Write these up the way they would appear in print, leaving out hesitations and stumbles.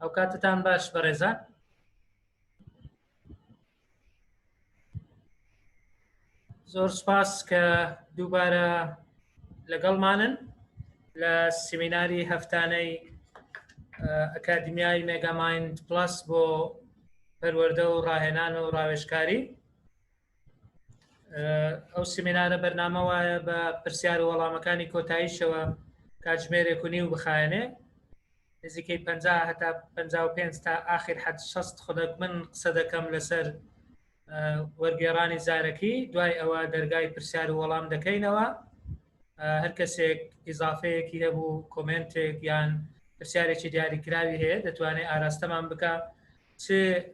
ئەو کاتتان باش بەڕێزان. زۆر سپاس کە دووبارە لەگەڵمانن لە سیمیناری هەفتانەی ئەکادمیای مێگامایند پلس بۆ پەروەردە و ڕاهێنان و ڕاوێژکاری. ئەو سیمینارە بەرنامە وایە بە پرسیار و وەڵامەکانی کۆتاییشەوە کاتژمێرێک و نیو بخایەنێ، نزیکەی 50 هەتا 55 تا ئاخر حەد 60 خودک من قسە دەکەم لەسەر وەرگێڕانی زارەکی. دوای ئەوە دەرگای پرسیار و وەڵام دەکەینەوە. هەر کەسێک ئیزافەیەکی هەبوو، کۆمنتێک یان پرسیارێکی دیاریکراوی هەیە دەتوانێت ئاراستەمان بکە، چ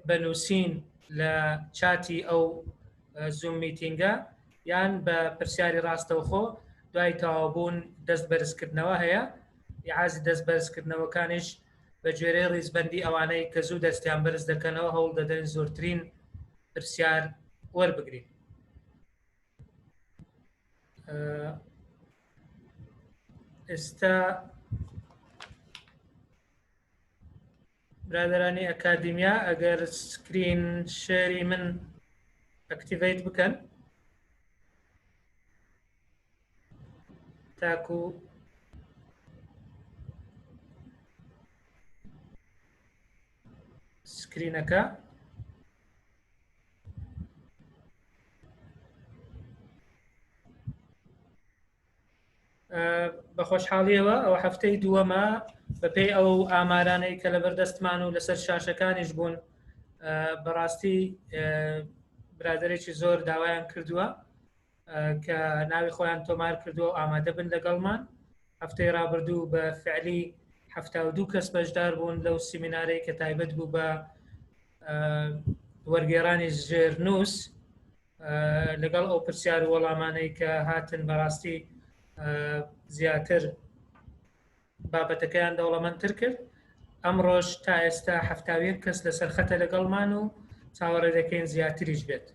بنووسین لە چاتی ئەو زوم میتینگە یان بە پرسیاری ڕاستەوخۆ. دوای تەواوبوون دەست بەرزکردنەوە هەیە. یاعازی دەست بەرزکردنەوەکانیش بە گوێرەی ڕیزبەندی ئەوانەی کە زوو دەستیان بەرز دەکەنەوە هەوڵ دەدەن زۆرترین پرسیار وەربگرین. ئێستا برادرانی ئەکادیمیا ئەگەر سکرین شێری من ئەکتیڤیت بکەن تاکو سکرینەکە بە خۆشحاڵیەوە ئەو هەفتەی دووەمە بەپێی ئەو ئامارانەی کە لە بەردەستمان و لەسەر شاشەکانیش بوون، بەڕاستی برادێکی زۆر داوایان کردووە کە ناوی خۆیان تۆمار کردووە و ئامادە بن لەگەڵمان. هەفتەی ڕابردوو بە فعلی 72 کەس بەشدار بوون لەو سیمینارەی کە تایبەت بوو بە وەرگێڕانی ژێرنووس لەگەڵ ئەو پرسیار و وەڵامانەی کە هاتن. بەڕاستی زیاتر بابەتەکەیان دەوڵەمەندتر کرد. ئەمڕۆژ تا ئێستا 71 کەس لەسەر خەتە لەگەڵمان و چاوەڕێ دەکەین زیاتریش بێت.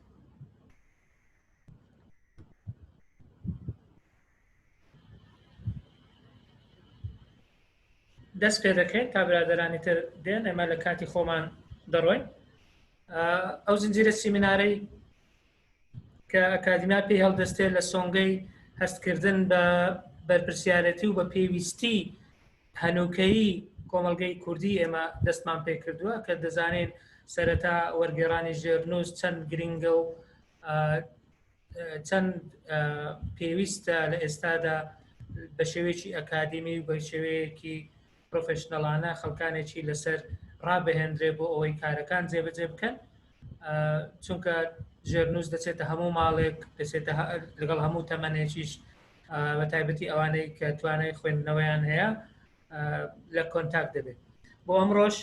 دەست پێ دەکەین تا برادرانی تر دێن، ئێمە لە کاتی خۆمان دەڕۆین. ئەو زنجیرە سیمینارەی کە ئەکادمیا پێی هەڵدەستێت لە سۆنگەی هەستکردن بە بەرپرسیارەتی و بە پێویستی هەنووکەیی کۆمەلگەی کوردی ئێمە دەستمان پێ کردووە کە دەزانین سەرەتا وەرگێڕانی ژێرنووس چەند گرنگە و چەند پێویستە لە ئێستادا بە شێوەیەکی ئەکادمی و بە شێوەیەکی پرۆفێشنەڵانە خەڵکانێکی لەسەر ڕابهێنرێ بۆ ئەوەی کارەکان جێبەجێ بکەن، چونکە ژێرنووس دەچێتە هەموو ماڵێک، دەچێتە لەگەڵ هەموو تەمەنێکیش، بە تایبەتی ئەوانەی کە توانای خوێندنەوەیان هەیە لە کۆنتاکت دەبێت. بۆ ئەمڕۆژ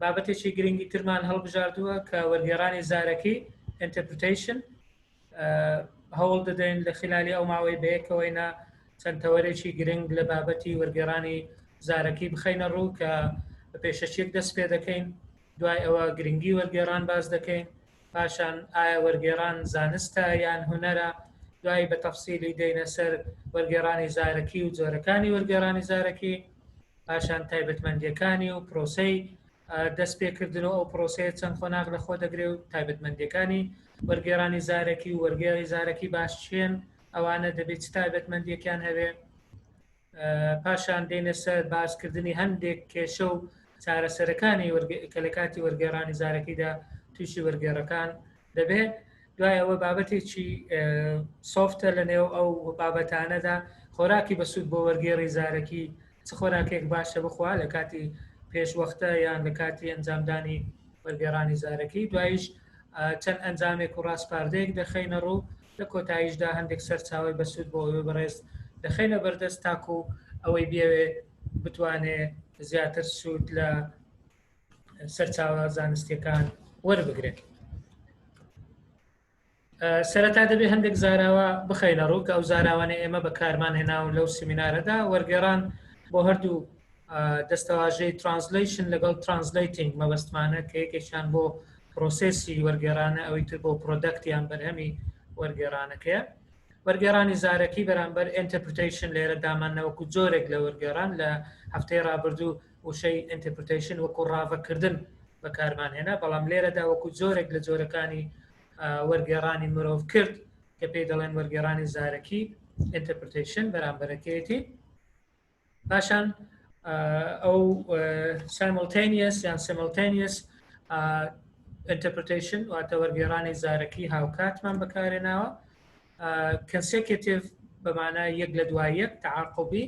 بابەتێکی گرنگی ترمان هەڵبژاردووە کە وەرگێڕانی زارەکی ئینتەرپریتیشن. هەوڵ دەدەین لە خلالی ئەو ماوەی بەیەکەوەینا چەند تەوەرێکی گرنگ لە بابەتی وەرگێڕانی زارەکی بخەینە ڕوو کە بە پێشەچێک دەست پێ دەکەین. دوای ئەوە گرنگی وەرگێڕان باز دەکەین، پاشان ئایا وەرگێڕان زانستە یان هونەرە، دوای بە تەفسیلی دێنە سەر وەرگێڕانی زارەکی و جۆرەکانی وەرگێڕانی زارەکی، پاشان تایبەتمەندیەکانی و پرۆسەی دەست پێکردن و ئەو پرۆسەیە چەند خۆناغ لە خۆ دەگرێ و تایبەتمەندیەکانی وەرگێڕانی زارەکی و وەرگێڕی زارەکی باش چێن، ئەوانە دەبێت چ تایبەتمەندیەکان هەبێ. پاشان دێنە سەر باسکردنی هەندێک کێشە و چارەسەرەکانی کە لە کاتی وەرگێڕانی زارەکیدا تووشی وەرگێڕەکان دەبێت. دوای ئەوە بابەتێکی سۆفتە لە نێو ئەو بابەتانەدا خۆراکی بەسوود بۆ وەرگێڕی زارەکی چ خۆراکێک باشە بخوا لە کاتی پێشوەختە یان لە کاتی ئەنجامدانی وەرگێڕانی زارەکی. دوایش چەند ئەنجامێک و ڕاستپاردەیەک دەخەینە ڕوو، لە کۆتاییشدا هەندێک سەرچاوی بەسوود بۆ ئەوێ بەڕێز دەخەینە بەردەست تاکو ئەوەی بێوێ بتوانێت زیاتر سوود لە سەرچاوە زانستیەکان وەربگرێت. سەرەتا دەبێ هەندێک زاراوە بخەینە ڕوو کە ئەو زاراوانە ئێمە بە کارمان هێناون لەو سیمینارەدا. وەرگێڕان بۆ هەردوو دەستەواژەی ترانسلیشن لەگەڵ ترانسلیتینگ مەبەستمانە کە یەکێکیان بۆ پرۆسێسی وەرگێڕانە، ئەوەی تر بۆ پرۆدەکتیان بەرهەمی وەرگێڕانەکەیە. وەرگێڕانی زارەکی بەرامبەر ئینتەرپریتیشن لێرە دامانەوەکو جۆرێک لە وەرگێڕان لە هەفتەی ڕابردوو وشەی ئینتەرپریتیشن وەکو ڕاوەکردن بەکارمان هێنا، بەڵام لێرەدا وەکو جۆرێک لە جۆرەکانی وەرگێڕانی مرۆڤ کرد کە پێی دەڵێن وەرگێڕانی زارەکی ئینتەرپریتیشن بەرامبەرەکەیەتی. پاشان ئەو سایمڵتێنیەس یان سیمڵتێنیەس ئینتەرپریتیشن واتە وەرگێڕانی زارەکی هاوکاتمان بەکارهێناوە. consecutive بەمانای یەک لە دوای یەک تعاقبی،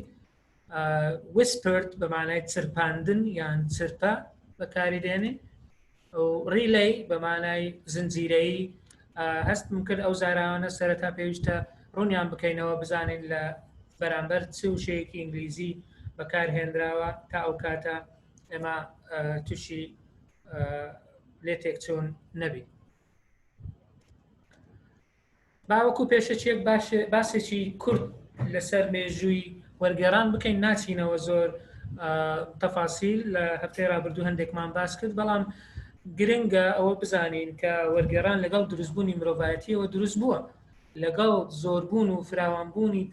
whispered بەمانای چرپاندن یان چرپە بەکاری دێنین، و ریلەی بەمانای زنجیرەیی. هەستم کرد ئەو زارانە سەرەتا پێویستە ڕوونیان بکەینەوە بزانین لە بەرامبەر چ وشەیەکی ئینگلیزی بەکارهێنراوە تا ئەو کاتە ئێمە تووشی لێ تێکچوون نەبی. باوەکو پێشەچێک باسێکی کورت لەسەر مێژووی وەرگێڕان بکەین، ناچینەوە زۆر تەفاسیل لە هەفتەی ڕابردوو هەندێکمان باس کرد، بەڵام گرنگە ئەوە بزانین کە وەرگێڕان لەگەڵ دروستبوونی مرۆڤایەتیەوە دروست بووە، لەگەڵ زۆربوون و فراوانبوونی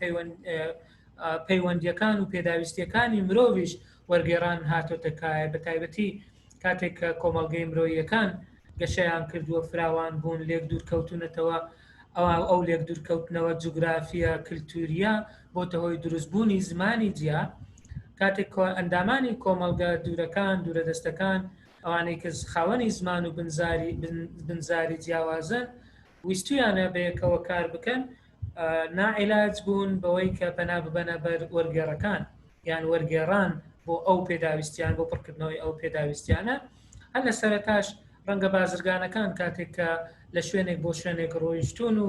پەیوەندیەکان و پێداویستیەکانی مرۆڤیش وەرگێڕان هاتۆتەکایە، بە تایبەتی کاتێک کە کۆمەڵگەی مرۆییەکان گەشەیان کردووە فراوان بوون، لێک دوورکەوتونەتەوە، ئەو لێک دوورکەوتنەوە جوگرافیە کللتوریە بۆتە هۆی دروستبوونی زمانی جیا. کاتێک ئەندامانی کۆمەڵگە دوورەکان دوورەدەستەکان ئەوانەی کە خاوەنی زمان و بنزاری جیاوازن ویستویانە بەیەکەوە کار بکەن، ناعیلاج بوون بەوەی کە پەنا ببەنە بەر وەرگێڕەکان یان وەرگێڕان بۆ ئەو پێداویستیان بۆ پڕکردنەوەی ئەو پێداویستیانە. هەر لە سەرەتاش ڕەنگە بازرگانەکان کاتێک کە لە شوێنێک بۆ شوێنێک ڕۆیشتون و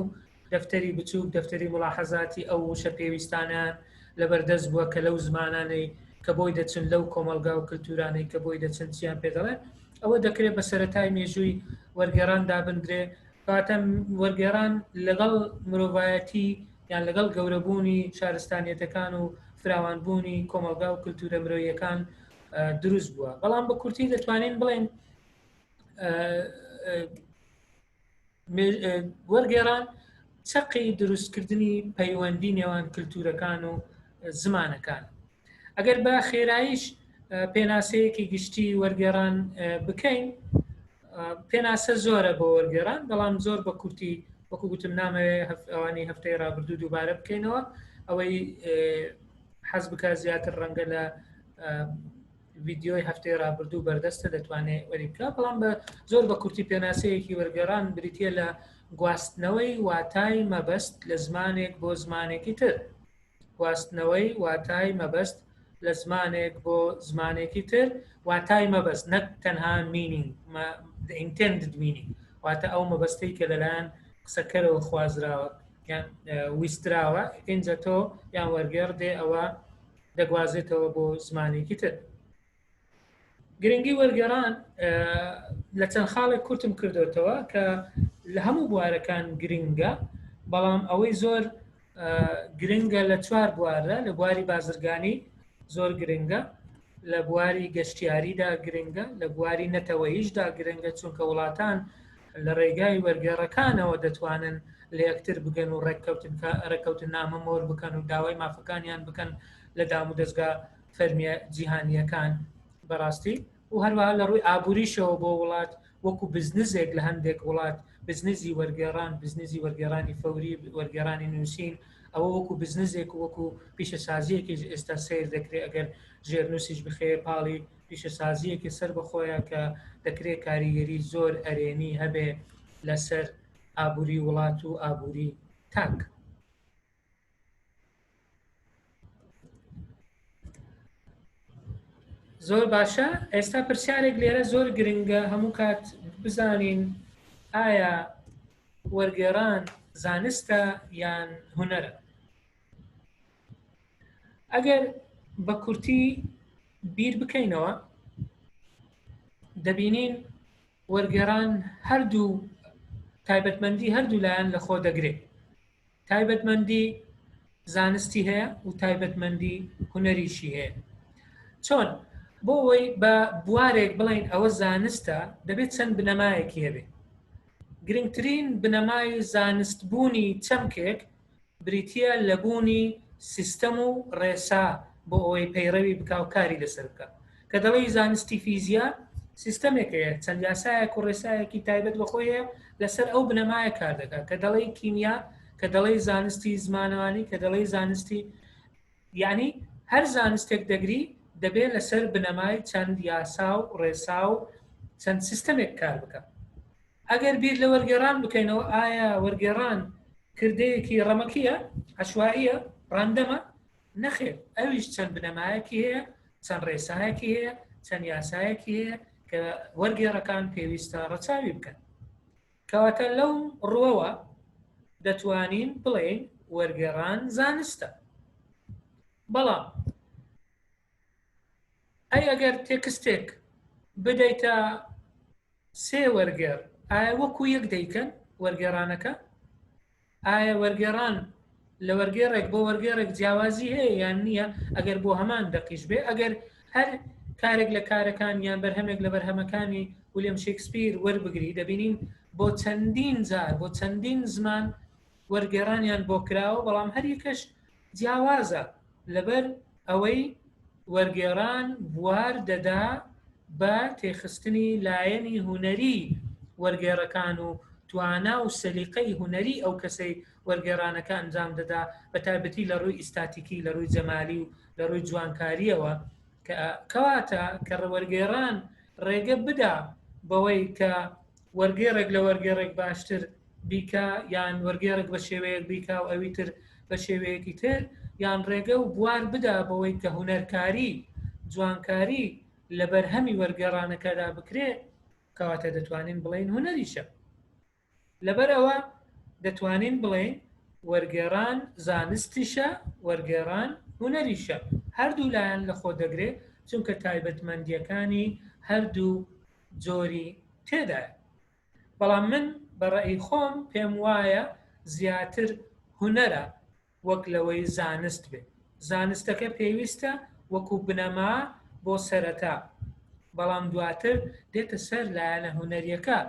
دەفتەری بچووک دەفتەری ملاحەزاتی ئەو وشە پێویستانیان لەبەردەست بووە کە لەو زمانانەی کە بۆی دەچن لەو کۆمەلگا و کللتورانەی کە بۆی دەچن چیان پێدەڵێن، ئەوە دەکرێت بە سەرەتای مێژووی وەرگێڕان دابنرێ. کاتە وەرگێڕان لەگەڵ مرۆڤایەتی یان لەگەڵ گەورەبوونی شارستانیەتەکان و فراوانبوونی کۆمەلگا و کللتورە مرۆییەکان دروست بووە. بەڵام بە کورتی دەتوانین بڵێن وەرگێڕان چەقی دروستکردنی پەیوەندی نێوان کللتورەکان و زمانەکان. ئەگەر بە خێراییش پێناسەیەکی گشتی وەرگێڕان بکەین، پێناسە زۆرە بۆ وەرگێڕان، بەڵام زۆر بە کورتی وەکو گوتم نامەوێت ئەوانی هەفتەی ڕابردوو دووبارە بکەینەوە، ئەوەی حەز بکە زیاتر ڕەنگە لە ڤیددیۆی هەفتەی ڕابردوو بەردەستە دەتوانێت وەری بکە، بەڵام بە زۆر بە کورتی پێناسەیەکی وەرگێڕان بریتە لە گواستنەوەی واتای مەبەست لە زمانێک بۆ زمانێکی تر. گواستنەوەی واتای مەبەست لە زمانێک بۆ زمانێکی تر، واتای مەبەست نەک تەنها meaning the intended meaning، واتە ئەو مەبەستەی کە لەلایەن قسەکەرەوە خوازراوە یان ویستراوە، ئینجا تۆ یان وەرگێڕ دێ ئەوە دەگوازێتەوە بۆ زمانێکی تر. گرنگی وەرگێڕان لە چەند خاڵێک کورتم کردوتەوە کە لە هەموو بوارەکان گرنگە، بەڵام ئەوەی زۆر گرنگە لە 4 بوارە. لە بواری بازرگانی زۆر گرنگە، لە بواری گەشتیاریدا گرنگە، لە بواری نەتەوەییشدا گرنگە، چونکە وڵاتان لە ڕێگای وەرگێڕەکانەوە دەتوانن لە یەکتر بگەن و ڕێککەوتن نامەمۆر بکەن و داوای مافەکانیان بکەن لە دام و دەستگا فەرمیە جیهانیەکان بەڕاستی. و هەروەها لە ڕووی ئابووریشەوە بۆ وڵات وەکو بزنسێک لە هەندێک وڵات بزنسی وەرگێڕان، بزنسی وەرگێڕانی فەوری، وەرگێڕانی نووسین، ئەوە وەکو بزنسێک و وەکو پیشەسازیەکی ئێستا سیر دەکرێت. ئەگەر ژێرنووسیش بخێ پاڵی پیشەسازیەکی سەر بەخۆیە کە دەکرێت کاریگەری زۆر ئەرێنی هەبێ لەسەر ئابووری وڵات و ئابووری تاک. زۆر باشە. ئێستا پرسیارێک لێرە زۆر گرنگە هەموو کات بزانین ئایا وەرگێڕان زانستە یان هونەرە. ئەگەر بە کورتی بیر بکەینەوە دەبینین وەرگێڕان هەردوو تایبەتمەندی هەردوو لایەن لە خۆ دەگرێت. تایبەتمەندی زانستی هەیە و تایبەتمەندی هونەریشی هەیە. چۆن؟ بۆ ئەوەی بە بوارێک بڵین ئەوە زانستە دەبێت چەند بنەمایەکی هەبێت. گرنگترین بنەمای زانستبوونی چەمکێک بریتە لە بوونی سیستەم و ڕێسا بۆ ئەوەی پەیڕەوی بکاو کاری لەسەر بکە کە دەڵی زانستی فیزیا سیستەمێکەیە چەند یاسایەک و ڕێسایەکی تایبەت بەخۆیە لەسەر ئەو بنەمایە کار دەکات کە دەڵی کیمیا کە دەڵی زانستی زمانەوانی کە دەڵی زانستی یعنی هەر زانستێک دەگری دەبێت لەسەر بنەمای چەند یاسا و ڕێسا و چەند سیستەمێک کار بکە ئەگەر بیر لە وەرگێڕان بکەینەوە ئایا وەرگێڕان کردەیەکی ڕەمەکیە عەشوائیە ڕاندەمە نەخێر ئەویش چەند بنەمایەکی هەیە چەند ڕێسایەکی هەیە چەند یاسایەکی هەیە کە وەرگێڕەکان پێویستە ڕەچاوی بکەن کەواتە لەو ڕوەوە دەتوانین بڵێین وەرگێڕان زانستە بەڵام ئەی ئەگەر تێکستێک بدەیتە سێ وەرگێڕ ئایا وەکو یەک دەیکەن وەرگێڕانەکە ئایا وەرگێڕان لە وەرگێڕێک بۆ وەرگێڕێک جیاوازی هەیە یان نییە ئەگەر بۆ هەمان دەقیش بێ ئەگەر هەر کارێک لە کارەکان یان بەرهەمێک لە بەرهەمەکانی ویلیام شێکسپیر وەربگری دەبینین بۆ چەندین جار بۆ چەندین زمان وەرگێڕانیان بۆ کراوە بەڵام هەر یەکەش جیاوازە لەبەر ئەوەی وەرگێڕان بوار دەدا بە تێخستنی لایەنی هونەری وەرگێڕەکان و توانا و سەلیقەی هونەری ئەو کەسەی وەرگێڕانەکە ئەنجام دەدا بە تایبەتی لە ڕووی ئیستاتیکی لە ڕووی جەمالی و لە ڕووی جوانکاریەوە کەواتە کە وەرگێڕان ڕێگە بدا بەوەی کە وەرگێڕێک لە وەرگێڕێک باشتر بیکە یان وەرگێڕێک بە شێوەیەک بیکە و ئەوی تر بە شێوەیەکی تر یان ڕێگە و بوار بدا بەوەی کە هونەرکاری جوانکاری لە بەرهەمی وەرگێڕانەکەدا بکرێت کەواتە دەتوانین بڵێن هونەریشە لەبەر ئەوە دەتوانین بڵێن وەرگێڕان زانستیشە وەرگێڕان هونەریشە هەردوو لایەن لە خۆ دەگرێت چونکە تایبەتمەندیەکانی هەردوو جۆری تێدایە بەڵام من بەڕێی خۆم پێم وایە زیاتر هونەرە وەک لەوەی زانست بێت زانستەکە پێویستە وەکو بنەما بۆ سەرەتا بەڵام دواتر دێتە سەر لایەنە هونەریەکە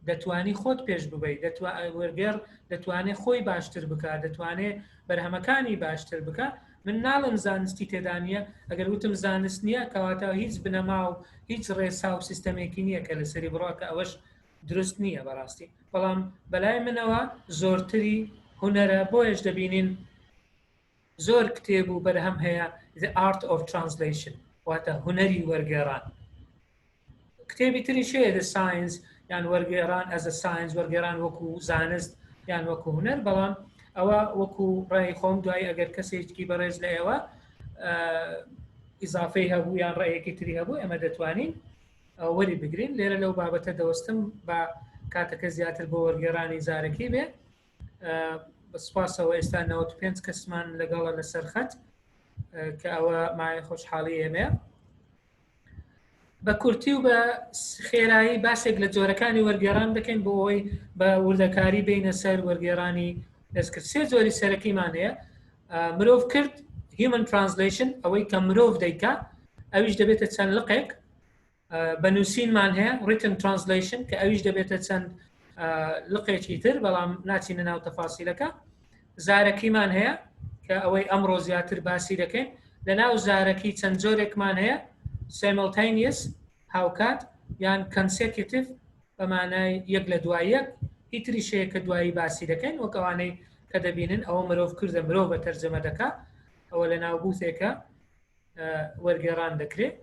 دەتوانی خۆت پێش ببەیت وەرگێڕ دەتوانێت خۆی باشتر بکە دەتوانێت بەرهەمەکانی باشتر بکە من ناڵم زانستی تێدانە ئەگەر وتم زانست نییە کەواتە هیچ بنەما و هیچ ڕێسا و سیستەمێکی نییە کە لەسەری بڕۆکە ئەوەش دروست نییە بەڕاستی بەڵام بەلای منەوە زۆرتری هونەرە بۆیش دەبینین زۆر کتێب و بەرهەم هەیە The Art of Translation واتە هونەری وەرگێڕان کتێبی تری شەیە The Science یان وەرگێڕان as a science وەرگێڕان وەکو زانست یان وەکو هونەر بەڵام ئەوە وەکو ڕای خۆم دوای ئەگەر کەسێکی بەڕێز لە ئێوە ئیزافەی هەبوو یان ڕێیەکی تری هەبوو ئەمە دەتوانین وەری بگرین لێرە لەو بابەتە دەوەستم بە کاتەکە زیاتر بۆ وەرگێڕانی زارەکی بێ بەسپاسەوە ئێستا 95 کەسمان لەگەڵە لەسەر خەت کە ئەوە مای خۆشحاڵی ئێمەیە بە کورتی و بە خێرایی باسێک لە جۆرەکانی وەرگێڕان دەکەین بۆ ئەوەی بە وردەکاری بینە سەر وەرگێڕانی دەستکرد سێ جۆری سەرەکیمان هەیە مرۆڤ کرد Human Translation ئەوەی کە مرۆڤ دەیکا ئەویش دەبێتە چەند لقێک بەنووسینمان هەیە Written Translation کە ئەویش دەبێتە چەند لقێکی تر بەڵام ناچینە ناو تەفاسیلەکە زارەکیمان هەیە کە ئەوەی ئەمڕۆ زیاتر باسی دەکەین لە ناو زارەکی چەند جۆرێکمان هەیە simultaneous هاوکات یان consecutive بەمانای یەک لە دوای یەک هیتری شەیە کە دوایی باسی دەکەین وەکەوانەی کە دەبینن ئەوە مرۆڤ کردە مرۆڤ بە تەرجەمە دەکات ئەوە لە ناو بوتێکە وەرگێڕان دەکرێت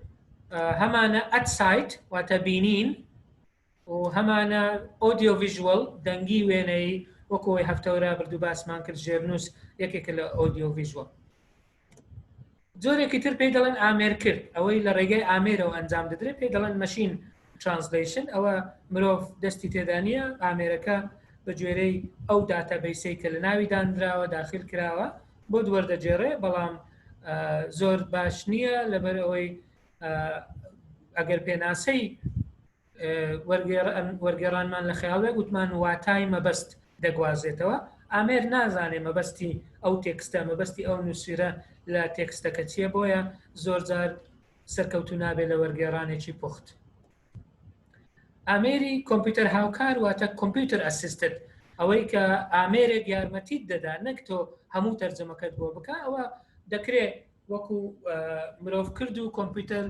هەمانە at sight واتە بینین و هەمانە audio visual دەنگی وێنەی وەکۆی هەفتەورە بردو باسمان کرد ژێرنووس یەکێکە لە audio visual جۆرێکی تر پێی دەڵێن ئامێر کرد ئەوەی لە ڕێگەی ئامێرەوە ئەنجام دەدرێت پێی دەڵێن مەشین ترانسلیشن ئەوە مرۆڤ دەستی تێدانە ئامێرەکە بە گوێرەی ئەو داتابیسەی کە لە ناوی دانراوە داخل کراوە بۆ دووەردەجێڕێ بەڵام زۆر باش نییە لەبەر ئەوەی ئەگەر پێناسەی وەرگێڕانمان لە خەیاڵێ گوتمان واتای مەبەست دەگوازێتەوە ئامێر نازانێ مەبەستی ئەو تێکستە مەبەستی ئەو نووسیرە لە تێکستەکە چیە بۆیە زۆر جار سەرکەوتو نابێت لە وەرگێڕانێکی پوخت ئامێری کۆمپیوتەر هاوکار واتە کۆمپیوتەر ئەسیستنت ئەوەی کە ئامێرێک یارمەتیت دەدا نەک تۆ هەموو تەرجەمەکەت بۆ بکە ئەوە دەکرێت وەکو مرۆڤ کرد و کۆمپیوتەر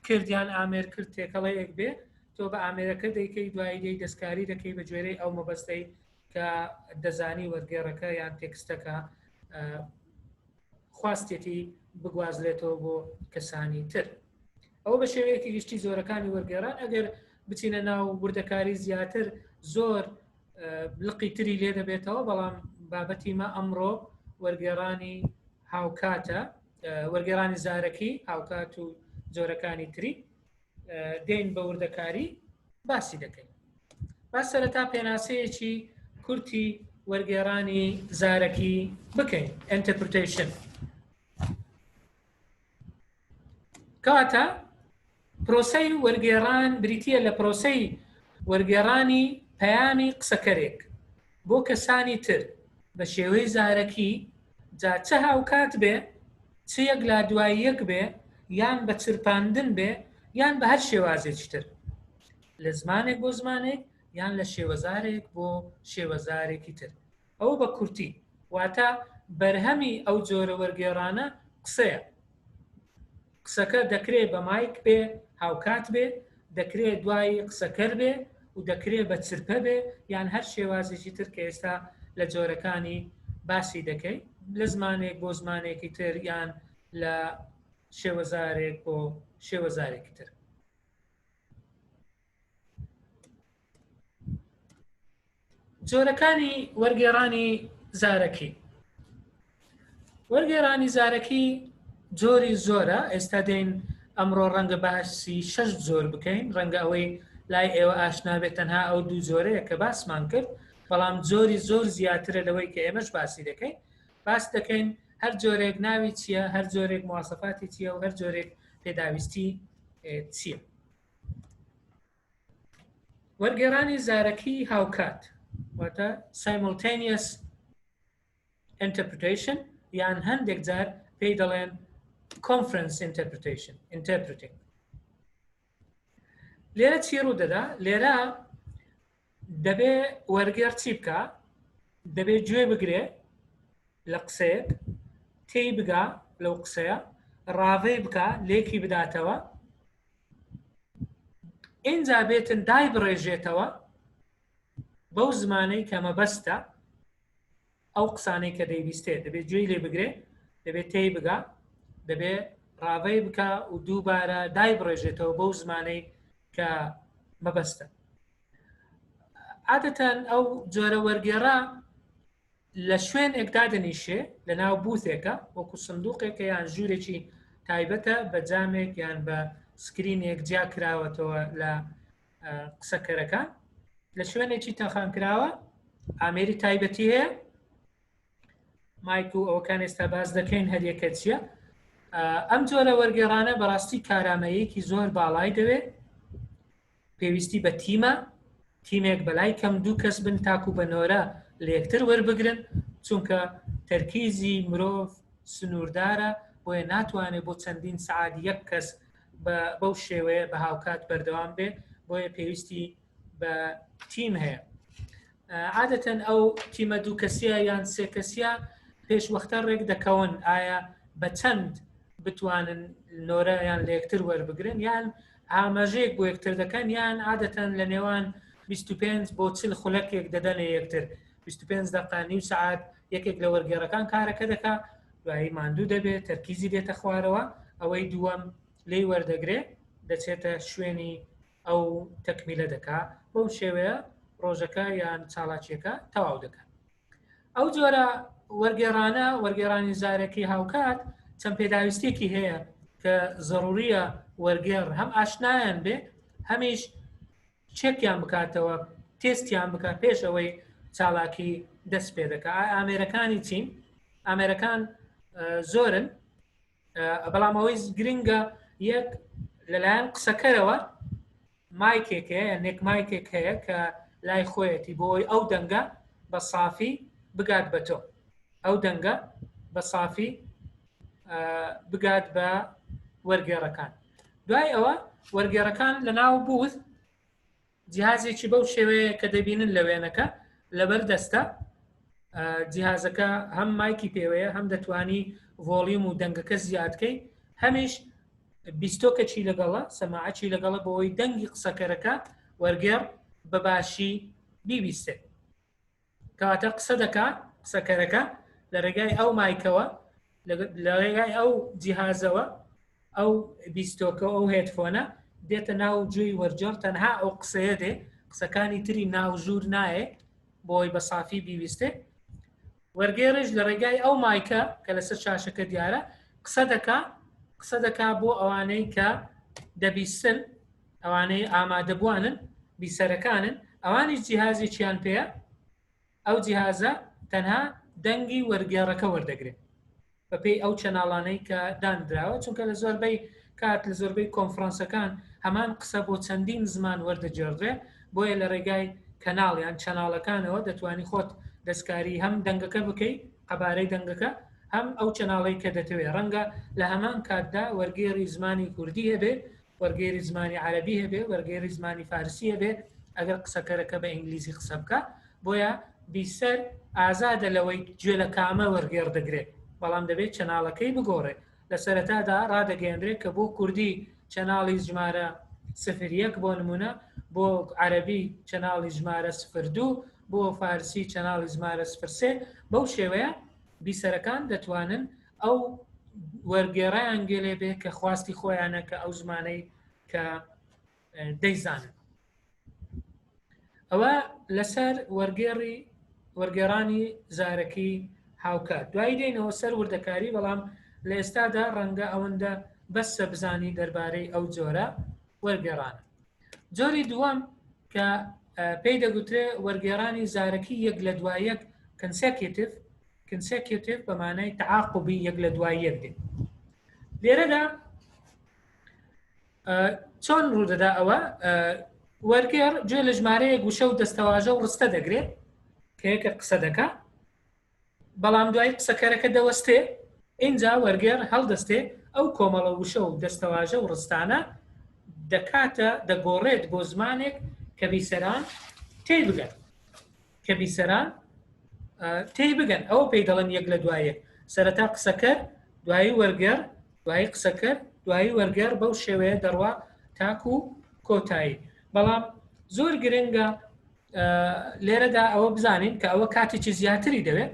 کردیان ئامێر کرد تێکەڵەیەک بێ تۆ بە ئامێرەکە دەیکەی دوایی دەستکاری دەکەی بە گوێرەی ئەو مەبەستەی کە دەزانی وەرگێڕەکە یان تێکستەکە خواستێتی بگوازلێتەوە بۆ کەسانی تر. ئەوە بە شێوەیەکی گشتی زۆرەکانی وەرگێڕان ئەگەر بچینە ناو وردەکاری زیاتر زۆر لقی تری لێ دەبێتەوە بەڵام بابەتی مە ئەمڕۆ وەرگێڕانی هاوکاتە وەرگێڕانی زارەکی هاوکات و جۆرەکانی تری دێن بە وردەکاری باسی دەکەین. با سەرەتا پێناسەیەکی کورتی وەرگێڕانی زارەکی بکەین interpretation. کاتە پرۆسەی وەرگێڕان بریتیە لە پرۆسەی وەرگێڕانی پەیامی قسەکەرێک بۆ کەسانی تر بە شێوەی زارەکی جا چه هاوکات بێ چ یەک لا دوای یەک بێ یان بە چرپاندن بێ یان بە هەر شێوازێکی تر لە زمانێک بۆ زمانێک یان لە شێوەزارێک بۆ شێوەزارێکی تر. ئەو بە کورتی واتە بەرهەمی ئەو جۆرە وەرگێڕانە قسەیە. قسەکە دەکرێت بە مایک بێ هاوکات بێ دەکرێت دوای قسەکەر بێ و دەکرێت بە چرپە بێ یان هەر شێوازێکی تر کە ئێستا لە جۆرەکانی باسی دەکەی لە زمانێک بۆ زمانێکی تر یان لە شێوەزارێک بۆ شێوەزارێکی تر. جۆرەکانی وەرگێڕانی زارەکی. وەرگێڕانی زارەکی جۆری زۆرە ئێستا دێن ئەمڕۆ ڕەنگە باسی 6 جۆر بکەین ڕەنگە ئەوەی لای ئێوە ئاشنا بێت تەنها ئەو دوو جۆرەیە کە باسمان کرد بەڵام جۆری زۆر زیاترە لەوەی کە ئێمەش باسی دەکەین باس دەکەین هەر جۆرێک ناوی چییە هەر جۆرێک مواسەفاتی چییە و هەر جۆرێک پێداویستی چییە. وەرگێڕانی زارەکی هاوکات واتە simultaneous interpretation یان هەندێک جار پێی دەڵێن conference interpretation interpreting. لێرە چی ڕوو دەدا لێرە دەبێ وەرگێڕ چی بکە دەبێ گوێ بگرێ لە قسەیەک تێی بگا لەو قسەیە ڕاوەی بکە لێکی بداتەوە ئینجا بێتن دای بڕێژێتەوە بەو زمانەی کە مەبەستە ئەو قسانەی کە دەیویستێت دەبێت گوێی لێ بگرێ دەبێت تێی بگا دەبێت ڕاوەی بکە و دووبارە دای بڕێژێتەوە بەو زمانەی کە مەبەستە. عادەتەن ئەو جۆرە وەرگێڕا لە شوێن ئێکدا دەنیشێ لە ناو بووتێکە وەکو سندوقێکە یان ژوورێکی تایبەتە بە جامێک یان بە سکرینێک جیا کراوەتەوە لە قسەکەرەکان لە شوێنێکی تەخان کراوە ئامێری تایبەتی هەیە مایک و ئەوکان ئێستا باز دەکەین هەریەکە چییە. ئەم جۆرە وەرگێڕانە بەڕاستی کارامەیەکی زۆر باڵای دەوێت پێویستی بە تیمە تیمێک بەلای کەم دوو کەس بن تاکو بە نۆرە لە یەکتر وەربگرن چونکە تەرکیزی مرۆڤ سنووردارە بۆیە ناتوانێت بۆ چەندین سعات یەک کەس بەو شێوەیە بە هاوکات بەردەوام بێ بۆیە پێویستی بە تیم هەیە. عادەتەن ئەو تیمە دوو کەسیە یان سێ کەسیە پێش وەختە ڕێک دەکەون ئایا بە چەند بتوانن نۆرە یان لە یەکتر وەربگرن یان ئاماژەیەک بۆ یەکتر دەکەن یان عادەتەن لە نێوان 25 بۆ 40 خولەکێک دەدەنە یەکتر 25 دقیقە نیو سعات یەکێک لە وەرگێڕەکان کارەکە دەکات دوایی ماندوو دەبێت تەرکیزی دێتە خوارەوە ئەوەی دووەم لێی وەردەگرێ دەچێتە شوێنی ئەو تەکمیلە دەکات بەو شێوەیە ڕۆژەکە یان چاڵاکیەکە تەواو دەکات. ئەو جۆرە وەرگێڕانە وەرگێڕانی زارەکی هاوکات چەند پێداویستێکی هەیە کە ضروریە وەرگێڕ هەم ئاشنایان بێ هەمیش چێکیان بکاتەوە تێستیان بکات پێش ئەوەی چاڵاکی دەست پێ دەکات. ئامێرەکانی چین ئامێرەکان زۆرن بەڵام ئەوەی گرنگە یەک لەلایەن قسەکەرەوە مایکێک هەیە نێک مایکێک هەیە کە لای خۆیەتی بۆی ئەو دەنگە بە سافی بگات بە تۆ ئەو دەنگە بە سافی بگات بە وەرگێڕەکان. دوای ئەوە وەرگێڕەکان لە ناو بووت جیهازێکی بەو شێوەیە کە دەبینن لە وێنەکە لەبەر دەستە جیهازەکە هەم مایکی پێوەیە هەم دەتوانی ڤۆلیوم و دەنگەکە زیادکەی هەمیش بیستۆکەچی لەگەڵە سەماعەتی لەگەڵە بۆەوەی دەنگی قسەکەرەکە وەرگێڕ بەباشی بیبیستێت کەواتە قسە دەکات قسەکەرەکە لە ڕێگای ئەو مایکەوە لە ڕێگای ئەو جیهازەوە ئەو بیستۆکە ئەو هێدفۆنە دێتە ناو جوێی وەرجێڕ تەنها ئەو قسەیە دێ قسەکانی تری ناوژوور نایە بۆی بە سافی بیویستێ وەرگێڕش لە ڕێگای ئەو مایکە کە لەسەر شاشەکە دیارە قسە دەکا بۆ ئەوانەی کە دەبیستن ئەوانەی ئامادەبوانن بیسەرەکانن ئەوانیش جیهازێکیان پێەیە ئەو جیهازە تەنها دەنگی وەرگێڕەکە وەردەگرێت بەپێی ئەو چەناڵانەی کە دانراوە چونکە لە زۆربەی کات لە زۆربەی کۆنفرانسەکان هەمان قسە بۆ چەندین زمان وەردەجێڕێ بۆیە لە ڕێگای کەناڵیان چەناڵەکانەوە دەتوانی خۆت دەستکاری هەم دەنگەکە بکەیت قەبارەی دەنگەکە هەم ئەو چەناڵی کە دەتەوێت ڕەنگە لە هەمان کاتدا وەرگێڕی زمانی کوردی هەبێ وەرگێری زمانی عەرەبی هەبێ وەرگێری زمانی فارسی هەبێ ئەگەر قسەکەرەکە بە ئینگلیزی قسە بکە بۆیە بیسەر ئازادە لەوەی گوێ لە کامە وەرگێڕ دەگرێت بەڵام دەبێت چەناڵەکەی بگۆڕێ لە سەرەتادا ڕادەگەیەندرێت کە بۆ کوردی چەناڵی ژمارە 01 بۆ نمونە بۆ عەرەبی چەناڵی ژمارە 02 بۆ فارسی چەناڵی ژمارە 03 بەو شێوەیە بیسەرەکان دەتوانن ئەو وەرگێڕیان گێلێ بێ کە خواستی خۆیانە کە ئەو زمانەی کە دەیزانن ئەوە لەسەر وەرگێڕانی زارەکی هاوکات دوای دێنەوە سەر وردەکاری بەڵام لە ئێستادا ڕەنگە ئەوەندە بەسە بزانی دەربارەی ئەو جۆرە وەرگێڕانە جۆری دووەم کە پێی دەگوترێ وەرگێڕانی زارەکی یەک لە دوای یەک کنسێکیوتیڤ بەمانای تعاقبی یەک لە دوای یەک دێت لێرەدا چۆن ڕوودەدا ئەوە وەرگێڕ گوێ لە ژمارەیەک وشە و دەستەواژە و ڕستە دەگرێت کە یەکە قسە دەکا بەڵام دوای قسەکەرەکە دەوەستێ اینجا وەرگێڕ هەڵدەستێ ئەو کۆمەڵە وشە و دەستەواژە و ڕستانە دەکاتە دەگۆڕێت بۆ زمانێک کە بیسەران تێی بگەن ئەوە پێی دەڵێن یەک لە دوایە سەرەتا قسەکەر دوایی وەرگێڕ دوایی قسەکەر دوایی وەرگێڕ بەو شێوەیە دەڕوا تاکو و کۆتایی بەڵام زۆر گرنگە لێرەدا ئەوە بزانین کە ئەوە کاتێکی زیاتری دەوێت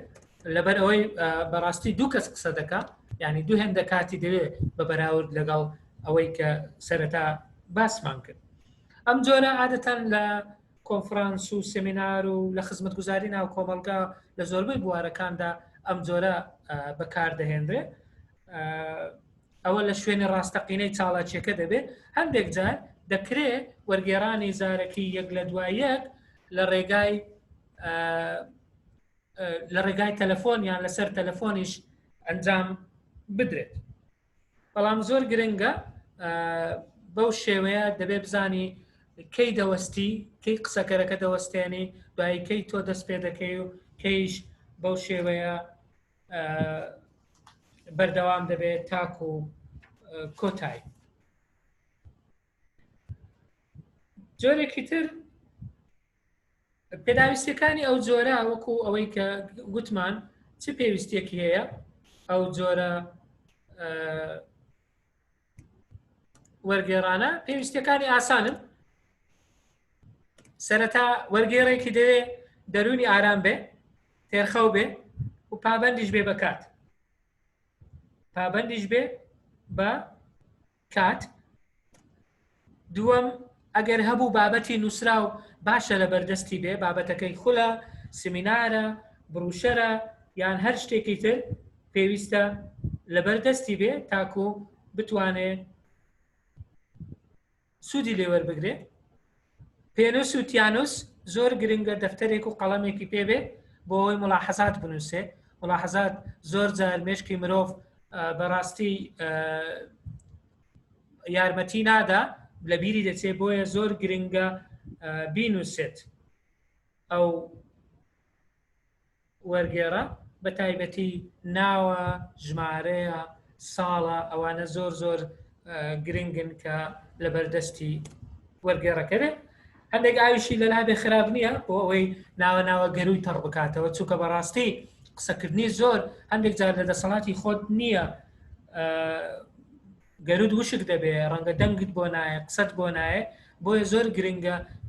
لەبەر ئەوەی بەڕاستی دوو کەس قسە دەکات یعنی دوو هێندە کاتی دەوێت بە بەراورد لەگەڵ ئەوەی کە سەرەتا باسمان کرد ئەم جۆرە عادەتەن لە کۆنفرانس و سێمینار و لە خزمەتگوزاری ناو کۆمەلگا لە زۆربەی بوارەکاندا ئەم جۆرە بەکاردەهێنرێت ئەوە لە شوێنی ڕاستەقینەی چاڵاکیەکە دەبێت هەندێک جار دەکرێت وەرگێڕانی زارەکی یەک لە دوای یەک لە ڕێگای تەلەفۆن یان لەسەر تەلەفۆنیش ئەنجام بدرێت بەڵام زۆر گرنگە بەو شێوەیە دەبێت بزانی کەی دەوەستی کەی قسەکەرەکە دەوەستێنی دوای کەی تۆ دەست پێ دەکەی و کەیش بەو شێوەیە بەردەوام دەبێت تاکو و کۆتایی جۆرێکی تر پێداویستەکانی ئەو جۆرە وەکو ئەوەی کە گوتمان چ پێویستێکی هەیە ئەو جۆرە وەرگێڕانە پێویستەکانی ئاسانن سەرەتا وەرگێڕێکی دەوێت دەرونی ئارام بێ تێرخەو بێ و پابەندیش بێ بە کات پابەندیش بێ بە کات دووەم ئەگەر هەبوو بابەتی نووسرا و باشە لە بەردەستی بێ بابەتەکەی خولە سمینارە بروشەرە یان هەر شتێکی تر پێویستە لە بەردەستی بێ تاکو بتوانێت سوودی لێوەربگرێ پێنووس و تیانوس زۆر گرنگە دەفتەرێک و قەڵەمێکی پێبێ بۆ ئەوەی ملاحەزات بنووسێ ملاحەزات زۆر جار مێشکی مرۆڤ بەڕاستی یارمەتی نادا لە بیری دەچێت بۆیە زۆر گرنگە بینووسێت ئەو وەرگێڕە بە تایبەتی ناوە ژمارەیە ساڵە ئەوانە زۆر گرنگن کە لە بەردەستی وەرگێڕەکە بێت هەندێک ئاویشی لەلا بێ خراپ نییە بۆ ئەوەی ناوە گەروی تەڕ بکاتەوە چووکە بەڕاستی قسەکردنی زۆر هەندێک جار لە دەسەڵاتی خۆت نییە گەرود وشک دەبێ ڕەنگە دەنگت بۆ نایە قسەت بۆ نایە بۆیە زۆر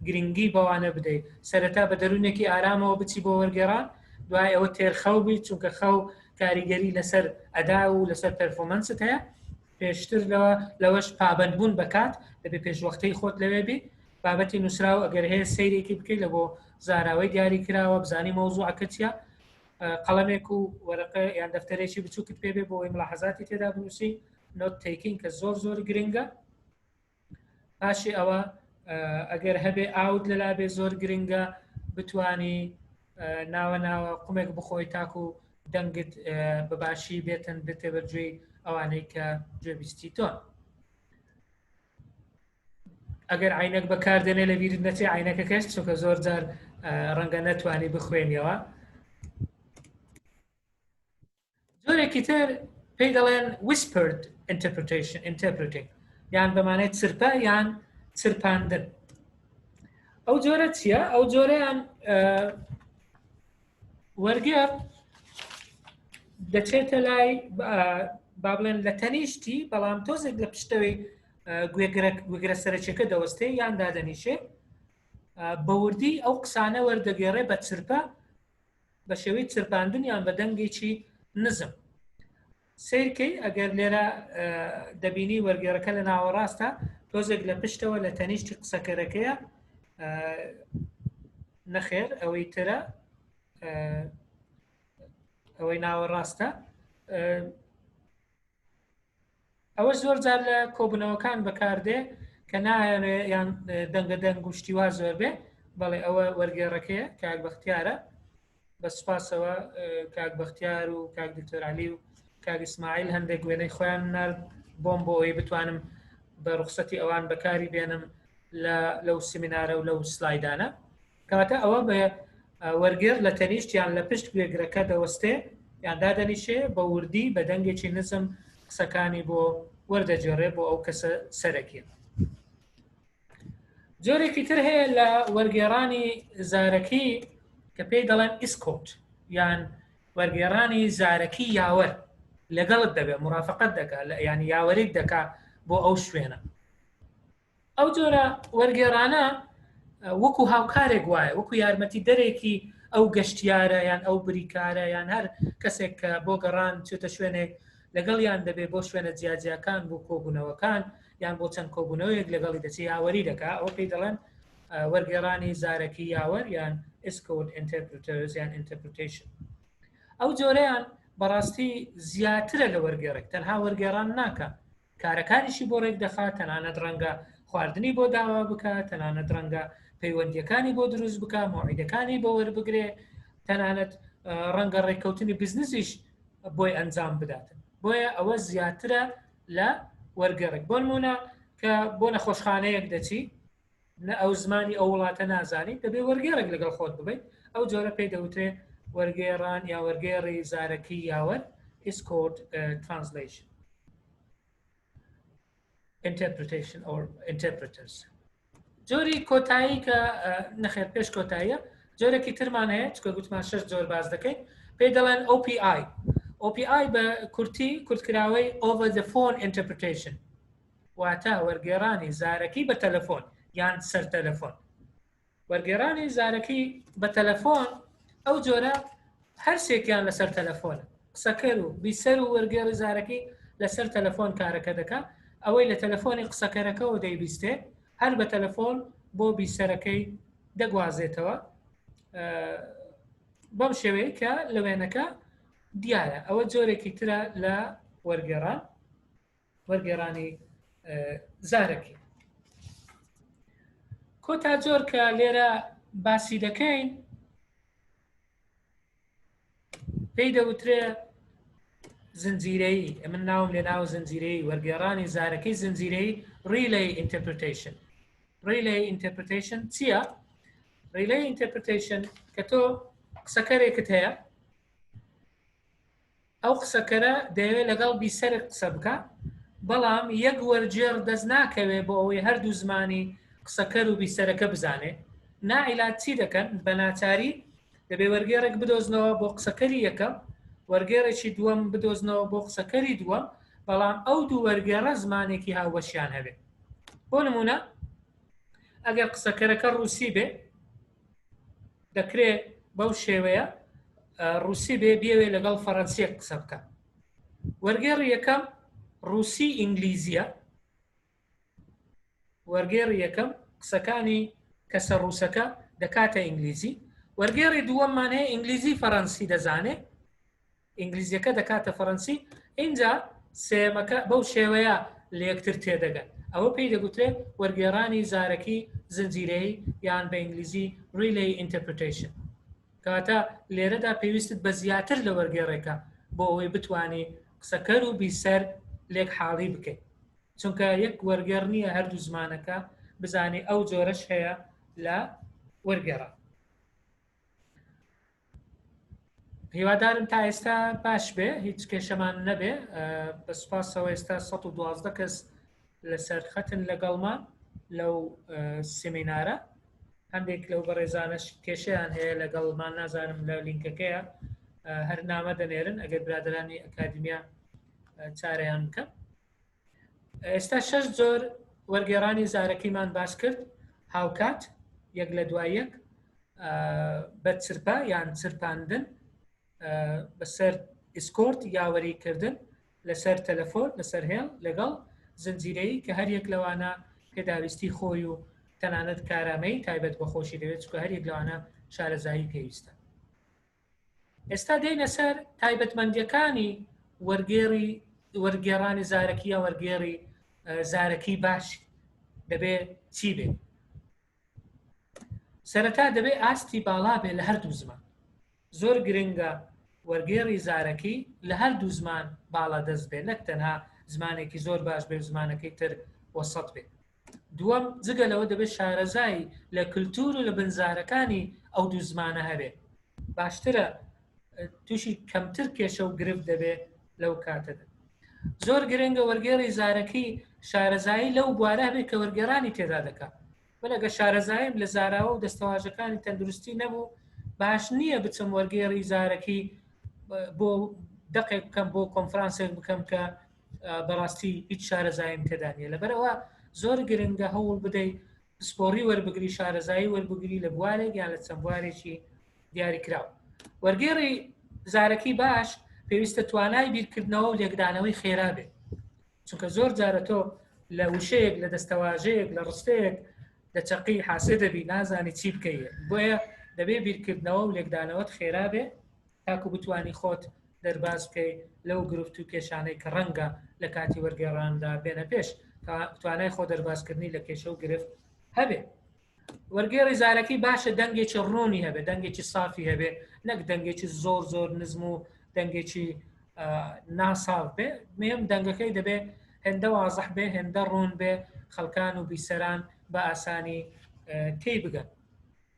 گرنگی بەوانە بدەیت سەرەتا بە دەروونێکی ئارامەوە بچی بۆ وەرگێڕان دوای ئەوە تێرخەو بیت چونکە خەو کاریگەری لەسەر ئەدا و لەسەر پەرفۆمەنست هەیە پێشتر لەوەش پابندبوون بکات دەبێت پێشوەختەی خۆت لەوێ بی بابەتی نووسراو ئەگەر هەیە سەیرێکی بکەیت لە بۆ زاراوەی دیاری کراوە بزانی مەوزوعەکە چیە قەڵەمێک و وەرەقە یان دەفتەرێکی بچووکت پێبێ بۆ ئەوەی ملاحەزاتی تێدا بنووسی نۆت تیکینگ کە زۆر گرنگە پاشی ئەوە ئەگەر هەبێ ئاوت لەلا بێ زۆر گرنگە بتانی ناوە قومێک بخۆی تاکو و دەنگت بەباشی بێتن بێتێ بەرگوێی ئەوانەی کە گوێبیستی تۆن ئەگەر عینەک بەکاردێنێ لە بیرت نەچێ عینەکەکەش چونکە زۆر جار ڕەنگە نەتوانی بخوێنیەوە زۆرێکی تر پێی دەڵێن whispered interpreting یان بەمانێت چرپە یان چرپاندن ئەو جۆرە چییە؟ ئەو جۆرەیان وەرگێڕ دەچێتە لای با بڵێن لە تەنیشتی بەڵام تۆزێک لە پشتەوەی گوێگرە سەرچێکە دەوەستێ یان دادەنیشێ بەوردی ئەو قسانە وەردەگێڕێ بە چرپە بە شێوەی چرپاندن یان بە دەنگێکی نزم سیرکەی ئەگەر لێرە دەبینی وەرگێڕەکە لە ناوەڕاستە تۆزێک لە پشتەوە لە تەنیشتی قسەکەرەکەیە نەخێر ئەوەی ترە ئەوەی ناوەڕاستە ئەوە زۆر جار لە کۆبوونەوەکان بەکاردێ کە نایەنێ یان دەنگە دەنگ و شتیوا زۆر بێ بەڵێ ئەوە وەرگێڕەکەیە کاک بەختیارە بە سوپاسەوە کاک بەختیار و کاک دکتۆر عەلی و کاک ئیسماعیل هەندێک وێنەی خۆیان نرد بۆم بۆ ئەوەی بتوانم بە ڕوخسەتی ئەوان بەکاری بێنم لەو سمینارە و لەو سلایدانە کەواتە ئەوە بە وەرگێڕ لە تەنیشت یان لە پشت گوێگرەکە دەوەستێ یان دادەنیشێ بە وردی بە دەنگێکی نزم قسەکانی بۆ وەردەجێڕێ بۆ ئەو کەسە سەرەکیە جۆرێکی تر هەیە لە وەرگێڕانی زارەکی کە پێی دەڵێن ئیسکۆت یان وەرگێڕانی زارەکی یاوەر لەگەڵت دەبێت مرافقەت دەکات یانی یاوەریت دەکات بۆ ئەو شوێنە ئەو جۆرە وەرگێڕانە وەکو هاوکارێک وایە وەکو یارمەتی دەرێکی ئەو گەشتیارە یان ئەو بریکارە یان هەر کەسێک کە بۆ گەڕان چێتە شوێنێک لەگەڵیان دەبێت بۆ شوێنە جیاجیەکان بۆ کۆبوونەوەکان یان بۆ چەند کۆبوونەوەیەک لەگەڵی دەچی یاوەری دەکات ئەو پێی دەڵێن وەرگێڕانی زارەکی یاوەر یان ئیسکۆت ئینتەرپریتەرز یان ئینتەرپریتیشن ئەو جۆرەیان بەڕاستی زیاترە لە وەرگێڕێک تەنها وەرگێڕان ناکە کارەکانیشی بۆ ڕێک دەخات تەنانەت ڕەنگە خواردنی بۆ داوا بکات تەنانەت ڕەنگە پەیوەندیەکانی بۆ دروست بکات مۆعیدەکانی بۆ وەربگرێ تەنانەت ڕەنگە ڕێککەوتنی بزنسیش بۆی ئەنجام بداتن بۆیە ئەوە زیاترە لە وەرگێڕێک بۆ نمونە کە بۆ نەخۆشخانەیەک دەچی ئەو زمانی ئەو وڵاتە نازانی دەبێت وەرگێڕێک لەگەڵ خۆت ببیت ئەو جۆرە پێی دەوترێت وەرگێڕان یا وەرگێڕی زارەکی یاوەر ئیسکۆت ترانسلیشن interpretation or interpreters جۆری کۆتایی کە نەخێر پێش کۆتاییە جۆرێکی ترمان هەیە چکە گوتمان 6 جۆر باز دەکەین پێی دەڵێن OPI OPI بە کورتی کورتکراوەی over the phone interpretation واتە وەرگێڕانی زارەکی بە تەلەفۆن یان سەر تەلەفۆن وەرگێڕانی زارەکی بە تەلەفۆن ئەو جۆرە هەرسێکیان لەسەر تەلەفۆنە قسەکەر و بیسەر و وەرگێڕی زارەکی لەسەر تەلەفۆن کارەکە دەکات ئەوەی لە تەلەفۆنی قسەکەرەکەەوە دەیبیستێ هەر بە تەلەفۆن بۆ بیسەرەکەی دەگوازێتەوە بەم شێوەیە کە لە وێنەکە دیارە ئەوە جۆرێکی ترە لە وەرگێڕانی زارەکی کۆتا جۆر کە لێرە باسی دەکەین پێی دەوترێ زنجیرەیی من ناوم لێ ناو زنجیرەیی وەرگێڕانی زارەکەی زنجیرەیی relay interpretation relay interpretation چییە؟ relay interpretation کە تۆ قسەکەرێکت هەیە ئەو قسەکەرە دەیەوێت لەگەڵ بیسەرت قسە بکە بەڵام یەک وەرگێڕ دەست ناکەوێت بۆ ئەوەی هەردوو زمانی قسەکەر و بیسەرەکە بزانێ نائیلات چی دەکەن بە ناچاری دەبێ وەرگێڕێک بدۆزنەوە بۆ قسەکەری یەکەم وەرگێڕێکی دووەم بدۆزنەوە بۆ قسەکەری دووەم بەڵام ئەو دوو وەرگێڕە زمانێکی هاوبەشیان هەبێت بۆ نمونە ئەگەر قسەکەرەکە ڕووسی بێ دەکرێت بەو شێوەیە ڕووسی بێ بێوێ لەگەڵ فەڕەنسیەک قسە بکە وەرگێڕ یەکەم ڕووسی ئینگلیزیە وەرگێڕ یەکەم قسەکانی کەسە ڕووسەکە دەکاتە ئینگلیزی وەرگێڕی دووەممان هەیە ئینگلیزی فەڕەنسی دەزانێت ئینگلیزیەکە دەکاتە فەڕەنسی اینجا سێمەکە بەو شێوەیە لە یەکتر تێدەگەن ئەوە پێی دەگوترێت وەرگێڕانی زارەکی زنجیرەیی یان بە ئینگلیزی ریلی ئینتەرپریتیشن کەواتە لێرەدا پێویستت بە زیاتر لە وەرگێڕێکە بۆ ئەوەی بتوانێ قسەکەر و بیسەر لێک حاڵی بکەیت چونکە یەک وەرگێڕ نییە هەردوو زمانەکە بزانێ ئەو جۆرەش هەیە لە وەرگێڕە هیوادارم تا ئێستا باش بێ هیچ کێشەمان نەبێ بە سوپاسەوە ئێستا 112 کەس لەسەر خەتن لەگەڵمان لەو سمینارە هەندێک لەو بەڕێزانش کێشەیان هەیە لەگەڵمان نازانم لە لینکەکەیە هەر نامە دەنێرن ئەگەر برادرانی ئەکادمیا چارەیان بکە ئێستا 6 جۆر وەرگێڕانی زارەکیمان باس کرد هاوکات یەک لە دوای یەک بە چرپە یان چرپاندن بەسەر ئیسکۆرت یاوەریکردن لەسەر تەلەفۆن لەسەر هێڵ لەگەڵ زنجیرەیی کە هەر یەک لەوانە پێداویستی خۆی و تەنانەت کارامەی تایبەت بە خۆشی دەوێت چکە هەر یەک لەوانە شارەزایی پێویستە ئێستا دێنە سەر تایبەتمەندیەکانی وەرگێڕانی زارەکی یا وەرگێڕی زارەکی باش دەبێ چی بێ سەرەتا دەبێ ئاستی باڵا بێ لە هەردوو زمان زۆر گرنگە وەرگێڕی زارەکی لە هەردوو زمان باڵا دەست بێ نەک تەنها زمانێکی زۆر باش بێ زمانەکەی تر وەسەط بێ دووەم جگە لەوە دەبێت شارەزایی لە کللتور و لە بنزارەکانی ئەو دوو زمانە هەبێ باشترە تووشی کەمتر کێشە و گرفت دەبێت لەو کاتەدا زۆر گرنگە وەرگێڕی زارەکی شارەزایی لەو بوارە بێت کە وەرگێڕانی تێدا دەکات بەڵەگە شارەزایم لە زاراوە و دەستەواژەکانی تەندروستی نەبوو باش نییە بچم وەرگێڕی زارەکی بۆ دقێک بکەم بۆ کۆنفرانسێک بکەم کە بەڕاستی هیچ شارەزایم تێدانە لەبەرەوە زۆر گرنگە هەوڵ بدەیت سپۆڕی وەربگری شارەزایی وەربگری لە بوارێک یان لە چەند بوارێکی دیاری کراوە وەرگێڕی زارەکی باش پێویستە توانای بیرکردنەوە و لێکدانەوەی خێرا بێت چونکە زۆر جارە تۆ لە وشەیەک لە دەستەواژەیەک لە ڕستەیەک دەچەقی حاسێ دەبی نازانی چی بکەیە بۆیە دەبێ بیرکردنەوە و لێکدانەوەت خێرا بێ تاکو بتوانی خۆت دەرباز بکەی لەو گرفت و کێشانەی کە ڕەنگە لە کاتی وەرگێڕاندا بێنە پێش توانای خۆ دەربازکردنی لە کێشە و گرفت هەبێ وەرگێڕی زارەکی باشە دەنگێکی ڕوونی هەبێ دەنگێکی سافی هەبێ نەک دەنگێکی زۆر زۆر نزم و دەنگێکی ناساف بێ مهم دەنگەکەی دەبێ هێندە وازەح بێ هێندە ڕوون بێ خەڵکان و بیسەران بە ئاسانی تێی بگەن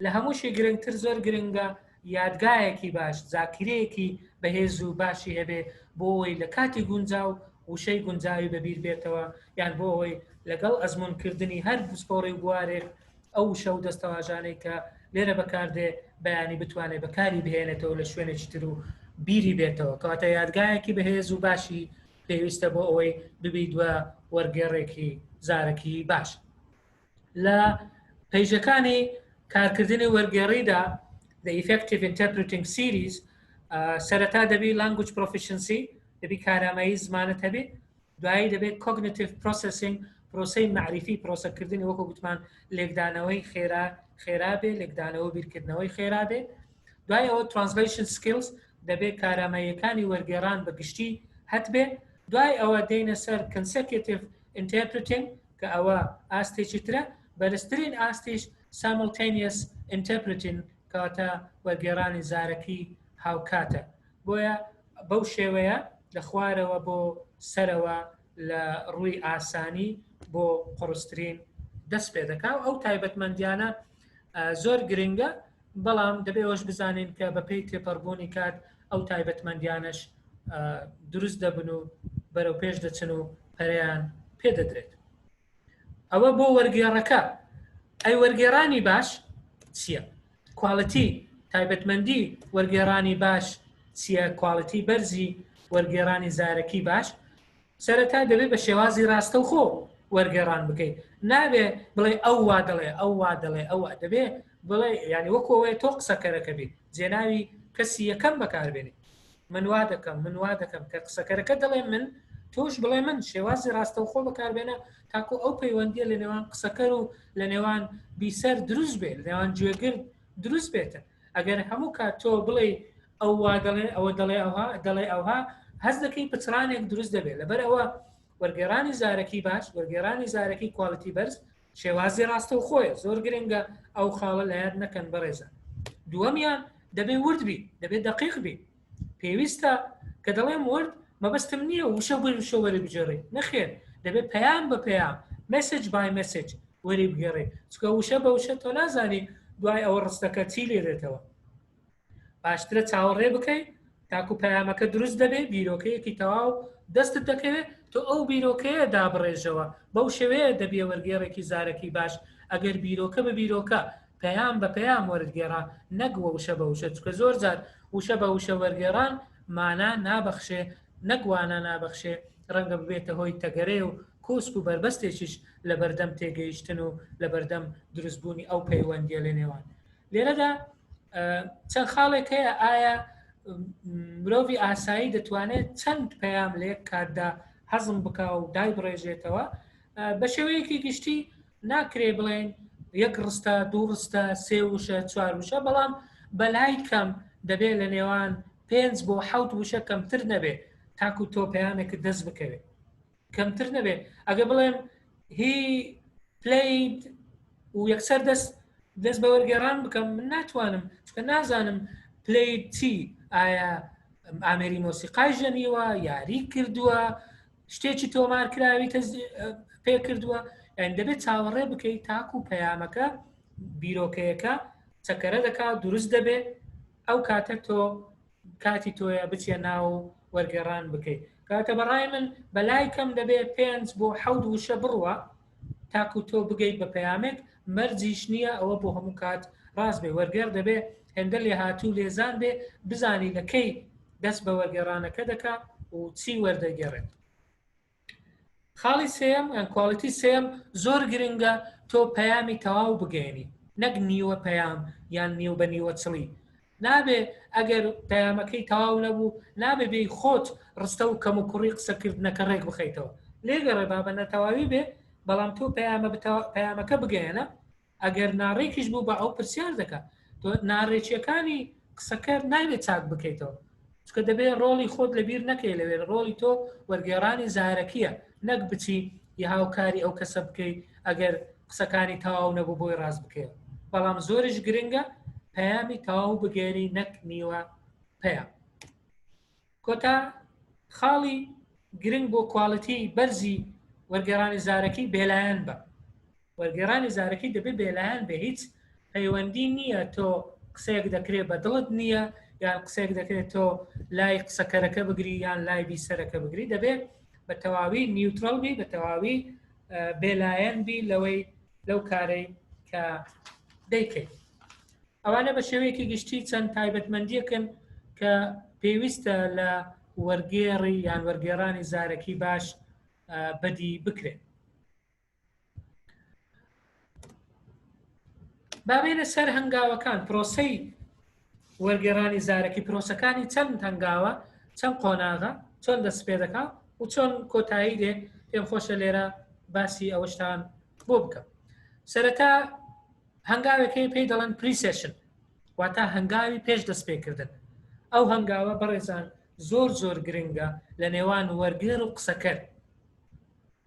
لە هەمووشی گرنگتر زۆر گرنگە یادگایەکی باش زاکرەیەکی بەهێز و باشی هەبێ بۆ ئەوەی لە کاتی گونجاو وشەی گونجاوی بەبیر بێتەوە یان بۆ ئەوەی لەگەڵ ئەزمونکردنی هەر سپۆڕی بوارێک ئەو شە و دەستەواژانەی کە لێرە بەکاردێ بەیانی بتوانێت بەکاری بهێنێتەوە لە شوێنێکی تر و بیری بێتەوە کەواتە یادگایەکی بەهێز و باشی پێویستە بۆ ئەوەی ببیت وە وەرگێڕێکی زارەکی باش لە پەیژەکانی کارکردنی وەرگێڕیدا The Effective Interpreting Series سەرەتا دەبی Language Proficiency دەبی کارامەیی زمانت هەبێ دوایی دەبێت Cognitive Processing پرۆسەی معریفی پرۆسەکردنی وەکو گوتمان لێکدانەوەی خێرا بێ لێکدانەوە بیرکردنەوەی خێرا بێ دوای ئەوە Translation Skills دەبێت کارامەیەکانی وەرگێڕان بە گشتی هەتبێ دوای ئەوە دێنە سەر Consecutive Interpreting کە ئەوە ئاستێکی ترە بەرزترین ئاستیش Simultaneous Interpreting کاتە وەرگێڕانی زارەکی هاوکاتە بۆیە بەو شێوەیە لە خوارەوە بۆ سەرەوە لە ڕووی ئاسانی بۆ قڕسترین دەست پێ دەکا ئەو تایبەتمەندیانە زۆر گرنگە بەڵام دەبێ ئەوش بزانین کە بەپێی تێپەڕبوونی کات ئەو تایبەتمەندیانش دروست دەبن و بەرەو پێش دەچن و پەریان پێدەدرێت ئەوە بۆ وەرگێڕەکە ئەی وەرگێڕانی باش چییە؟ کوالەتی تایبەتمەندی وەرگێڕانی باش چییە؟ کوالەتی بەرزی وەرگێڕانی زارەکی باش سەرەتا دەبێت بە شێوازی ڕاستەوخۆ وەرگێڕان بکەیت. نابێ بڵێ ئەو وا دەڵێ ئەو وا دەڵێ ئەو دەبێ بڵێ ینی وەکەوەی تۆ قسەکەرەکە بیت جێناوی کەسی یەکەم بەکاربێنێت. من وا دەکەم کە قسەکەرەکە دەڵێ من تۆش بڵێ من شێوازی ڕاستەوخۆ بەکاربێنە تاکو ئەو پەیوەندیە لە نێوان قسەکەر و لە نێوان بیسەر دروست بێت لە نێوان گوێگر دروست بێتە. ئەگەر هەموو کات تۆ بڵێ ئەو وا دەڵێ ئەوە دەڵێ ئەوها دەڵێ ئەوها هەز دەکەی پچرانێک دروست دەبێت. لەبەر ئەوە وەرگێڕانی زارەکی باش وەرگێڕانی زارەکی کوالەتی بەرز شێوازی ڕاستەوخۆیە زۆر گرنگە ئەو خاڵە لە یاد نەکەن بەڕێزە. دووەمیان دەبێ ورد بی دەبێت دقیق بی پێویستە کە دەڵێم ورد مەبەستم نییە وشە بووی وشە وەری بجێڕی نەخێر دەبێت پەیام بە پەیام مسج بای مسج وەری بگێڕێ چکە وشە بە وشە تۆ نازانی دوای ئەوە ڕستەکە چی لێ دێتەوە. باشترە چاوەڕێ بکەیت تاکو پەیامەکە دروست دەبێت بیرۆکەیەکی تەواو دەستت دەکەوێت تۆ ئەو بیرۆکەیە دابڕێژەوە بەو شێوەیە دەبێ وەرگێڕێکی زارەکی باش ئەگەر بیرۆکە بە بیرۆکە پەیام بە پەیام وەرگێڕا نەگووە وشە بە وشە چکە زۆر جار وشە بە وشە وەرگێڕان مانا نابەخشێ نەگوانە نابەخشێ ڕەنگە ببێتە هۆی تەگەرێ و کۆسک و بربەستێکیش لە بەردەم تێگەیشتن و لە بەردەم دروستبوونی ئەو پەیوەندیە لە نێوان. لێرەدا چەند خاڵێک هەیە ئایا مرۆڤی ئاسایی دەتوانێت چەند پەیام لە یەک کاتدا هەزم بکە و دای بڕێژێتەوە بە شێوەیەکی گشتی ناکرێ بڵێن یەک ڕستە دوو ڕستە سێ وشە چوار وشە بەڵام بەلای کەم دەبێت لە نێوان 5 بۆ 7 وشە کەمتر نەبێ تاکو تۆ پەیامێکت دەست بکەوێت کەمتر نەبێ. ئەگە بڵێم هی پلیت و یەکسەر دەست بە وەرگێڕان بکەم من ناتوانم چکە نازانم پلیت چی ئایا ئامێری مۆسیقای ژەنیوە یاری کردووە شتێکی تۆمارکراوی پێ کردووە یان دەبێت چاوەڕێ بکەیت تاکو پەیامەکە بیرۆکەیەەکە چەکەرە دەکات دروست دەبێت ئەو کاتە تۆ کاتی تۆیە بچێ ناو وەرگێڕان بکەیت. کاتە بەڕای من بەلای کەم دەبێت 5 بۆ 7 وشە بڕوە تاکو تۆ بگەیت بە پەیامێک مەرجیش نییە ئەوە بۆ هەموو کات ڕاست بێ وەرگێڕ دەبێت هێندە لێ هاتوو لێزان بێ بزانی لەکەی دەست بە وەرگێڕانەکە دەکا و چی وەردەگەڕێت. خاڵی سێم یان کوالەتی سێم زۆر گرنگە تۆ پەیامی تەواو بگەێنی نەک نیوە پەیام یان نیو بە نیوە چڵی نابێ ئەگەر پەیامەکەی تەواو نەبوو نابێ بێ خۆت ڕستە و کەم و کوڕی قسەکردنەکە ڕێک بخەیتەوە لێگەڕێ بابە نەتەواوی بێ بەڵام تۆ پەیامەکە بگەێنە ئەگەر ناڕێکیش بوو بە ئەو پرسیار دەکات تۆ ناڕێکیەکانی قسەکەر نایبێت چاک بکەیتەوە چکە دەبێت ڕۆڵی خۆت لەبیر نەکەی لەوێ ڕۆڵی تۆ وەرگێڕانی زارەکیە نەک بچی یا هاوکاری ئەو کەسە بکەیت ئەگەر قسەکانی تەواو نەبوو بۆی ڕاست بکەیت بەڵام زۆرش گرنگە پەیامی تەواو بگێری نەک نیوە پەیام. کۆتا خاڵی گرنگ بۆ کوالەتی بەرزی وەرگێڕانی زارەکی بێلایەن بە وەرگێڕانی زارەکی دەبێت بێلایەن بێ هیچ پەیوەندی نییە تۆ قسەیەک دەکرێت بە دڵت نییە یان قسەیەک دەکرێت تۆ لای قسەکەرەکە بگری یان لای بیسەرەکە بگری دەبێت بە تەواوی نیوترال بی بە تەواوی بێلایەن بی لەو کارەی کە دەیکەیت. ئەوانە بە شێوەیەکی گشتی چەند تایبەتمەندیەکەن کە پێویستە لە وەرگێڕی یان وەرگێڕانی زارەکی باش بەدی بکرێت. بابێنە سەر هەنگاوەکان پرۆسەی وەرگێڕانی زارەکی پرۆسەکانی چەند هەنگاوە چەند قۆناغە چۆن دەست پێ دەکات و چۆن کۆتایی دێ پێم خۆشە لێرە باسی ئەوەشتان بۆ بکەم. سەرەتا هەنگاوێکی پێی دەڵێن پریسێشن واتە هەنگاوی پێش دەست پێکردن. ئەو هەنگاوە بەڕێزان زۆر گرنگە لە نێوان وەرگێڕ و قسەکەر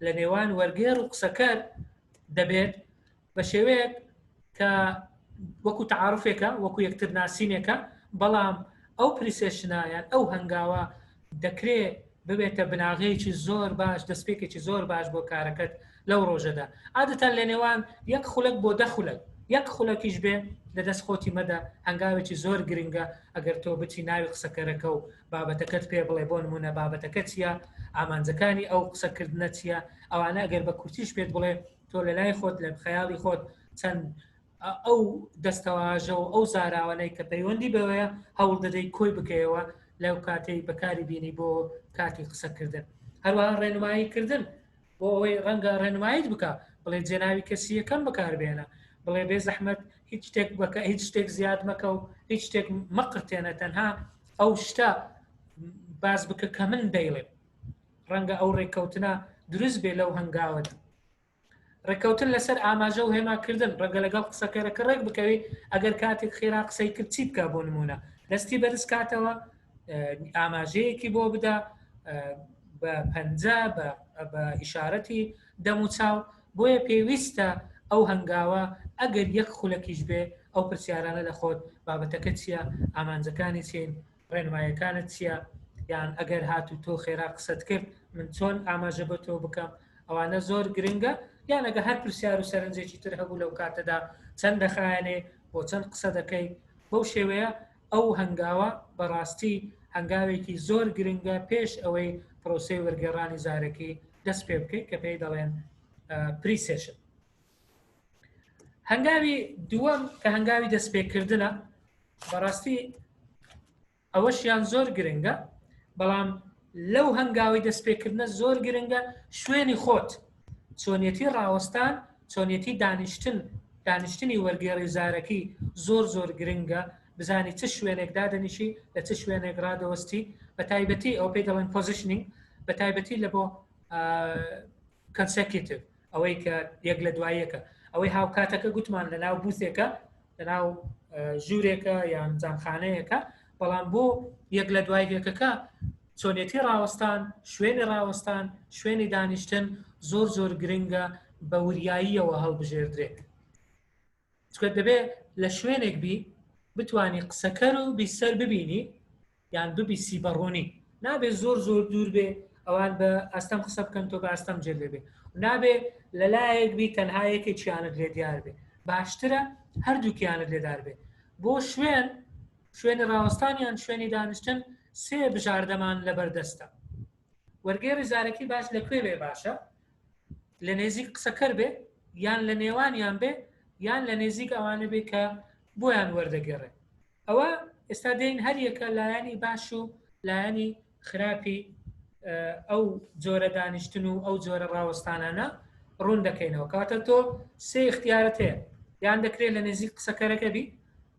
لە نێوان وەرگێڕ و قسەکەر دەبێت بە شێوەیەک کە وەکو تعارفێکە وەکو یەکتر ناسینێکە بەڵام ئەو پریسێشنایان ئەو هەنگاوە دەکرێت ببێتە بناغەیەکی زۆر باش دەستپێکێکی زۆر باش بۆ کارەکەت لەو ڕۆژەدا عادەتەن لە نێوان یەک خولەک بۆ 10 خولەک یەک خولەکیش بێ لە دەست خۆتی مەدە هەنگاوێکی زۆر گرنگە ئەگەر تۆ بچی ناوی قسەکەرەکە و بابەتەکەت پێ بڵێ بۆ نمونە بابەتەکە چیە ئامانجەکانی ئەو قسەکردنە چیە ئەوانە ئەگەر بە کورتیش پێت بڵێ تۆ لە لای خۆت لە خەیاڵی خۆت چەند ئەو دەستەواژە و ئەو زاراوانەی کە پەیوەندی بەوەیە هەوڵ دەدەی کۆی بکەیەوە لەو کاتەی بەکاری بینی بۆ کاتی قسەکردن. هەروەها ڕێنماییکردن بۆ ئەوەی ڕەنگە ڕێنماییت بکە بڵێ جێناوی کەسی یەکەم بەکاربێنە، بڵێ بێ زەحمەت هیچ شتێک زیاد مەکە و هیچ شتێک مەقرتێنە، تەنها ئەو شتە باز بکە کە من دەیڵێم. ڕەنگە ئەو ڕێککەوتنە دروست بێ لەو هەنگاوت. ڕێککەوتن لەسەر ئاماژە و هێماکردن، ڕەنگە لەگەڵ قسەکەرەکە ڕێک بکەوی ئەگەر کاتێک خێرا قسەی کرد چی بکە بۆ نمونە دەستی بەرز کاتەوە، ئاماژەیەکی بۆ بدە بە پەنجە بە ئیشارەتی دەم و چاو. بۆیە پێویستە ئەو هەنگاوە ئەگەر یەک خولەکیش بێ ئەو پرسیارانە لە خۆت بابەتەکە چییە، ئامانجەکانی چین، ڕێنمایەکانت چییە، یان ئەگەر هات و تۆ خێرا قسەت کرد من چۆن ئاماژە بە تۆ بکەم. ئەوانە زۆر گرنگە. یان ئەگە هەر پرسیار و سەرنجێکی تر هەبوو لەو کاتەدا چەند دەخایەنێ بۆ چەند قسە دەکەی. بەو شێوەیە ئەو هەنگاوە بەڕاستی هەنگاوێکی زۆر گرنگە پێش ئەوەی پرۆسەی وەرگێڕانی زارەکی دەست پێ بکەیت کە پێی دەڵێن پریسێشن. هەنگاوی دووەم کە هەنگاوی دەستپێکردنە، بەڕاستی ئەوەشیان زۆر گرنگە، بەڵام لەو هەنگاوی دەستپێکردنە زۆر گرنگە شوێنی خۆت، چۆنیەتی ڕاوەستان، چۆنیەتی دانیشتنی وەرگێڕی زارەکی زۆر گرنگە. بزانی چ شوێنێک دادەنیشی، لە چ شوێنێک ڕادەوەستی، بە تایبەتی ئەو پێی دەڵێن پۆزیشنینگ، بە تایبەتی لە بۆ کەنسەکیتیڤ، ئەوەی کە یەک لە دواییەکە، ئەوەی هاوکاتەکە گوتمان لە ناو بوثێکە، لە ناو ژوورێکە یان جامخانەیەکە، بەڵام بۆ یەک لە دواییەکەکە چۆنیەتی ڕاوەستان، شوێنی ڕاوەستان، شوێنی دانیشتن زۆر گرنگە بە وریاییەوە هەڵبژێردرێت. چکە دەبێت لە شوێنێک بی بتوانی قسەکەر و بیسەر ببینی یان ببیسی بەڕوونی، نابێ زۆر دوور بێ ئەوان بە ئەستەم قسە بکەن تۆ بە ئەستەم جێ لێ بێ، نابێ لەلایەک بی تەنها یەکێکیانت لێ دیار بێ، باشترە هەردووکیانت لێدار بێ. بۆ شوێنی ڕاوەستانیان شوێنی دانیشتن سێ بژاردەمان لەبەردەستە. وەرگێڕی زارەکی باش لەکوێ بێ باشە؟ لە نێزیک قسەکەر بێ، یان لە نێوانیان بێ، یان لە نێزیک ئەوانە بێ کە بۆیان وەردەگەڕێ. ئەوە ئێستا دێن هەر یەکە لایەنی باش و لایەنی خراپی ئەو جۆرە دانیشتن و ئەو جۆرە ڕاوەستانانە ڕوون دەکەینەوە. کاتە تۆ سێ اختیارت هەیە، یان دەکرێت لە نزیک قسەکەرەکە بی،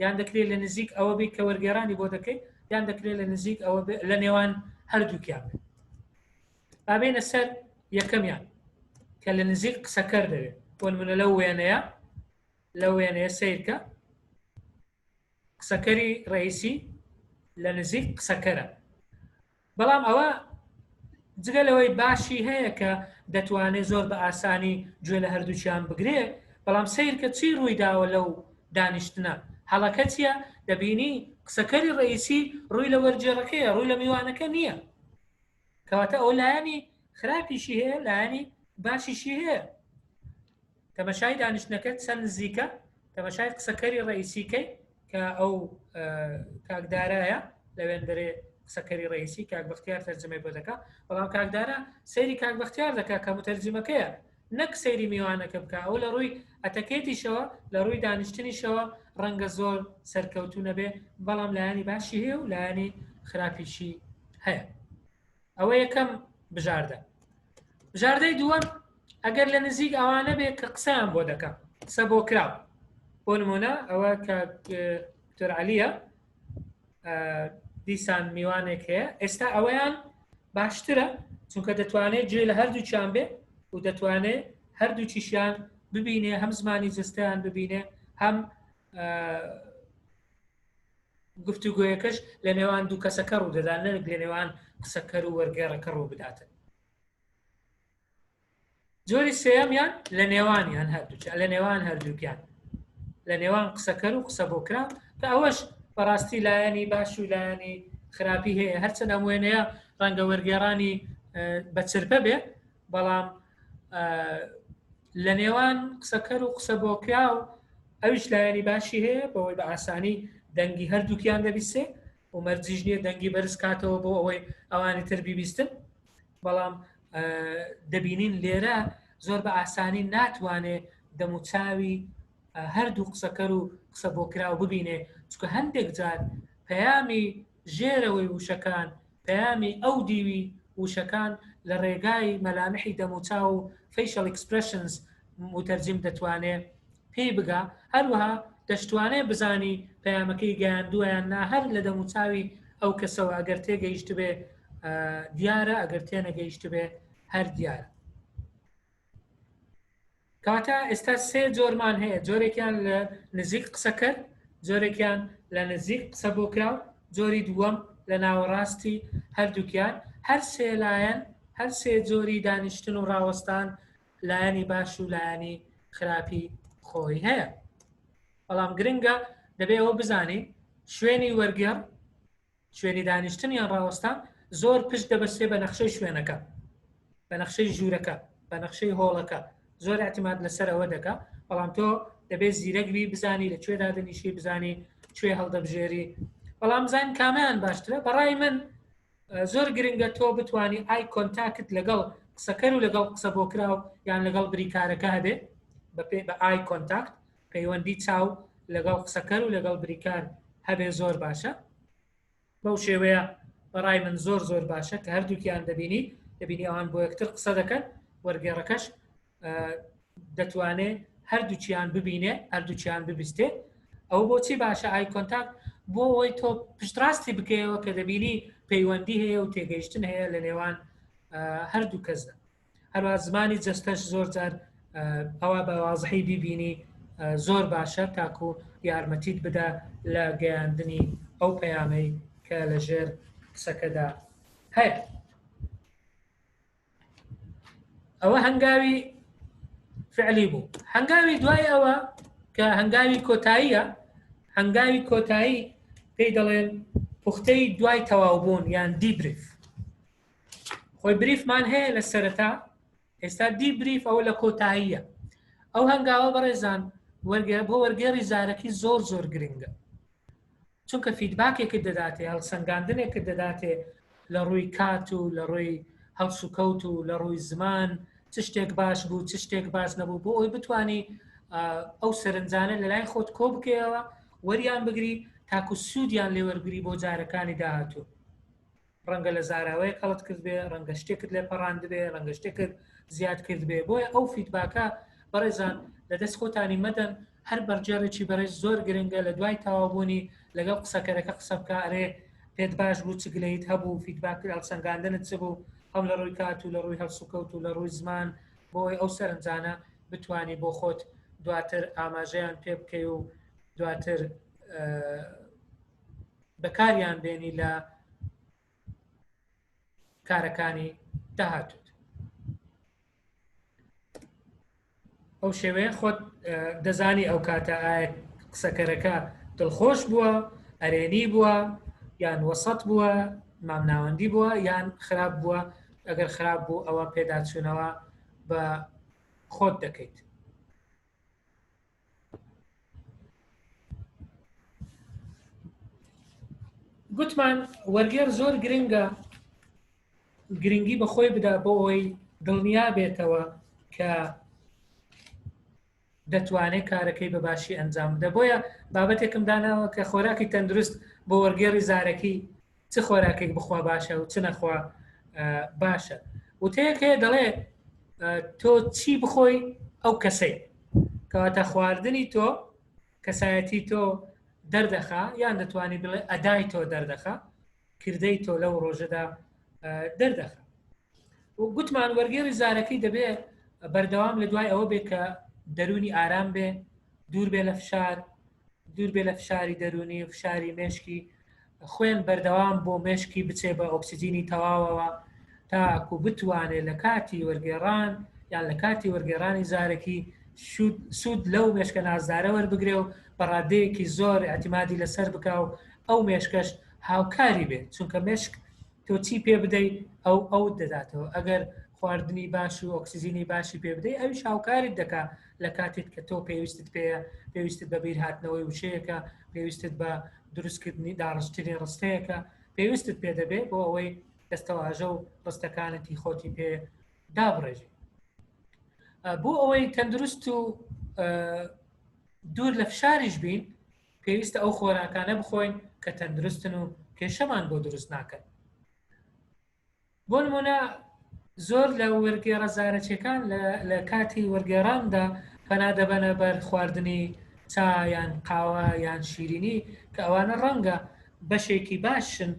یان دەکرێت لە نزیک ئەوە بی کە وەرگێڕانی بۆ دەکەی، یان دەکرێت لە نزیک ئەوە لە نێوان هەردووکیان بێت. بابێنە سەر یەکەمیان کە لە نزیک قسەکەر دەوێت. بۆ نمونە لەو وێنەیە سیرکە قسەکەری ڕئیسی لە نزیک قسەکەرە، بەڵام ئەوە جگەلەوەی باشی هەیە کە دەتوانێت زۆر بە ئاسانی گوێ لە هەردووچیان بگرێ، بەڵام سیرکە چی ڕوویداوە لەو دانیشتنە؟ هەڵەکە چیە؟ دەبینی قسەکەری ڕئیسی ڕووی لە وەرگێڕەکەیە، ڕووی لە میوانەکە نییە. کەواتە ئەو لایەنی خراپیشی هەیە، لایەنی باشیشی هەیە. تەمەشای دانیشتنەکەت چەند نزیکە، تەمەشای قسەکەری ڕئیسیکەی کە ئەو کاکدارایە لەوێندەرێ قسەکەری ڕئیسی کاک بەختیار تەرجمەی بۆ دەکا، بەڵام کاکدارە سەیری کاک بەختیار دەکا کە متەرجمەکەیە، نەک سەیری میوانەکە بکە. ئەو لە ڕووی ئەتەکێتیشەوە، لە ڕووی دانیشتنیشەوە ڕەنگە زۆر سەرکەوتوو نەبێ، بەڵام لایەنی باشی هەیە و لایەنی خراپیشی هەیە. ئەوە یەکەم بژاردە. بژاردەی دووەم ئەگەر لە نزیک ئەوانە بێ کە قسەیان بۆ دەکەم، قسە بۆ کراو. بۆ نمونە ئەوە کە دکتۆر عەلیە دیسان میوانێک هەیە، ئێستا ئەوەیان باشترە چونکە دەتوانێت گوێ لە هەردووچیان بێ و دەتوانێت هەردووچیشیان ببینێ، هەم زمانی جستیان ببینێ، هەم گفتوگۆیەکەش لە نێوان دوو کەسەکە ڕوو دەدات، نەک لە نێوان قسەکەر و وەرگێڕەکە ڕوو بداتن. جۆری سێەمیان لە نێوانیان هەردووچ، لە نێوان هەردووکیان، لە نێوان قسەکەر و قسە بۆ کرا، کە ئەوەش بەڕاستی لایەنی باش و لایەنی خراپی هەیە. هەرچەند ئەم وێنەیە ڕەنگە وەرگێڕانی بەچرپە بێ، بەڵام لە نێوان قسەکەر و قسە بۆ کرا و ئەویش لایەنی باشی هەیە بەوەی بە ئاسانی دەنگی هەردووکیان دەبیستێ و مەرجیش نییە دەنگی بەرز کاتەوە بۆ ئەوەی ئەوانی تر بیبیستن، بەڵام دەبینین لێرە زۆر بە ئاسانی ناتوانێت دەموچاوی هەردوو قسەکەر و قسە بۆ کراو ببینێ چکە هەندێک جار پەیامی ژێرەوەی وشەکان پەیامی ئەو دیوی وشەکان لە ڕێگای مەلامحی دەموچا و facial expressions متەرجم دەتوانێت پێی بگا هەروەها دەشتوانێت بزانی پەیامەکەی گەیاندوویان نا هەر لە دەموچاوی ئەو کەسەوە ئەگەر تێگەیشت بێ دیارە ئەگەر تێنەگەیشت بێ هەر دیارە. کاتە ئێستا سێ جۆرمان هەیە جۆرێکیان لە نزیک قسە کرد جۆرێکیان لە نزیک قسە بۆ کراو جۆری دووەم لە ناوەڕاستی هەردووکیان هەر سێ لایەن هەر سێ جۆری دانیشتن و ڕاوەستان لایەنی باش و لایەنی خراپی خۆی هەیە بەڵام گرنگە دەبێت ئەوە بزانین شوێنی وەرگێڕ شوێنی دانیشتن یان ڕاوەستان زۆر پشت دەبەستێ بە نەخشەی شوێنەکە بە نەخشەی ژوورەکە بە نەخشەی هۆڵەکە زۆر اعتماد لەسەر ئەوە دەکا بەڵام تۆ دەبێت زیرەکبی بزانی لە کوێدا دەنیشی بزانی کوێ هەڵدەبژێری بەڵام بزانین کامیان باشترە بەڕای من زۆر گرنگە تۆ بتانی ئای کۆنتاکت لەگەڵ قسەکەر و لەگەڵ قسە بۆ کراو یان لەگەڵ بریکارەکە هەبێ بە ئای کۆنتاکت پەیوەندی چاو لەگەڵ قسەکەر و لەگەڵ بریکار هەبێ زۆر باشە بەو شێوەیە بەڕای من زۆر زۆر باشە کە هەردووکیان دەبینی ئەوان بۆ یەکتر قسە دەکەن وەرگێڕەکەش دەتوانێت هەردووچیان ببینێ هەردووچیان ببیستێ ئەو بۆچی باشە ئای کۆنتاکت بۆ ئەوەی تۆ پشتڕاستی بکەیەوە کە دەبینی پەیوەندی هەیە و تێگەیشتن هەیە لە نێوان هەردوو کەسدا هەروە زمانی جەستەش زۆر جار ئەوە بە وازحی بیبینی زۆر باشە تاکو یارمەتیت بدە لە گەیاندنی ئەو پەیامەی کە لە ژێر قسەکەدا هەیە ئەوە هەنگاوی فعلی بوو هەنگاوی دوای ئەوە کە هەنگاوی کۆتاییە هەنگاوی کۆتایی پێی دەڵێن پوختەی دوای تەواوبوون یان دیبریف خۆی بریفمان هەیە لە سەرەتا ئێستا دیبریف ئەوە لە کۆتاییە ئەو هەنگاوە بەڕێزان بۆ وەرگێڕی زارەکی زۆر زۆر گرنگە چونکە فیدباکێکت دەداتێ هەڵسەنگاندنێکت دەداتێ لە ڕووی کات و لە ڕووی هەڵس و کەوت و لە ڕووی زمان چ شتێک باش بوو چ شتێک باش نەبوو بۆ ئەوی بتانی ئەو سەرنجانە لە لای خۆت کۆ بکەیەوە وەریان بگری تاکو سوودیان لێوەرگری بۆ جارەکانی داهاتوو ڕەنگە لە زاراوەیە کەڵت کرد بێ ڕەنگە شتێکت لێ پەڕاند بێ ڕەنگە شتێکت زیاد کرد بێ بۆیە ئەو فیدباکە بەڕێزان لە دەست خۆتانی مەدەن هەر بەرجێڕێکی بەڕێز زۆر گرنگە لە دوای تەواوبوونی لەگەڵ قسەکەرەکە قسە بکە ئەرێ پێت باش بوو چ گلەیت هەبوو فیدباک هەڵسەنگاندنت چ بوو هەم لە ڕووی کات و لە ڕووی هەڵس و کەوت و لە ڕووی زمان بۆی ئەو سەرنجانە بتانی بۆ خۆت دواتر ئاماژەیان پێ بکەی و دواتر بەکاریان بێنی لە کارەکانی داهاتوت ئەو شێوەیە خۆت دەزانی ئەو کاتە ئایا قسەکەرەکە دڵخۆش بووە ئەرێنی بووە یان وەسەط بووە مامناوەندی بووە یان خراپ بووە ئەگەر خراپ بوو ئەوە پێداچوونەوە بە خۆت دەکەیت گوتمان وەرگێڕ زۆر گرنگە گرنگی بە خۆی بدا بۆ ئەوەی دڵنیا بێتەوە کە دەتوانێت کارەکەی بەباشی ئەنجام بدە بۆیە بابەتێکم داناوە کە خۆراکی تەندروست بۆ وەرگێڕی زارەکی چ خۆراکێک بخوا باشە و چ نەخوا باشە وتەیەک هەیە دەڵێ تۆ چی بخۆی ئەو کەسەی کەواتە خواردنی تۆ کەسایەتی تۆ دەردەخا یان دەتوانانی بڵێ ئەدای تۆ دەردەخا کردەی تۆ لەو ڕۆژەدا دەردەخا و گوتمان وەرگێڕی زارەکەی دەبێت بەردەوام لە دوای ئەوە بێ کە دەرونی ئارام بێ دوور بێ لە فشار دوور بێ لە فشاری دەرونی و فشاری مێشکی خوێن بەردەوام بۆ مێشکی بچێ بە ئۆکسیجینی تەواوەوە تاکو بتوانێت لە کاتی وەرگێڕان یان لە کاتی وەرگێڕانی زارەکی سوود لەو مێشکە نازدارە وەربگرێ و بەڕادەیەکی زۆر اعتیمادی لەسەر بکە و ئەو مێشکەش هاوکاری بێت چونکە مێشک تۆ چی پێ بدەیت ئەو دەداتەوە ئەگەر خواردنی باش و ئۆکسیجینی باشی پێ بدەیت ئەویش هاوکاریت دەکا لە کاتێک کە تۆ پێویستت پێیە پێویستت بە بیر هاتنەوەی وشەیەکە پێویستت بە دروستکردنی داڕشتنی ڕستەیەکە پێویستت پێ دەبێت بۆ ئەوەی دەستەواژە و ڕستەکانتی خۆتی پێ دابڕێژی بۆ ئەوەی تەندروست و دوور لە فشاریش بین پێویستە ئەو خۆراکانە بخۆین کە تەندروستن و کێشەمان بۆ دروست ناکەن. بۆ نمونە زۆر لە وەرگێڕە زارەچیەکان لە کاتی وەرگێڕاندا پەنا دەبەنە بەر خواردنی چا یان قاوە یان شیرینی کە ئەوانە ڕەنگە بەشێکی باشن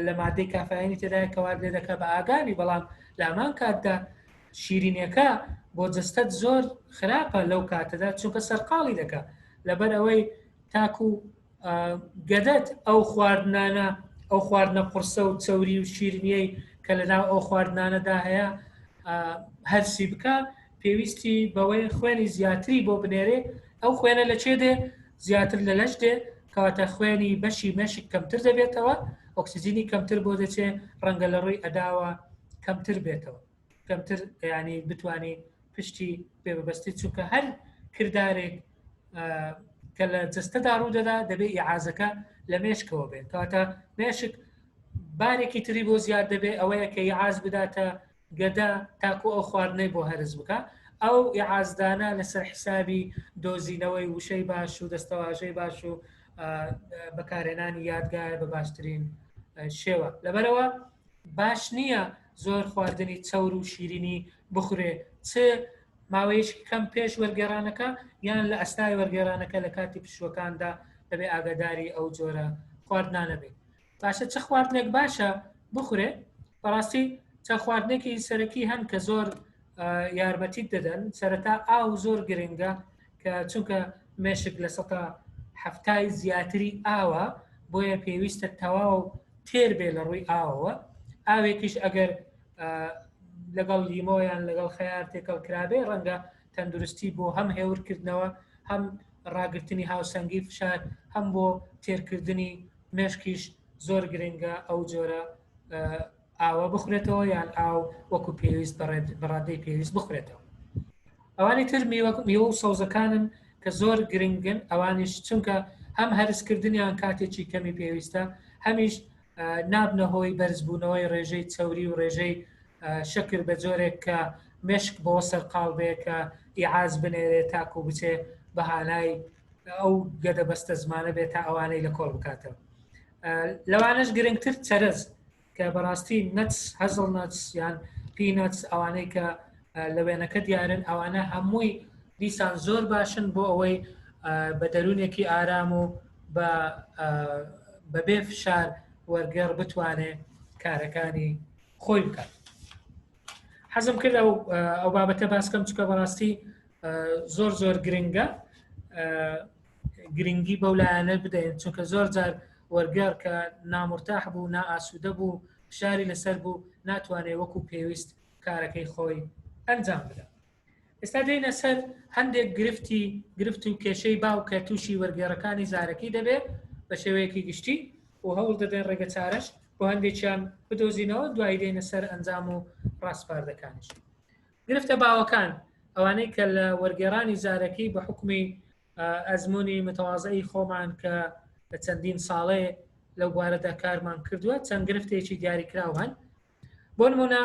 لە مادەی کافاینی تێدای کەوات لێ دەکە بە ئاگانی، بەڵام لە هەمان کاتدا شیرینیەکە بۆ جەستەت زۆر خراپە لەو کاتەدا چونکە سەرقاڵی دەکە لەبەر ئەوەی تاکو گەدەت ئەو خواردنانە ئەو خواردنە قورسە و چەوری و شیرینیەی کە لەناو ئەو خواردنانەدا هەیە هەرسی بکە پێویستی بەوەی خوێنی زیاتری بۆ بنێرێ. ئەو خوێنە لە چێ دێ؟ زیاتر لە لەش دێ کەواتە خوێنی بەشی مەشک کەمتر دەبێتەوە، ئۆکسیجینی کەمتر بۆ دەچێ، ڕەنگە لە ڕووی ئەداوە کەمتر بێتەوە، کەمتر ینی بتوانێت پشتی پێ ببەستی چونکە هەر کردارێک کە لە جستەدا ڕوودەدا دەبێت ئیعازەکە لە مێشکەوە بێت. کەواتە مێشک بارێکی تری بۆ زیاد دەبێت ئەوەیە کە ئیعاز بداتە گەدا تاکو ئەو خواردنەی بۆ هەرز بکە. ئەو ئیعازدانە لەسەر حسابی دۆزینەوەی وشەی باش و دەستەواژەی باش و بەکارهێنانی یادگایە بە باشترین شێوە. لەبەرەوە باش نییە زۆر خواردنی چەور و شیرینی بخورێ چ ماوەیەشی کەم پێش وەرگێڕانەکە یان لە ئەستای وەرگێڕانەکە لە کاتی پشوەکاندا دەبێت ئاگاداری ئەو جۆرە خواردنانە بێت. باشە چه خواردنێک باشە بخورێ؟ بەڕاستی چە خواردنێکی سەرەکی هەن کە زۆر یارمەتیت دەدەن. سەرەتا ئاو زۆر گرنگە کە چونکە مێشک لە سەتا هەفتای زیاتری ئاوە بۆیە پێویستە تەواو تێر بێ لە ڕووی ئاوەوە. ئاوێکیش ئەگەر لەگەڵ لیمۆیان لەگەڵ خەیار تێکەڵ کرابێ ڕەنگە تەندروستی بۆ هەم هێورکردنەوە هەم ڕاگررتنی هاوسەنگی فشار هەم بۆ تێرکردنی مێشکیش زۆر گرنگە ئەو جۆرە ئاوە بخورێتەوە یان ئاو وەکو پێویست بەڕادەی پێویست بخورێتەوە. ئەوانی تر میوە و سەوزەکانن کە زۆر گرنگن، ئەوانیش چونکە هەم هەرسکردنیان کاتێکی کەمی پێویستە هەمیش نابنە هۆی بەرزبوونەوەی ڕێژەی چەوری و ڕێژەی شکر بە جۆرێک کە مشک بۆ سەرقاڵ بێ کە ئیعاز بنێرێت تاکو بچێ بەهانای ئەو گەدە بەستە زمانە بێت تا ئەوانەی لە کۆڵ بکاتەوە. لەوانش گرنگتر چەرز کە بەڕاستی نەتس هەزڵ نەتس یان پینەتس ئەوانەی کە لە وێنەکە دیارن ئەوانە هەمووی دیسان زۆر باشن بۆ ئەوەی بە دەرونێکی ئارام و بەبێ فشار وەرگێڕ بتوانێت کارەکانی خۆی بکات. حەزم کرد ئەو بابەتە باسکەم چکە بەڕاستی زۆر زۆر گرنگە گرنگی بەولایانە بدەین چونکە زۆر جار وەرگێڕ کە نامرتاح بوو نائاسوودە بوو فشاری لەسەر بوو ناتوانێت وەکو پێویست کارەکەی خۆی ئەنجام بدە. ئێستا دێنە سەر هەندێک گرفت و کێشەی باوکە تووشی وەرگێڕەکانی زارەکی دەبێت بە شێوەیەکی گشتی و هەوڵ دەدەن ڕێگە چارەش بۆ هەندێکیان بدۆزینەوە دوای دێنە سەر ئەنجام و ڕاستپاردەکانیش. گرفتە باوەکان ئەوانەی کە لە وەرگێڕانی زارەکی بە حکمی ئەزمموی متەوازایی خۆمان کە لە چەندین ساڵێ لەو بوارەدا کارمان کردووە چەند گرفتێکی دیاریکراو هەن. بۆ نمونە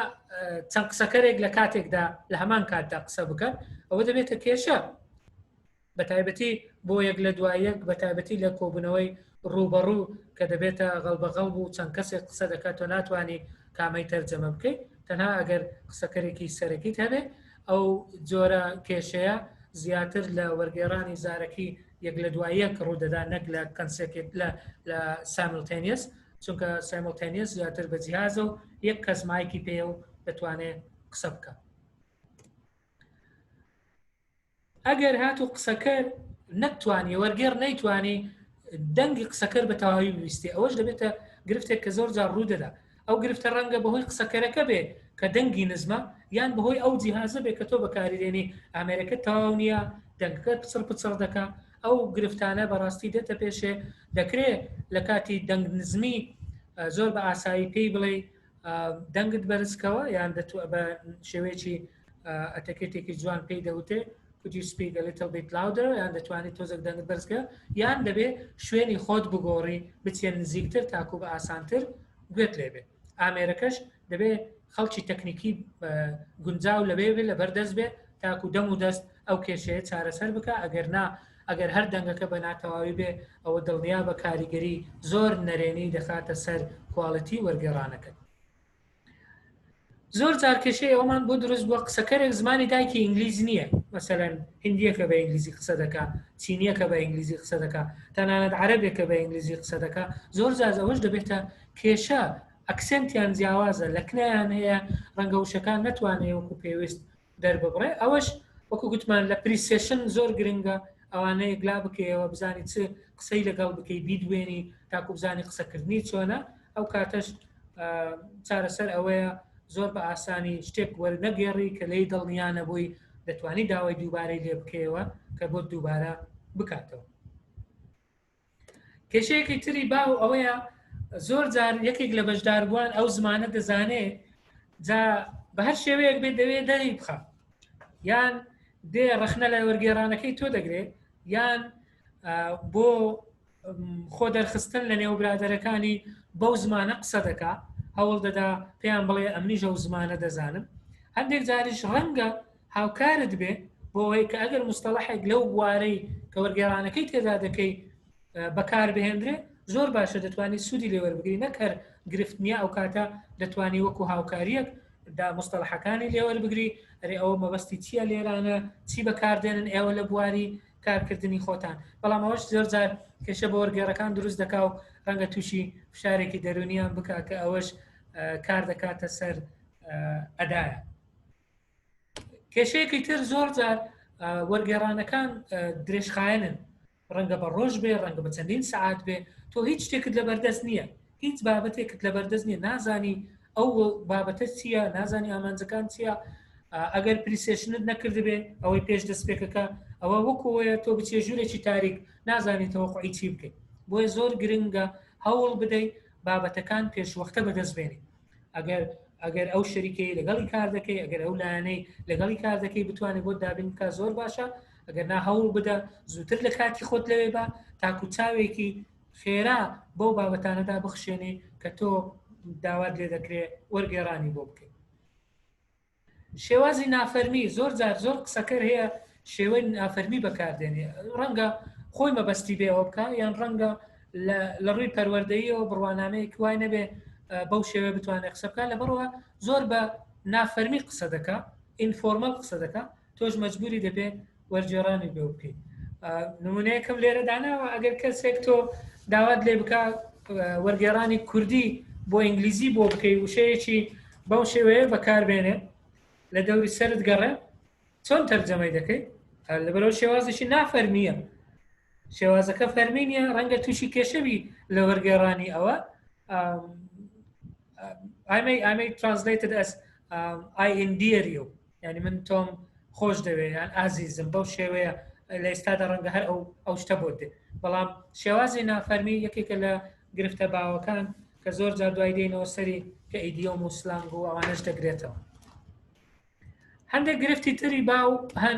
چەند قسەکەرێک لە کاتێکدا لە هەمان کاتدا قسە بکەن ئەوە دەبێتە کێشە بە تایبەتی بۆ یەک لە دوایەک بە تایبەتی لە کۆبوونەوەی ڕوبەڕوو کە دەبێتە غەڵبەغەڵب و چەند کەسێک قسە دەکات تۆ ناتوانانی کامەی تەرجەمە بکەیت تەنها ئەگەر قسەکەرێکی سەرەکیت هەبێ. ئەو جۆرە کێشەیە زیاتر لە وەرگێڕانی زارەکی یەک لە دوایەک ڕوودەدا نەک لە کەنسێکێت لە سایمڵتێنیەس چونکە سایمڵتێنیەس زیاتر بە جیهازە و یەک کەس مایکی پێ و دەتوانێت قسە بکە. ئەگەر هاتو قسەکەر نەتوانی وەرگێڕ نەیتوانی دەنگی قسەکەر بە تەواوی بویستی ئەوەش دەبێتە گرفتێک کە زۆر جار ڕوودەدا. ئەو گرفتە ڕەنگە بەهۆی قسەکەرەکە بێ کە دەنگی نزمە یان بەهۆی ئەو جیهازە بێ کە تۆ بەکاریدێنی ئامێرەکە تەواو نییە دەنگەکەت پچڕ دەکا. ئەو گرفتانە بەڕاستی دێتە پێشێ دەکرێت لە کاتی دەنگ نزمی زۆر بە ئاسایی پێی بڵێ دەنگت بەرزکەوە یان بە شێوەیەکی ئەتەکێتێکی جوان پێی دەوتێ could you speak a little bit louder یان دەتوانێت تۆزێک دەنگت بەرزکە یان دەبێت شوێنی خۆت بگۆڕی بچێن نزیکتر تاکو بە ئاسانتر گوێت لێبێ. ئامێرەکەش دەبێت خەڵکی تەکنیکی گونجاو لەبێ لە بەردەست بێت تاکو دەم و دەست ئەو کێشەیە چارەسەر بکە ئەگەر نا ئەگەر هەر دەنگەکە بە ناتەواوی بێ ئەوە دڵنیا بە کاریگەری زۆر نەرێنی دەخاتە سەر کواڵەتی وەرگێڕانەکە. زۆر جار کێشەی ئەومان بۆ دروست بووە قسەکەرێک زمانی دایکی ئینگلیز نییە، مەسەلەن هندیەکە بە ئینگلیزی قسە دەکا، چینیەکە بە ئینگلیزی قسە دەکا، تەنانەت عەرەبێکە بە ئینگلیزی قسە دەکا، زۆر جار ئەوەش دەبێتە کێشە ئەکسنتیان جیاوازە، لەکنەیان هەیە ڕەنگە وشەکان نەتوانێت وەکو پێویست دەرببڕێ. ئەوەش وەکو گوتمان لە پریسیشن زۆر گرنگە ئەوانەیە گلا بکەیەوە بزانی چ قسەی لەگەڵ بکەی بیدوێنی تاکو بزانی قسەکردنی چۆنە، ئەو کاتەش چارەسەر ئەوەیە زۆر بە ئاسانی شتێک وەرنەگێڕی کە لەی دڵنیان نەبووی دەتوانی داوای دووبارەی لێ بکەیەوە کە بۆ دووبارە بکاتەوە. کێشەیەکی تری باو ئەوەیە زۆر جار یەکێک لە بەشداربووان ئەو زمانە دەزانێت جا بە هەر شێوەیەک بێت دەوێت دەری بخە، یان دێ ڕخنە لە وەرگێڕانەکەی تۆ دەگرێت، یان بۆ خۆ دەرخستن لە نێو برادەرەکانی بەو زمانە قسە دەکا، هەوڵ دەدا پێیان بڵێ ئەمنیش ئەو زمانە دەزانم. هەندێک جاریش ڕەنگە هاوکارت بێ بۆ ئەوەی کە ئەگەر مستەڵەحێک لەو بوارەی کە وەرگێڕانەکەی تێدا دەکەی بەکار بهێنرێ زۆر باشە دەتوانانی سوودی لێ وەربگری، نەکەر گرفت نییە ئەو کاتە دەتوانی وەکو هاوکاریەک دا مستەڵەحەکانی لێ وەربگری، ئەرێ ئەوە مەبەستی چییە لێرانە، چی بەکاردێنن ئێوە لە بواری کارکردنی خۆتان. بەڵام ئەوەش زۆر جار کێشە بە وەرگێڕەکان دروست دەکا و ڕەنگە تووشی فشارێکی دەرونیان بکە کە ئەوەش کار دەکاتە سەر ئەدایە. کێشەیەکی تر زۆر جار وەرگێڕانەکان درێژخایەنن، ڕەنگە بە ڕۆژ بێ، ڕەنگە بە چەندین سەعات بێ، تۆ هیچ شتێکت لە بەردەست نییە، هیچ بابەتێکت لە بەردەست نییە، نازانی ئەو بابەتە چییە، نازانی ئامانجەکان چییە. ئەگەر پریسیشنت نەکرد بێ ئەوەی پێش دەستپێکەکە ئەوە وەکوەیە تۆ بچێ ژوورێکی تاریک نازانی تەوەقعی چی بکەیت. بۆیە زۆر گرنگە هەوڵ بدەیت بابەتەکان پێشوەختە بەدەستبێنی. ئەگەر ئەو شەریکەی لەگەڵی کار دەکەی، ئەگەر ئەو لایەنەی لەگەڵی کار دەکەی بتوانێت بۆ دابین بکە زۆر باشە، ئەگەر نا هەوڵ بدە زووتر لە کاتی خۆت لەوێ بە تاکو چاوێکی خێرا بەو بابەتانەدا بخشێنی کە تۆ داوات لێ دەکرێت وەرگێڕانی بۆ بکەیت. شێوازی نافەرمی زۆر جار زۆر قسەکەر هەیە شێوەی نافەرمی بەکاردێنێ، ڕەنگە خۆی مەبەستی بێەوە بکە، یان ڕەنگە لە ڕووی پەروەردەییەوە بڕوانامەیەک وای نەبێ بەو شێوە بتوانێت قسە بکە، لەبەرەوە زۆر بە نافەرمی قسە دەکا، ئینفۆرمەل قسە دەکا، تۆش مەجبوری دەبێت وەرگێڕانی بێ بکەیت. نمونەیەکم لێرە داناوە ئەگەر کەسێک تۆ داوات لێ بکە وەرگێڕانی کوردی بۆ ئینگلیزی بۆ بکەی وشەیەکی بەو شێوەیە بەکاربێنێ لە دەوری سەرت گەڕێ، چۆن تەرجەمەی دەکەیت؟ لەبەرەوە شێوازێکی نافەرمیە، شێوازەکە فەرمینیە، ڕەنگە تووشی کێشەوی لە وەرگێڕانی ئەوە. I may translate it as I endear you، یعنی من تۆم خۆش دەوێت یان ئازیزم، بەو شێوەیە لە ئێستادا ڕەنگە هەر ئەو شتە بۆ دێ. بەڵام شێوازی نافەرمی یەکێکە لە گرفتە باوەکان کە زۆر جار دوای دێنەوە سەری کە ئیدیۆم و سلانگ و ئەوانەش دەگرێتەوە. هەندێک گرفتی تری باو هەن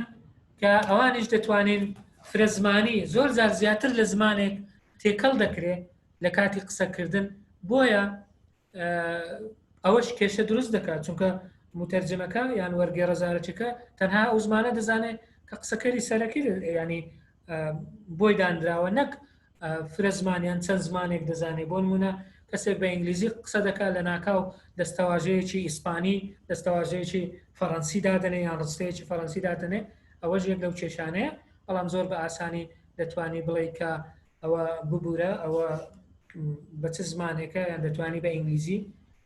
کە ئەوانش دەتوانین فرە زمانی زۆر جار زیاتر لە زمانێک تێکەڵ دەکرێت لە کاتی قسەکردن، بۆیە ئەوەش کێشە دروست دەکات، چونکە متەرجمەکە یان وەرگێڕە زارەچەکە تەنها ئەو زمانە دەزانێت کە قسەکەری سەرەکی، ینی بۆی دانراوە، نەک فرە زمانیان چەند زمانێک دەزانێت. بۆ نمونە کەسێک بە ئینگلیزی قسە دەکات لە ناکاو دەستەواژەیەکی ئیسپانی، دەستەواژەیەکی فەڕەنسی دادنێ یان ڕستەیەکی فەڕەنسی دادنێ، ئەوەش یەک لەو کێشانەیە. بەڵام زۆر بە ئاسانی دەتوانی بڵێ کە ئەوە ببوورە، ئەوە بە چ زمانێکە، یان دەتوانی بە ئینگلیزی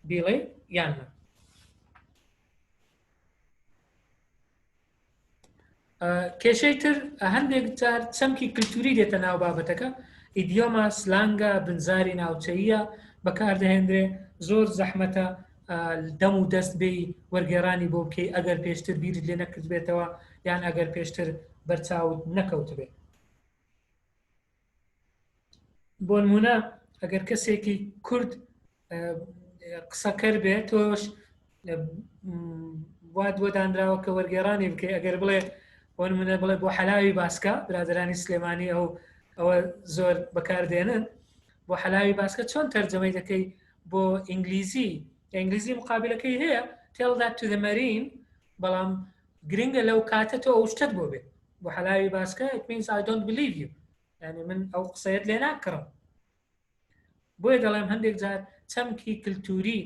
بیڵێ یان نە. کێشەی تر هەندێک جار چەمکی کللتوری دێتە ناو بابەتەکە، ئیدیۆمە، سلانگە، بنزاری ناوچەییە بەکاردەهێنرێ، زۆر زەحمەتە دەم و دەست بێ وەرگێڕانی بۆ بکەی ئەگەر پێشتر بیرت لێ نەکرد بێتەوە یان ئەگەر پێشتر بەرچاوت نەکەوت بێت. بۆ نمونە ئەگەر کەسێکی کورد قسەکەر بێت، تۆش وات بۆ دانراوە کە وەرگێڕانی بکەی، ئەگەر بڵێ بۆ نمونە بڵێ بۆ حەلاوی باسکە، برادرانی سلێمانی ئەوە زۆر بەکاردێنن، بۆ حەلاوی باسکە چۆن تەرجەمەی دەکەی بۆ ئینگلیزی؟ ئینگلیزی مقابلەکەی هەیە tell that to the marine، بەڵام گرنگە لەو کاتە تۆ ئەو شتت بۆ بێت، بۆ حەلاوی باسکە it means I don't believe you یعنی من ئەو قسەیەت لێ ناکڕم بۆیە دەڵێم هەندێک جار چەمکی کللتوری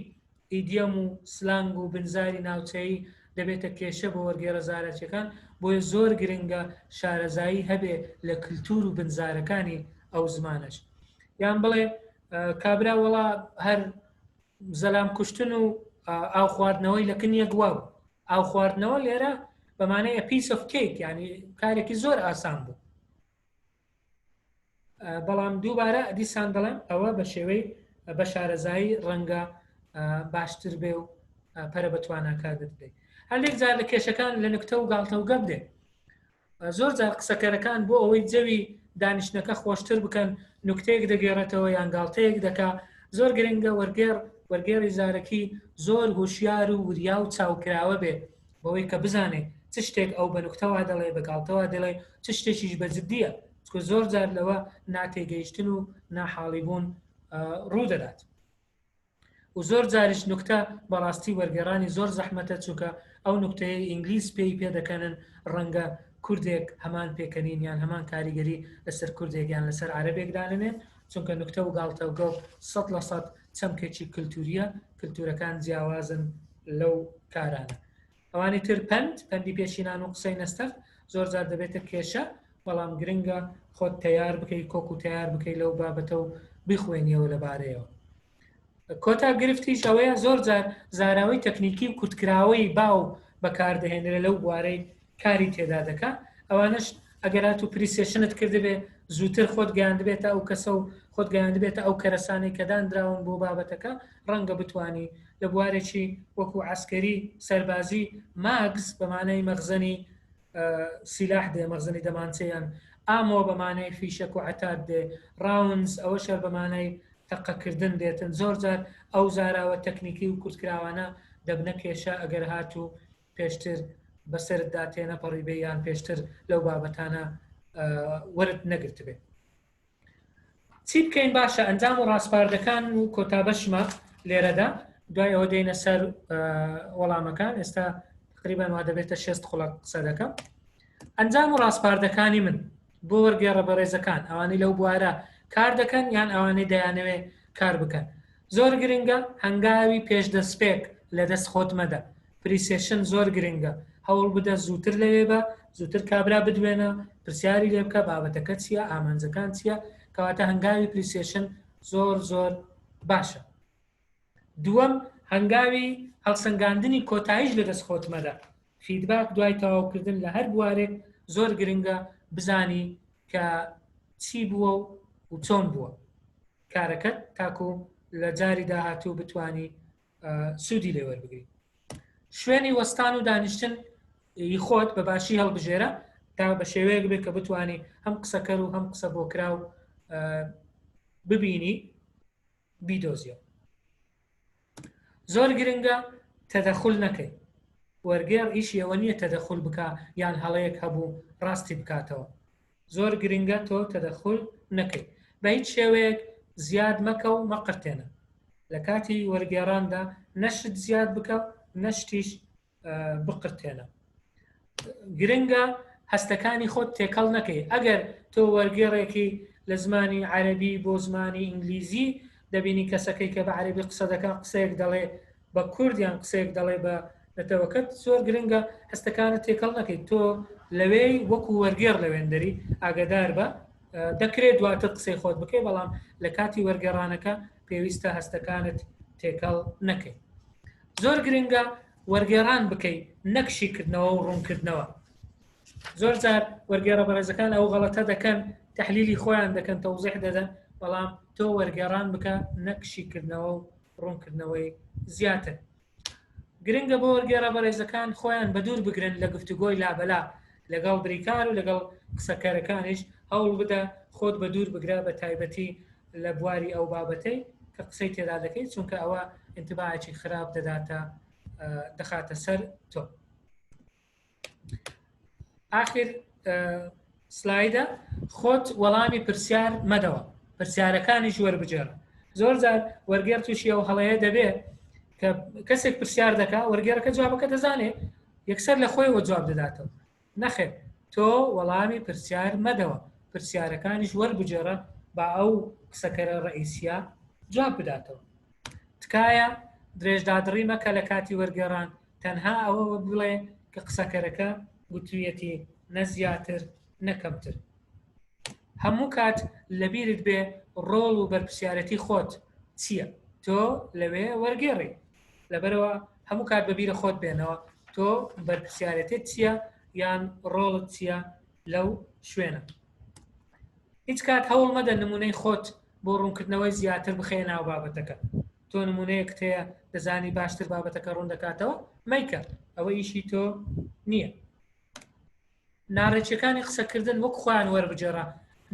ئیدیەم و سلانگ و بنزاری ناوچەیی دەبێتە کێشە بۆ وەرگێڕە زارەچەکان بۆیە زۆر گرنگە شارەزایی هەبێ لە کللتور و بنزارەکانی ئەو زمانش یان بڵێ کابرا وڵا هەر زەلام کوشتن و ئاو خواردنەوەی لە کنیە گواو ئاو خواردنەوە لێرە بەمانەیە پیس of cake یعنی کارێکی زۆر ئاسان بوو بەڵام دووبارە دیسان دەڵێم ئەوە بە شێوەی بە شارەزایی ڕەنگە باشتر بێ و پەرە بەتواناکادت بێ هەندێک جار لە کێشەکان لە نکتە و گاڵتە و گەب دێ زۆر جار قسەکەرەکان بۆ ئەوەی جەوی دانیشتەکە خۆشتر بکەن نکتەیەک دەگێڕێتەوە یان گاڵتەیەک دەکا زۆر گرنگە وەرگێڕی زارەکی زۆر هوشیار و وریا و چاوکراوە بێ بەوەی کە بزانێ چ شتێک ئەو بە نکتەوە دەڵێ بە گاڵتەوە دەڵێ چ شتێکیش بەجددیە زۆر جار لەوە ناتێگەیشتن و ناحاڵیبوون ڕوو دەدات و زۆر جاریش نکتە بەڕاستی وەرگێڕانی زۆر زەحمەتە چووکە ئەو نکتەیە ئینگلیس پێی پێ دەکەنن ڕەنگە کوردێک هەمان پێکەنین یان هەمان کاریگەری لەسەر کوردێکیان لەسەر عەرەبێک دانێن چونکە نکتە و گاڵتە و گەڵ 100% چەمکێکی کللتوریە کللتورەکان جیاوازن لەو کارانە ئەوانی تر پەندی پێشینان و قسەی نەستەف زۆر جار دەبێتە کێشە بەڵام گرنگە خۆت تیار بکەیت کۆک و تیار بکەیت لەو بابەتە و بخوێنیەوە لەبارەیەوە کۆتا گرفتیش ئەوەیە زۆر جار زاراوەی تەکنیکی و کورتکراوەی باو بەکاردەهێنرێت لەو بوارەی کاری تێدا دەکات ئەوانش ئەگەرات و پریسیشنت کردبێ زووتر خۆت گەیاندبێتە ئەو کەسە و خۆت گەیاندبێتە ئەو کەرەسانەی کە دانراون بۆ بابەتەکە ڕەنگە بتوانی لە بوارێکی وەکو عسکەری سەربازی ماگز بەمانەی مەخزەنی سیلاح دێ مەخزەنی دەمانچەیان ئامۆ بەمانەی فیشەک و عەتاد دێ ڕاونز ئەوە شەر بەمانەی تەقەکردن دێتن زۆر جار ئەو زاراوە تەکنیکی و کورتکراوانە دەبنە کێشە ئەگەر هاتوو پێشتر بەسەردا تێنەپەڕیبێ یان پێشتر لەو بابەتانە وەرت نەگرت بێت چی بکەین باشە ئەنجام و ڕاستپاردەکان و کۆتابەشمە لێرەدا دوای ئەوە دێنە سەر وەڵامەکان ئێستا تقریبان وا دەبێتە 6 خولەک قسە دەکەم ئەنجام و ڕاستپاردەکانی من بۆ وەرگێڕە بەڕێزەکان ئەوانەی لەو بوارە کار دەکەن یان ئەوانەی دەیانەوێ کار بکەن زۆر گرنگە هەنگاوی پێشدەستپێک لە دەست خۆت مەدە پریسیشن زۆر گرنگە هەوڵ بدە زووتر لەوێ بە زووتر کابرا بدوێنە پرسیاری لێ بکە بابەتەکە چییە ئامانجەکان چییە کەواتە هەنگاوی پریسیشن زۆر باشە دووەم هەنگاوی هەڵسەنگاندنی کۆتاییش لە دەست خۆت مەدە فیدباک دوای تەواوکردن لە هەر بوارێک زۆر گرنگە بزانی کە چی بووە و چۆن بووە کارەکەت تاکو لە جاری داهاتوو بتانی سوودی لێ وەربگری شوێنی وەستان و دانیشتن خۆت بە باشی هەڵبژێرە تا بە شێوەیەک بێت کە بتانی هەم قسەکەر و هەم قسە بۆ کرا و ببینی بیدۆزیەوە زۆر گرنگە تەدەخل نەکەی وەرگێڕ ئیشی ئەوە نییە تەدەخل بکە یان هەڵەیەک هەبوو ڕاستی بکاتەوە زۆر گرنگە تۆ تەدەخل نەکەی بە هیچ شێوەیەک زیاد مەکە و مەقرتێنە لە کاتی وەرگێڕاندا نەشت زیاد بکە نەشتیش بقرتێنە گرنگە هەستەکانی خۆت تێکەڵ نەکەی ئەگەر تۆ وەرگێڕێکی لە زمانی عەرەبی بۆ زمانی ئینگلیزی دەبینی کەسەکەی کە بە عەرەبی قسە دەکات قسەیەک دەڵێ بە کوردیان قسەیەک دەڵێ بە نەتەوەکەت زۆر گرنگە هەستەکانت تێکەڵ نەکەیت تۆ لەوێی وەکو وەرگێڕ لەوێندەری ئاگادار بە دەکرێت دواتر قسەی خۆت بکەی بەڵام لە کاتی وەرگێڕانەکە پێویستە هەستەکانت تێکەڵ نەکەی زۆر گرنگە وەرگێڕان بکەیت نەکشیکردنەوە و ڕوونکردنەوە زۆر جار وەرگێڕە بەڕێزەکان ئەو غەڵەتە دەکەن تەحلیلی خۆیان دەکەن تەوزیح دەدەن بەڵام تۆ وەرگێڕان بکە نەکشیکردنەوە و ڕوونکردنەوەی زیاتر گرنگە بۆ وەرگێڕە بەڕێزەکان خۆیان بەدوور بگرن لە گفتوگۆی لابەلا لەگەڵ بریکار و لەگەڵ قسەکەرەکانیش هەوڵ بدە خۆت بەدوور بگرە بە تایبەتی لە بواری ئەو بابەتەی کە قسەی تێدا دەکەیت چونکە ئەوە انتباعێکی خراپ دەخاتە سەر تۆ آخر سلایدە خۆت وەڵامی پرسیار مەدەوە پرسیارەکانیش وەربجێڕ زۆر جار وەرگێڕ تووشی ئەو هەڵەیە دەبێت کە کەسێک پرسیار دەکات وەرگێڕەکە جوابەکە دەزانێت یەکسەر لە خۆیەوە جواب دەداتەوە نەخێر تۆ وەڵامی پرسیار مەدەوە پرسیارەکانیش وەربجێڕە با ئەو قسەکەرە ڕئیسیە جواب بداتەوە تکایە درێژدادڕی مەکە لە کاتی وەرگێڕان تەنها ئەوە بڵێ کە قسەکەرەکە گوتوویەتی نەزیاتر نەکەمتر هەموو کات لەبیرت بێ ڕۆڵ و بەرپرسیارەتی خۆت چییە تۆ لەوێ وەرگێڕی لەبەرەوە هەموو کات بەبیرە خۆت بێنەوە تۆ بەرپرسیارەتت چییە یان ڕۆڵت چییە لەو شوێنە هیچ کات هەوڵ مەدە نمونەی خۆت بۆ ڕوونکردنەوەی زیاتر بخێ ناو بابەتەکە تۆ نمونەیەک هەیە دەزانی باشتر بابەتەکە ڕوون دەکاتەوە مەیکە ئەوە ئیشی تۆ نییە ناڕێکیەکانی قسەکردن وەک خۆیان وەربجێڕە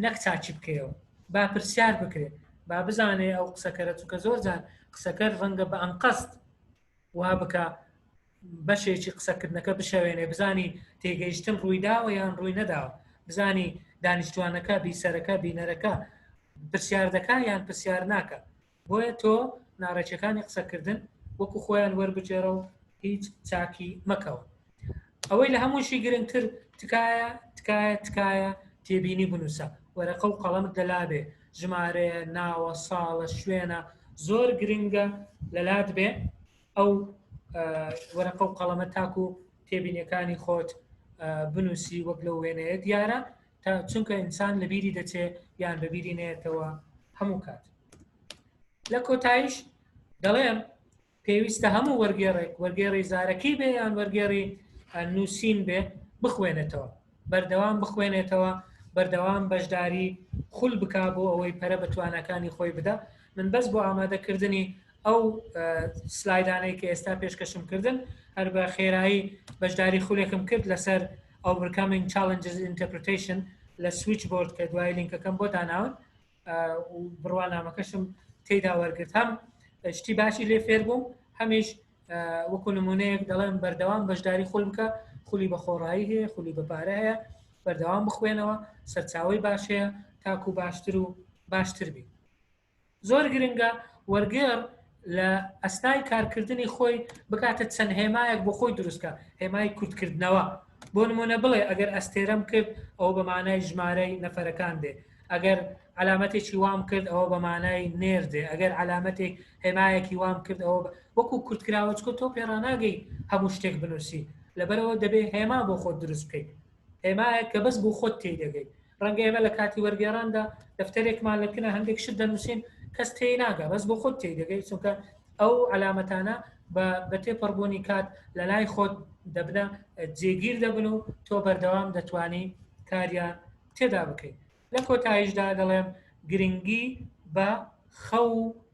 نەک چاچی بکەیەوە با پرسیار بکرێت با بزانێ ئەو قسەکەرە چونکە زۆر جان قسەکەر ڕەنگە بە ئەنقەست وا بکە بەشێکی قسەکردنەکە بشەوێنێ بزانی تێگەیشتن ڕوویداوە یان ڕووی نەداوە بزانی دانیشتوانەکە بیسەرەکە بینەرەکە پرسیار دەکا یان پرسیار ناکە بۆیە تۆ ناڕێکیەکانی قسەکردن وەکو خۆیان وەربجێڕە و هیچ چاکی مەکەوە ئەوەی لە هەمووشی گرنگتر تکایە تێبینی بنووسە وەرەقە و قەڵەمت لەلابێ ژمارەیە ناوە ساڵە شوێنە زۆر گرنگە لەلات بێ ئەو وەرەقە و قەڵەمە تاکو تێبینیەکانی خۆت بنووسی وەک لەو وێنەیە دیارە تا چونکە ئینسان لە بیری دەچێ یان بە بیری نێتەوە هەموو کات لە کۆتاییش دەڵێم پێویستە هەموو وەرگێڕی زارەکی بێ یان وەرگێڕی نووسین بێ بخوێنێتەوە بەردەوام بخوێنێتەوە بەردەوام بەشداری خول بکا بۆ ئەوەی پەرە بە توانەکانی خۆی بدە من بەس بۆ ئامادەکردنی ئەو سلایدانەی کە ئێستا پێشکەشم کردن هەر بە خێرایی بەشداری خولێکم کرد لەسەر overcoming challenges interpretation لە switchboard کە دوای لینکەکەم بۆ داناون و بڕوانامەکەشم تێدا وەرگرت هەم شتی باشی لێ فێر بووم هەمیش وەکو نمونەیەک دەڵێن بەردەوام بەشداری خول بکە خولی بە خۆڕایی هەیە خولی بە پارە هەیە بەردەوام بخوێنەوە سەرچاوی باش هەیە تاکو باشتر و باشتر بی زۆر گرنگە وەرگێڕ لە ئەستای کارکردنی خۆی بکاتە چەند هێمایەک بۆ خۆی دروستکە هێمای کورتکردنەوە بۆ نمونە بڵێ ئەگەر ئەستێرەم کرد ئەو بە مانای ژمارەی نەفەرەکان دێ ئەگەر علامەتێکی وام کرد ئەوە بە مانای نێردێ ئەگەر علامەتێک هێمایەکی وام کرد ئەوە وەکو کورتکراوە چکۆ تۆ پێڕاناگەی هەموو شتێک بنووسی لەبەرەوە دەبێ هێما بۆ خۆت دروست بکەیت هێمایەک کە بەس بۆ خۆت تێدەگەی ڕەنگە ئێمە لە کاتی وەرگێڕاندا دەفتەرێکمان لەکنە هەندێک شت دەنووسین کەس تێی ناگە بەس بۆ خۆت تێدەگەی چونکە ئەو علامەتانە بە تێپەڕبوونی کات لە لای خۆت دەبنە جێگیر دەبن و تۆ بەردەوام دەتوانی کاریان تێدا بکەیت لە کۆتاییشدا دەڵێم گرنگی بە خەو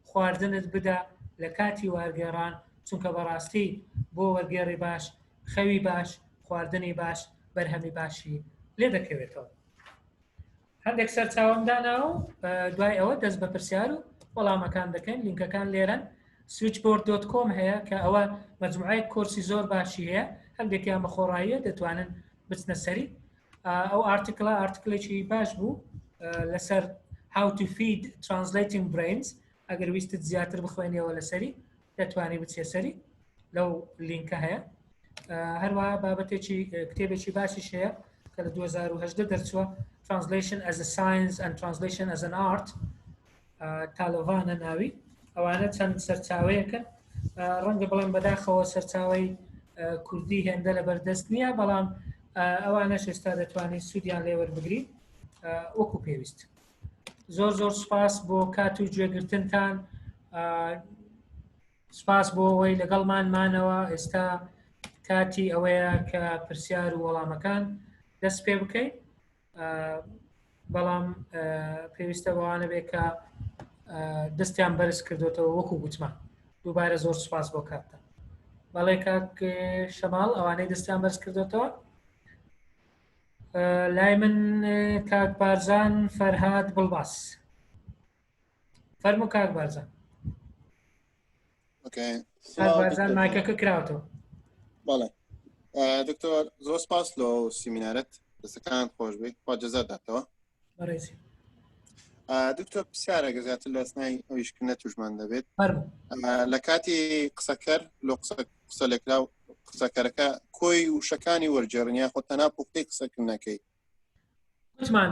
خواردنت بدە لە کاتی وەرگێڕان چونکە بەڕاستی بۆ وەرگێڕی باش خەوی باش خواردنی باش بەرهەمی باشی لێ دەکەوێتەوە هەندێک سەرچاوەم داناوە دوای ئەوە دەست بە پرسیار و وەڵامەکان دەکەن لینکەکان لێرەن switchboard.com هەیە کە ئەوە مەجموعەیەک کۆرسی زۆر باشی هەیە هەندێکیان بە خۆڕاییە دەتوانن بچنە سەری ئەو ئارتیکلێکی باش بوو لەسەر how to feed translating brains ئەگەر ویستت زیاتر بخوێنیەوە لەسەری دەتوانی بچێ سەری لەو لینکە هەیە هەروەها بابەتێکی کتێبێکی باشیش هەیە کە لە 2018 دەرچووە Translation as a Science and Translation as an Art تالۆڤانە ناوی ئەوانە چەند سەرچاوەیەکن ڕەنگە بڵێن بەداخەوە سەرچاوەی کوردی هێندە لە بەردەست نییە بەڵام ئەوانەش ئێستا دەتوانێت سوودیان لێ وەربگریت وەکو پێویست زۆر سوپاس بۆ کات و گوێگرتنتان سوپاس بۆ ئەوەی لەگەڵمانمانەوە ئێستا کاتی ئەوەیە کە پرسیار و وەڵامەکان دەست پێ بکەیت بەڵام پێویستە بەوانە بێت کە دەستیان بەرز کردوێتەوە وەکو گوتمان دووبارە زۆر سوپاس بۆ کاتتان بەڵێ کاک شەماڵ ئەوانەی دەستیان بەرز کردوێتەوە لای من کاک بارزان فەرهاد بڵباس فەرموو کاک بارزان کاک بارزان مایکەکە کراوەتەوە بەڵێ دکتۆر زۆر سپاس لەو سیمینارەت دەستەکان خۆش بێت خوا جەزا داتەوە بەڕێزی دکتۆر پرسیارێکە زیاتر لە ئەسنای ئەویشکردنە توشمان دەبێت فەرموو لە کاتی قسەکەر لە قسە لێکراو قسەکەرەکە کۆی وشەکانی وەرجێڕن یاخۆ تەنها پوختەی قسەکردنەکەی گوتمان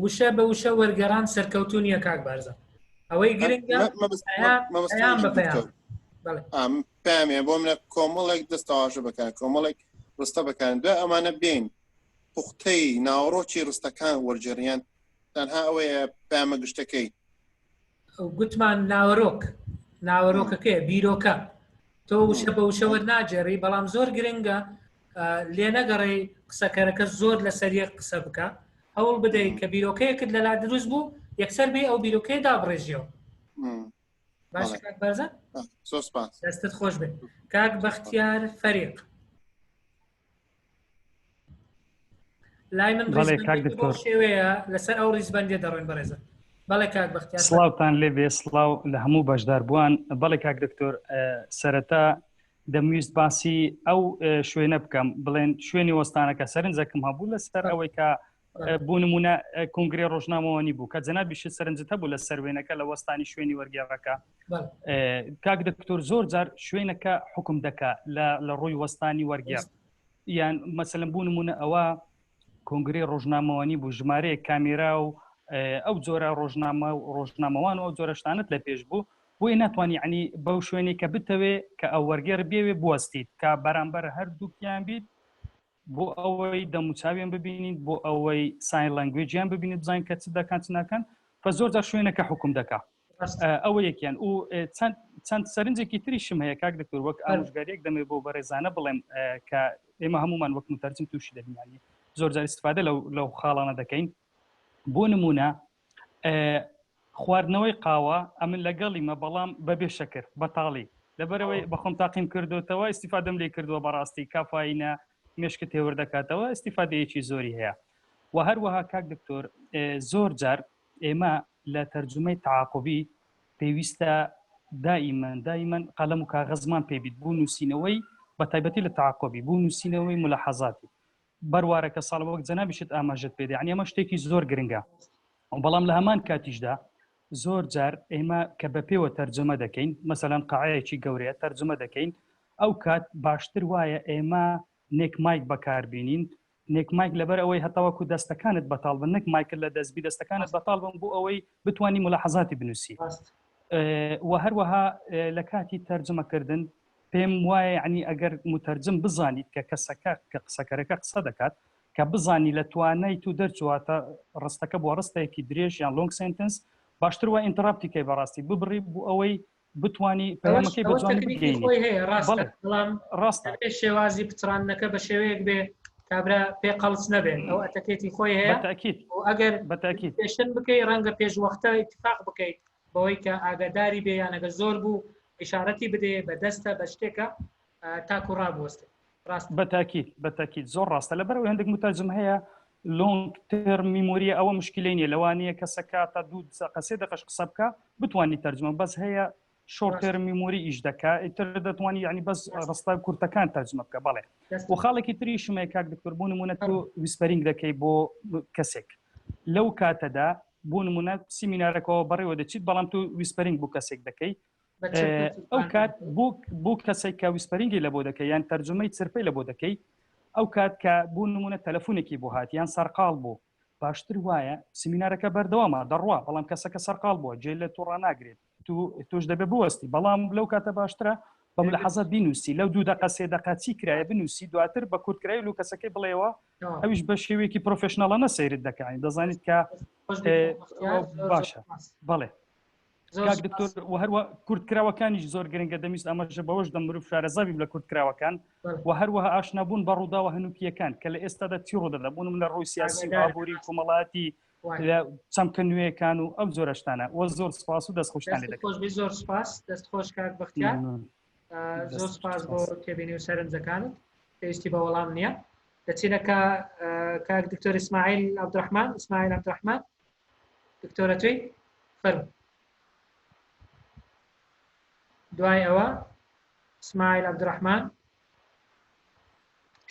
وشە بە وشە وەرگەڕان سەرکەوتوو نییە کاک بارزە ئەوەی گرنگە پەیام بە پەیام پامێ بۆ منە کۆمەڵێک دەستەواژە بکەن کۆمەڵێک ڕستە بکەن دوای ئەمانە بین پوختەی ناوەڕۆکی ڕستەکان وەرجێڕیان تەنها ئەوەیە پامە گشتەکەی گوتمان ناوەڕۆکەکەی بیرۆکە تۆ وشە بە وشەوە ناجێڕی بەڵام زۆر گرنگە لێ نەگەڕێ قسەکەرەکە زۆر لە سەریە قسە بکە هەوڵ بدەیت کە بیرۆکەیەکت لەلا دروست بوو یەکسەر بێ ئەو بیرۆکەی دابڕێژیەوە باش کاک بارزە دەستت خۆش بێت کاک بەختیار فەریق لای من ڕێزبەندی شێوەیە لەسەر ئەو ڕیزبەندێ دەڕۆین بەڕێزە بەڵێ کاک بەختیار سڵاوتان لێبێ سڵاو لە هەموو بەشدار بووان بەڵێ کاک دکتۆر سەرەتا دەمویست باسی ئەو شوێنە بکەم بڵێن شوێنی وەستانەکە سەرنجەکەم هەبوو لەسەر ئەوەی کە بۆ نمونە کۆنگرێ ڕۆژنامەوەنی بوو کە جەنابیش سەرنجت هەبوو لە سەروێنەکە لە وەستانی شوێنی وەرگێڕەکە کاک دکتۆر زۆر جار شوێنەکە حکم دەکا لە ڕووی وەستانی وەرگێڕ یان مەسەلەن بوو نمونە ئەوە کۆنگرێ ڕۆژنامەوەنی بوو ژمارەیە کامێرا و ئەو جۆرە ڕۆژنامەوان و ئەو جۆرە شتانت لە پێش بوو بۆی ناتوانانی عنی بەو شوێنێک کە بتەوێ کە ئەو وەرگێڕ بێوێ بوەستیت کە بەرامبەر هەردووکیان بیت بۆ ئەوەی دەموچاویان ببینیت بۆ ئەوەی ساین لەنگوێجیان ببینیت بزانین کە چ دەکەن چ ناکەن بە زۆر جار شوێنەکە حکم دەکا ئەوە یەکیان و چەند سەرنجێکی تریشم هەیە کاک دکتۆر وەک ئامۆژگاریەک دەمێ بۆ بەڕێزانە بڵێم کە ئێمە هەمومان وەک متەرجم تووشی دەبینانی زۆر جار استفادە لەو خاڵانە دەکەین بۆ نمونە خواردنەوەی قاوە ئەمن لەگەڵیمە بەڵام بەبێ شەکر بەتاڵی لەبەرەوەی بەخۆم تاقیم کردوتەوە استیفادەم لێ کردووە بەڕاستی کافاینە مێشکە تێوە دەکاتەوە استیفادەیەکی زۆری هەیە و هەروەها کاک دکتۆر زۆر جار ئێمە لە تەرجمەی تعاقبی پێویستە دائیمەن قەلەم و کاغەزمان پێبیت بوو نووسینەوەی بە تایبەتی لە تعاقبی بوو نووسینەوەی ملاحەزاتی بەروارەکە ساڵ وەک جەنابیشت ئاماژەت پێدە یعنی ئەمە شتێکی زۆر گرنگە بەڵام لە هەمان کاتیشدا زۆر جار ئێمە کە بە پێوە تەرجمە دەکەین مەسەلەن قاعەیەکی گەورەیە تەرجمە دەکەین ئەو کات باشتر وایە ئێمە نێکمایک بەکاربینین نێکمایک لەبەر ئەوەی هەتاوەکو دەستەکانت بەتاڵ بن نەک مایکل لە دەستبی دەستەکانت بەتاڵ بن بۆ ئەوەی بتوانی ملاحەزاتی بنووسی و هەروەها لە کاتی تەرجمەکردن پێم وایە عنی ئەگەر متەرجم بزانیت کە کەسەکە کە قسەکەرەکە قسە دەکات کە بزانی لە توانای تو دەرچواتە ڕستەکە بۆ ڕستەیەکی درێژ یان لۆنگ سنتنس باشتر وای ئینتراپتیکەی بەڕاستی ببڕی بۆ ئەوەی بتوانی پەیامەکەی بەجوانی بگەینی ڕاستە شێوازی پچڕانەکە بە شێوەیەک بێ کابرا پێ قەڵس نەبێت ئەو ئەتەکێتی خۆی هەیە ئەگەر بەتاکید پێشن بکەی ڕەنگە پێش وەختە اتفاق بکەیت بەوەی کە ئاگاداری بێ یانەگە زۆر بوو ئشارەتی بدێ بە دەستە بە شتێکە تاکو ڕابوەستێ بەتاکید زۆر ڕاستە لەبەرەوەی هەندێک متەرجم هەیە لۆنگ تێرم میمۆریە ئەوە مشکلەی نیە لەوانەیە کەسەکە تا دوو قسێ دەقەش قسە بکە بتوانی تەرجمە بەس هەیە شۆرت تێرم میمۆری ئیش دەکا ئیتر دەتوانی یعنی بەس ڕستای کورتەکان تەرجمە بکە بەڵێ و خاڵێکی تریشم هەیە کاک دکتۆر بوو نمونە تۆ ویسپەرینگ دەکەی بۆ کەسێک لەو کاتەدا بوو نمونە سیمینارەکەەوە بەڕێوە دەچیت بەڵام تو ویسپەرینگ بۆ کەسێک دەکەی ئەو کات بوو کەسێک کە ویسپەرینگی لە بۆ دەکەی یان تەرجمەی چرپەی لە بۆ دەکەی ئەو کات کە بوو نمونە تەلەفۆنێکی بۆ هات یان سەرقاڵ بوو باشتر وایە سیمینارەکە بەردەوامە دەڕوا بەڵام کەسەکە سەرقاڵ بووە جێ لە تووڕا ناگرێت توش دەبێ بوەستی بەڵام لەو کاتە باشترە بە ملاحەزە بینوسی لەو 2 دقە 3 دقە چی کرایە بنووسی دواتر بە کورتکرای لەو کەسەکەی بڵێەوە ئەویش بە شێوەیەکی پرۆفێشناڵانە سەیرت دەکەین دەزانیت کە باشە بەڵێ کاک دکتۆر و هەروە کورتکراوەکانیش زۆر گرنگە دەمیست ئەمەژە بەوەش دەم مرۆڤ شارەزاوی لە کورتکراوەکان و هەروەها ئاشنابوون بە ڕووداوە هەنووکیەکان کە لە ئێستادا چی ڕوودەدا بوونم لە ڕووی سیاسی و ئابووری کۆمەڵایەتی چەمکە نوێیەکان و ئەو زۆرە شتانە وە زۆر سپاس و دەستخۆشتان لێ دەکەم زۆر سپاس دەستخۆش کاک بەختیار زۆر سپاس بۆ تێبینی و سەرنجەکانت پێویستی بە وەڵام نییە دەچینەکە کاک دکتۆر ئیسماعیل عەبدوڕەحمان دکتۆرە توی فەرموو دوای ئەوە ئیسماعیل عەبدوڕەحمان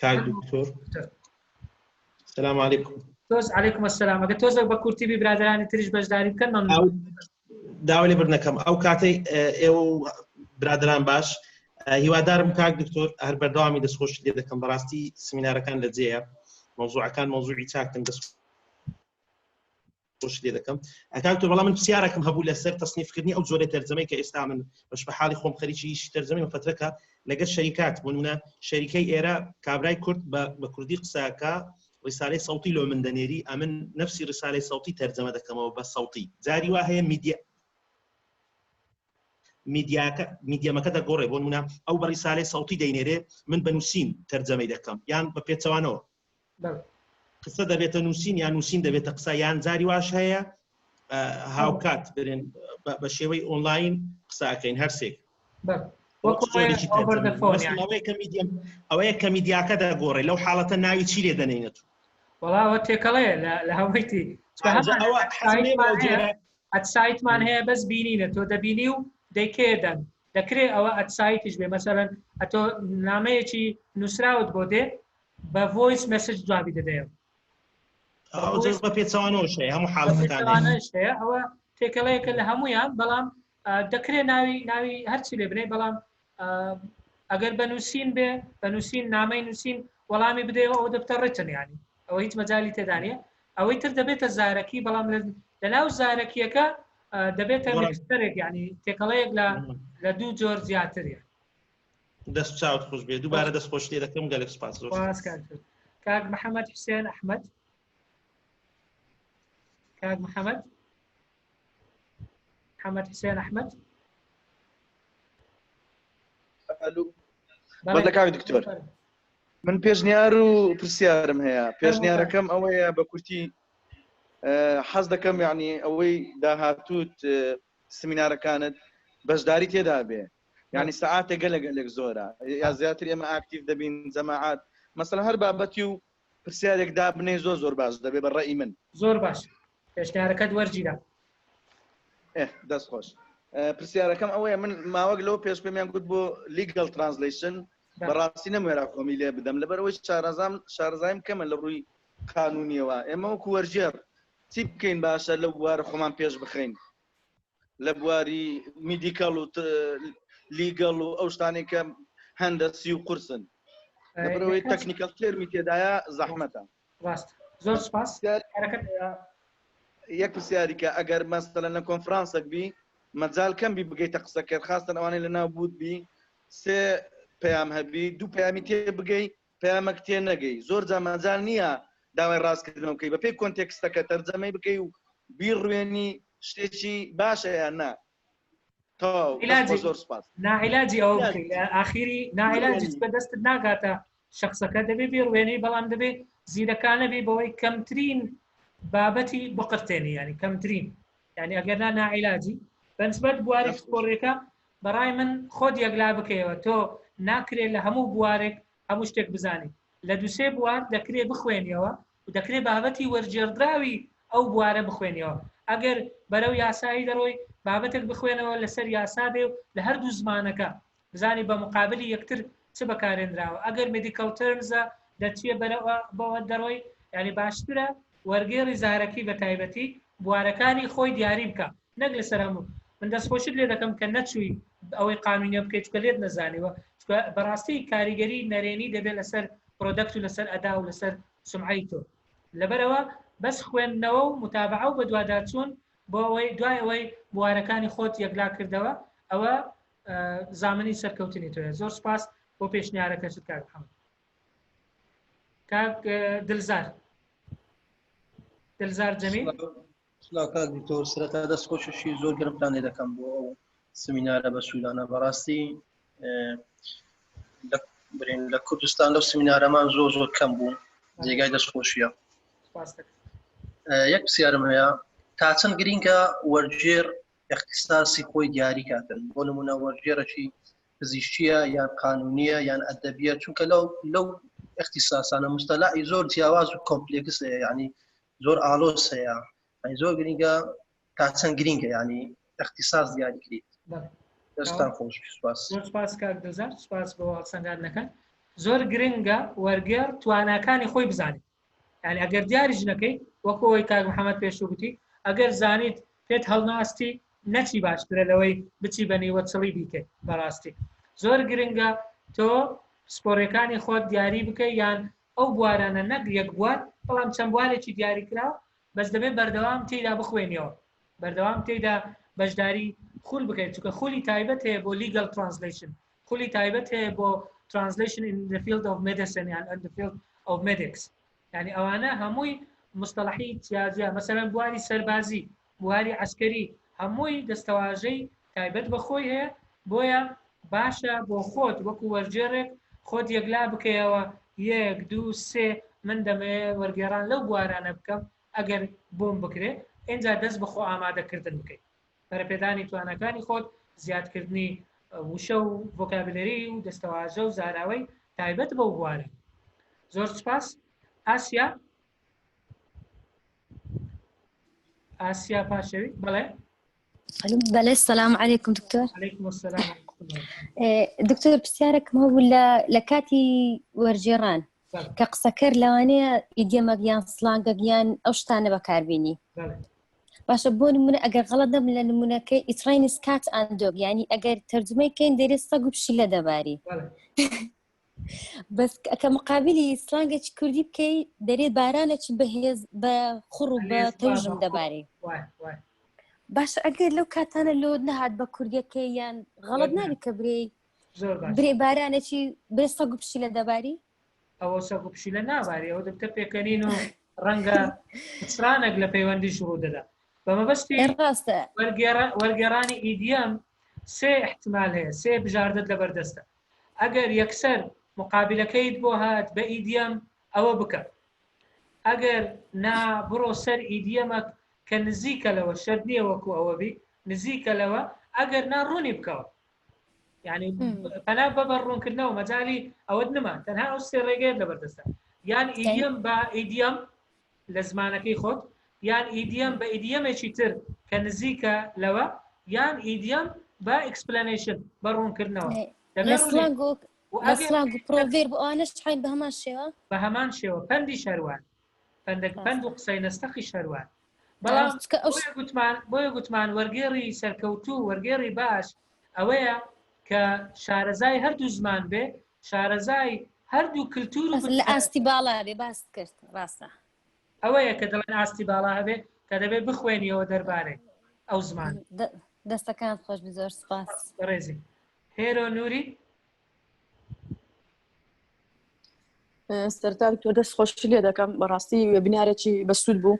کاک دکتۆر سلام علیکم تۆز عەلەیکوم ئەسسەلام ئەگە تۆزێک بە کورتی برادرانی تریش بەشداری بکەن داوای لێ بردنەکەم ئەو کاتەی ئێوە برادران باش هیوادارم کاک دکتۆر هەر بەردەوامی دەستخۆش لێ دەکەم بەڕاستی سمینارەکان لە جێیە مۆزوعەکان مۆزوعی چاکن دەستخۆش لێ دەکەم ئەکاکتۆر بەڵام من پرسیارێکم هەبوو لەسەر تەصنیفکردنی ئەو جۆرە تەرجەمەی کە ئێستا من بەش بە حاڵی خۆم خەریکی تەرجەمەی فترەکە لەگەڵ شەریکات بوونە شەریکەی ئێرە کابرای کورد بە کوردی قساکە ڕسالەی سەوتی لۆ من دەنێری ئەمن نفسی ڕسالەی سەوتی تەرجەمە دەکەمەوە بە سەوتی جاری وا هەیە میدیەمەکە دەگۆڕێ بۆ نمونە ئەو بە ڕسالەی سەوتی دەینێرێ من بە نووسین تەرجەمەی دەکەم یان بە پێچەوانەوە قسە دەبێتە نووسین یان نووسین دەبێتە قسە یان جاری واش هەیە هاوکات برێن بە شێوەی ئۆنلاین قساکەین هەرسێک ئەوەیە کە میدیاکە دەگۆڕێ لەو حاڵەتە ناوی چی لێ دەنێنێت وڵاوە تێکەڵەیە لە هەوەیتی ئەتسایتمان هەیە بەس بینینە تۆ دەبینی و دەیکێدەن دەکرێت ئەوە ئەتسایتیش بێ مەسەرەن ئەتۆ نامەیەکی نووسراوت بۆ دێ بە ڤۆیس مەسج جوابی دەدەیە بە پێچەوانەوەش هەیە هەموو حاڵەتەکانش هەیە ئەوە تێکەڵەیەکە لە هەمویان بەڵام دەکرێت ناوی هەرچی لێ بنێ بەڵام ئەگەر بە نووسین بێ بە نووسین نامەی نووسین وەڵامی بدەیەوە ئەو دەبتە ڕێتن ینی ئەوە هیچ مەجالی تێدانە ئەوەی تر دەبێتە زارەکی بەڵام لەناو زارەکیەکە دەبێتە مێکستەرێک ینی تێکەڵەیەک لە دوو جۆر زیاترە دەست چاوت خۆش بێ دووبارە دەست خۆش لێ دەکەم گەلێک سپاس کاک محەممەد حوسێن ئەحمەد كاك محمد حسين احمد الو بەڵێ کاک دکتۆر من پێشنیار و پرسیارم هەیە پێشنیارەکەم ئەوەیە بە کورتی حەز دەکەم یعنی ئەوەی داهاتوت سمینارەکانت بەشداری تێدا بێ یعنی سەعاتێ گەلێک زۆرە یا زیاتر ئێمە ئاکتیڤ دەبین جەماعات مەسەڵەن هەر بابەتی و پرسیارێک دابنێ زۆر باش دەبێ بە ڕێی من زۆر باش پێشنیارەکەت وەرگیرە دەست خۆش پرسیارەکەم ئەوەیە من ماوەک لەوە پێش پێمیان گوت بۆ لیگەل ترانسلیشن بەڕاستی نەموێرا خۆمی لێ بدەم لەبەرەوەی شارەزایم کەمە لە ڕووی قانونیەوە ئێمە وەکو وەرجێر چی بکەین باشە لە بوارە خۆمان پێش بخەین لە بواری میدیکەڵ و لیگەڵ و ئەو شتانێک کە هەندەسی و قورسن لەبەرەوەی تەکنیکەل تێرمی تێدایە زەحمەتە ڕاست زۆر سپاس یەک پرسیاریکە ئەگەر مەسەلەن لە کۆنفرانسێک بی مەجال کەم بی بگەیتە قسەکرد خاستن ئەوانەی لەناو بوت بی سێ پەیام هەبی دوو پەیامی تێ بگەی پەیامەک تێ نەگەی زۆر جا مەجال نییە داوای ڕاستکردنەوە بکەی بەپێی کۆنتێکستەکە تەرجەمەی بکەی و بیڕوێنی شتێکی باشە یان نا زۆر سپاس ناعیلاجی ئەو ئاخیری ناعیلاجی بە دەستت ناگاتە شخصەکە دەبێ بیڕوێنی بەڵام دەبێت زیرەکانە بێ بەوەی کەمترین بابەتی بقرتێنی ینی کەمترین ینی ئەگەرنا ناعیلاجی بەنسبەت بوارێک سپۆڕێکە بەڕای من خۆت یەکلا بکەیەوە تۆ ناکرێت لە هەموو بوارێک هەموو شتێک بزانی لە دووسێ بوار دەکرێت بخوێنیەوە و دەکرێت بابەتی وەرجێردراوی ئەو بوارە بخوێنیەوە ئەگەر بەرەو یاسایی دەڕۆی بابەتێک بخوێنەوە لەسەر یاسا بێ و لە هەردوو زمانەکە بزانی بە مقابلی یەکتر چ بەکارێنراوە ئەگەر مێدیکەڵ تەرمزە دەچێت بەوە دەڕۆی ینی باشترە وەرگێڕی زارەکی بە تایبەتی بوارەکانی خۆی دیاری بکە نەک لەسەر هەموو من دەستخۆشت لێ دەکەم کە نەچووی ئەوەی قانونیە بکەیت کە لێت نەزانیوە بەڕاستی کاریگەری نەرێنی دەبێت لەسەر پرۆدەکت و لەسەر ئەدا و لەسەر سمعی تۆ لەبەرەوە بەس خوێندنەوە و متابعە و بە دوواداچوون بۆ ئەوەی دوای ئەوەی بوارەکانی خۆت یەکلا کردەوە ئەوە زامنی سەرکەوتنی تۆیە زۆر سپاس بۆ پێشنیارەکەت کاک محەممەد کاک دلزار جەمیل کاک دکتۆر سەرەتا دەستخۆشی زۆر گرمتان لێ دەکەم بۆ ئەو سمینارە بە سوودانە بەڕاستی لە کوردستان لەو سمینارەمان زۆر کەم بوو جێگای دەستخۆشیە یەک پرسیارم هەیە تا چەند گرینگە وەرگێر اختصاصی خۆی دیاری کاتن بۆ نمونە وەرگێرەکی پزیشکیە یان قانونیە یان ئەدەبیە چونکە لەو اختصاصانە مستەلاحی زۆر جیاواز و کۆمپلێکس هەیە یعنی زۆر ئالۆز هەیە زۆر گرینگە تا چەند گرینگە ینی اختصاص دیاری کریت دەستان خۆش زۆر سپاس کاک دەزار سپاس بۆ هەڵسەنگاندنەکەن زۆر گرنگە وەرگێر تواناکانی خۆی بزانێت ینی ئەگەر دیاریش نەکەی وەکو ئەوەی کاک محەممەد پێشووتی ئەگەر زانیت پێت هەڵناستی نەچی باشترە لەوەی بچی بە نێوە چڵی بیکەیت بەڕاستی زۆر گرنگە تۆ سپۆرەکانی خۆت دیاری بکەی یان ئەو بوارانە نەک یەک بوار بەڵام چەند بوارێکی دیاری کراوە بەس دەبێت بەردەوام تێیدا بخوێنیەوە بەردەوام تێیدا بەشداری خول بکەیت چونکە خولی تایبەت هەیە بۆ legal translation خولی تایبەت هەیە بۆ translation in the field of medicine and in the field of medics يعني ئەوانە هەمووی مصطلحی تیاجە مثلا بواری سەربازی بواری عسکەری هەمووی دەستەواژەی تایبەت بە خۆی هەیە بۆیە باشە بۆ خۆت وەکو وەرجێڕێک خۆت یەکلا بکەیەوە 1 2 3 من دەمەوێت وەرگێڕان لەو بوارانە بکەم ئەگەر بۆم بکرێت اینجا دەست بەخۆ ئامادەکردن بکەیت بەرەپێدانی توانەکانی خۆت زیادکردنی وشە و ڤۆکابلەری و دەستەواژە و زاراوەی تایبەت بەو بوارە زۆر سپاس ئاسیا پاشەوی بڵێ بەڵێ سەلام عەلەیکم دکتۆر عەلەیکم السەلام دکتۆر پرسیارێکم هەبوو لە کاتی وەرجێڕان کە قسەکەر لەوانەیە ئیدیۆمەک یان سڵانگەک یان ئەو شتانە بەکاربێنی باشە بۆ نمونە ئەگەر غەڵەت نەبم لە نمونەکەی ئیتراینس کات ئەند دۆگ یعنی ئەگەر تەرجمەیکەین دەرێت سەگ و پشیلە دەباری بەس کە مقابلی سڵانگێکی کوردی بکەی دەرێت بارانێکی بەهێز بە خوڕ و بە تەوژم دەباری باشە ئەگەر لەو کاتانە لۆ نەهات بە کوردیەکەی یان غەڵەت نابێت کە برێ بارانێکی بێ سەگ و پشیلە دەباری ئەوە سەگ و پشیلە ناباری ئەوە دەبتە پێکەنین و ڕەنگە چرانێک لە پەیوەندی ڕوو دەدا بەمەبەستی وەرگێڕانی ئیدیۆم سێ احتمال هەیە سێ بژاردت لەبەردەستە ئەگەر یەکسەر مقابلەکەیت بۆ هات بە ئیدیۆم ئەوە بکە ئەگەر نا بڕۆ سەر ئیدیۆمەک کە نزیکە لەوە شەرت نییە وەکو ئەوە بی نزیکە لەوە ئەگەر ناڕوونی بکەوە یعنی پەنا بەبە ڕوونکردنەوە مەجای ئەوەت نما تەنها ئەو سێ ڕێگەیەت لەبەردەستە یان ئیدیۆم بە ئیدیۆم لە زمانەکەی خۆت یان ئیدیۆم بە ئیدیۆمێکی تر کە نزیکە لەوە یان ئیدیۆم بە ئەکسپلەنیشن بە ڕوونکردنەوە سڵانگ و پرۆڤێر بۆ ئەوانەش حین بە هەمان شێوە بە هەمان شێوە پەندی شەروان پەند و قسەی نەستەقی شەروان بەڵام بۆیە گوتمان وەرگێڕی سەرکەوتوو وەرگێڕی باش ئەوەیە کە شارەزای هەردوو زمان بێ شارەزای هەردوو کلتور لە ئاستی باڵا بێ باست کرد ڕاستە ئەوەیە کە دەڵێن ئاستی باڵا هەبێ کە دەبێت بخوێنیەوە دەربارەی ئەو زمان دەستەکان خۆش بە زۆر سپاس ڕێزی هێرۆ نووری سەرتا تۆ دەست خۆشی لێ دەکەم بەڕاستی وێبینارێکی بەسوود بوو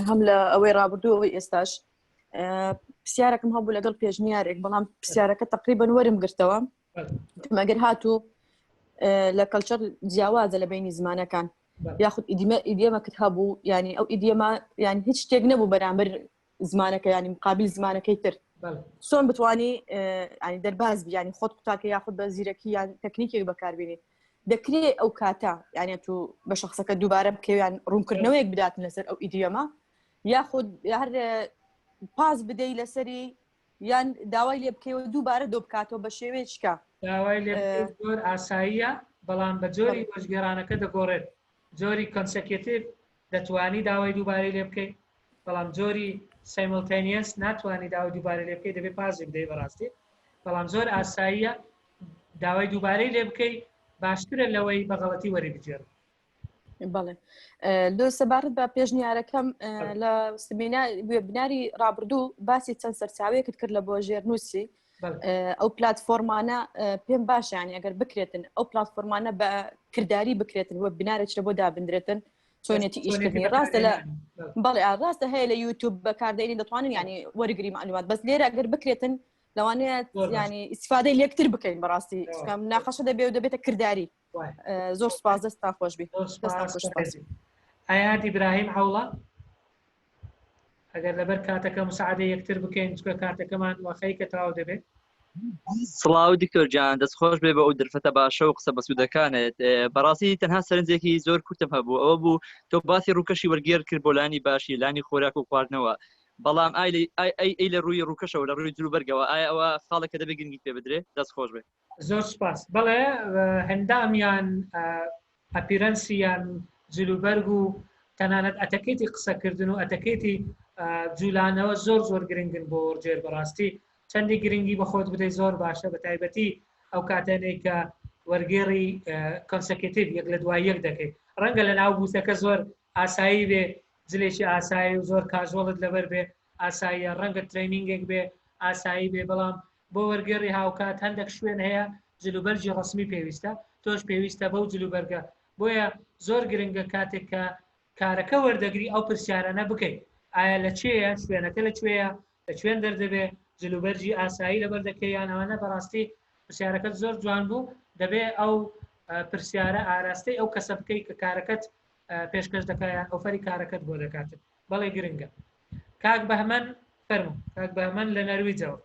هەم لە ئەوەی ڕابردوو ئەوەی ئێستاش پرسیارێکم هەبوو لەگەڵ پێشنیارێک بەڵام پرسیارەکە تقریبا وەرم گرتەوە مەگەر هاتوو لە کەلچەر جیاوازە لە بینی زمانەکان یاخود ئیدیۆمەکەت هەبوو ینی ئەو ئیدیۆمە یانی هیچ شتێک نەبوو بەرامبەر زمانەکە ینی مقابل زمانەکەی تر چۆن بتوانی ینی دەرباز بی ینی خۆت قوتاکە یاخود بە زیرەکی یان تەکنیکێک بەکاربێنی دەکرێت ئەو کاتە یعنی تو بە شخصەکە دووبارە بکەویان ڕوونکردنەوەیەک بداتن لەسەر ئەو ئیدیۆمە یاخود هەر پاس بدەی لەسەری یان داوای لێ بکەوە دووبارە دۆ بکاتەوە بە شێوەیەکە داوای لێ زۆر ئاساییە بەڵام بە جۆری وەرگێڕانەکە دەگۆڕێت جۆری کۆنسەکیوتیڤ دەتوانی داوای دووبارەی لێ بکەیت بەڵام جۆری سایمڵتێنیەس ناتوانانی داوای دووبارە لێ بکەیت دەبێت پازی بدەیت بەڕاستی بەڵام زۆر ئاساییە داوای دووبارەی لێ بکەیت باشترە لەوەی بەغەڵەتی وەری بجێڕ بەڵێ لۆ سەبارەت بە پێشنیارەکەم لە وێبیناری ڕابردوو باسی چەند سەرچاوەیەکت کرد لە بۆ ژێرنووسی ئەو پلاتفۆرمانە پێم باشە ینی ئەگەر بکرێتن ئەو پلاتفۆرمانە بە کردداری بکرێتن وە بینارێک لە بۆ دابدرێتن چۆنێتی ئیشکردنی ڕاستە لە بەڵێ ڕاستە هەیە لە یوتیوب بەکاردێنی دەتوانن ینی وەرگری معلومات بەس لێرە ئەگەر بکرێتن لەوانەیە ینی ئیسفادەی لێکتر بکەین بەڕاستی ناخەشە دەبێ و دەبێتە کردداری زۆر سپاس دەستا خۆش بی ئايات ئیبراهیم حوڵە ئەگەر لەبەر کاتەکە مساعدە یەکتر بکەین چکە کاتەکەمان وەخەی کە تاو دەبێت سڵاو دکتۆر جان دەست خۆش بێ بە ئەو درفەتە باشە و قسە بەسوودەکانت بەڕاستی تەنها سەرنجێکی زۆر کورتم هەبوو ئەوە بوو تۆ باسی ڕووکەشی وەرگێر کرد بۆ لانی باشی لانی خۆراک و خواردنەوە بەڵام ئەی لە ڕووی ڕووکەشەوە لە ڕووی جلوبەرگەوە ئایا ئەوە خاڵێکە دەبێت گرنگی پێ بدرێت دەست خۆش بێ زۆر سپاس بەڵێ هەندامیان ئەپیرەنسیان جلوبەرگ و تەنانەت ئەتەکێتی قسەکردن و ئەتەکێتی جوولانەوە زۆر گرنگن بۆ وەرجێر بەڕاستی چەندی گرنگی بە خۆت بدەیت زۆر باشە بە تایبەتی ئەو کاتێنەی کە وەرگێڕی کۆنسەکتیڤ یەک لە دوای یەک دەکەیت ڕەنگە لە ناو بوسەکە زۆر ئاسایی بێ جلێکی ئاسایی و زۆر کاژۆڵت لەبەر بێ ئاساییە ڕەنگە ترینینگێک بێ ئاسایی بێ بەڵام بۆ وەرگێڕی هاوکات هەندێک شوێن هەیە جلوبەرجی ڕسمی پێویستە تۆش پێویستە بەو جلوبەرگە بۆیە زۆر گرنگە کاتێک کە کارەکە وەردەگری ئەو پرسیارانە بکەیت ئایا لە چێە شوێنەکە لەکوێیە لە شوێن دەردەبێ جلوبەرجی ئاسایی لەبەر دەکەی یانەوەنە بەڕاستی پرسیارەکەت زۆر جوان بوو دەبێ ئەو پرسیارە ئاراستەی ئەو کەسە بکەی کە کارەکەت پێشکەش دەکایە ئەوفەری کارەکەت بۆ دەکاتن بەڵێ گرنگە کاک بەهمەن فەرموو کاک بەهمەن لە نەرویجەوە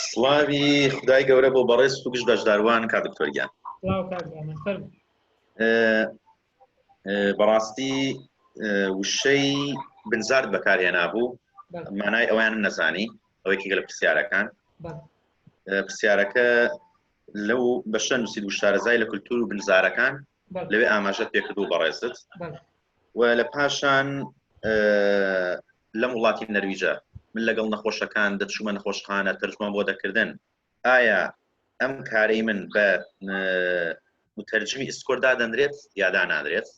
سڵاوی خدای گەورە بۆ بەڕێست و گشت بەشداروان کاک دکتۆرگیان بەڕاستی وشەی بنزارت بەکارهێنا بوو مانای ئەویان نەزانی ئەوەیەکی لە پرسیارەکان پرسیارەکە لەو بەشە نووسید و شارەزای لە کولتور و بنزارەکان لەوێ ئاماژەت پێکردو بەڕێزت و لە پاشان لەم وڵاتی نەرویجە من لەگەڵ نەخۆشەکان دەچوومە نەخۆشخانە تەرجمەم بۆ دەکردن ئایا ئەم کارەی من بە متەرجمی ئیسکۆردا دەنرێت یادا نادرێت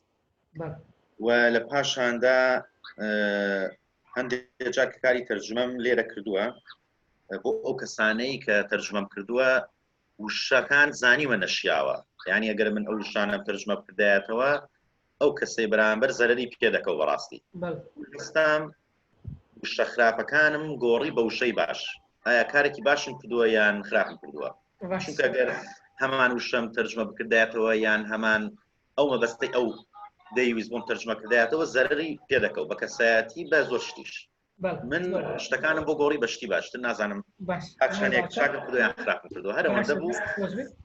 و لە پاشاندا هەندێک جار کاری تەرجمەم لێرە کردووە بۆ ئەو کەسانەی کە تەرجمەم کردووە وشەکان زانیوە نەشیاوە یعنی ئەگەر من ئەو وشانەم تەرجمە بکردایەتەوە ئەو کەسەی بەرامبەر زەرەری پێ دەکەوت بەڕاستی ویستام وشە خراپەکانم گۆڕی بە وشەی باش ئایا کارێکی باشم کردووە یان خراپم کردووە چونکە ئەگەر هەمان وشەم تەرجمە بکردایەتەوە یان هەمان ئەو مەبەستەی ئەو دەیویست بۆم تەرجمە کردایەتەوە زەرەری پێ دەکەوت بە کەسایەتی بە زۆر شتیش من شتەکانم بۆ گۆڕی بەشتی باشتر نازانم ئاکشانێک چاکم کردو یان خراپم کردووە هەرەوەندە بوو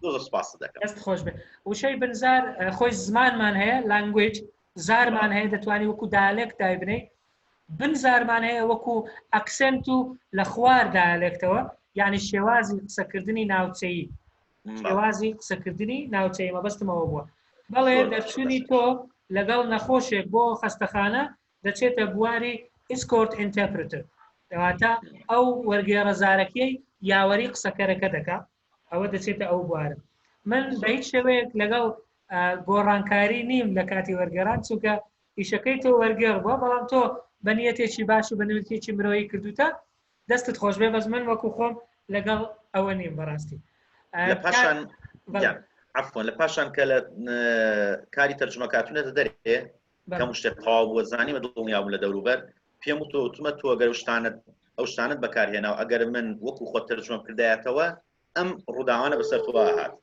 زۆر سپاس دەکەم دەست خۆش بێ وشەی بنزار خۆی زمانمان هەیە لانگوێج زارمان هەیە دەتوانانی وەکو دالێک دایبنەی بنزارمان هەیە وەکو ئەکسنت و لە خوار دالێکتەوە یعنی شێوازی قسەکردنی ناوچەیی شێوازی قسەکردنی ناوچەیی مەبەستمەوە بووە بەڵێ دەرچوونی تۆ لەگەڵ نەخۆشێک بۆ خەستەخانە دەچێتە بواری ئیسکۆرت ئینتەرپرتر دەواتە ئەو وەرگێڕە زارەکەی یاوەری قسەکەرەکە دەکات ئەوە دەچێتە ئەو بوارە من بە هیچ شێوەیەک لەگەڵ گۆڕانکاری نیم لە کاتی وەرگێڕان چونکە ئیشەکەی تۆ وەرگێڕ بووە بەڵام تۆ بە نیەتێکی باش و بە نوێتێکی مرۆیی کردوتە دەستت خۆش بێ بەس من وەکو خۆم لەگەڵ ئەوە نیم بەڕاستی عفوا لە پاشان کە لە کاری تەرجمە کاتونەتە دەرێ کەم شتێک تەواو بووە زانیمە دڵنیا بوو لە دەوروبەر پێم وتومە تۆ ئەگەر ئەو شتانت بەکارهێناوە ئەگەر من وەکو خۆت تەرجمەم کردایەتەوە ئەم ڕووداوانە بەسەر تۆ هات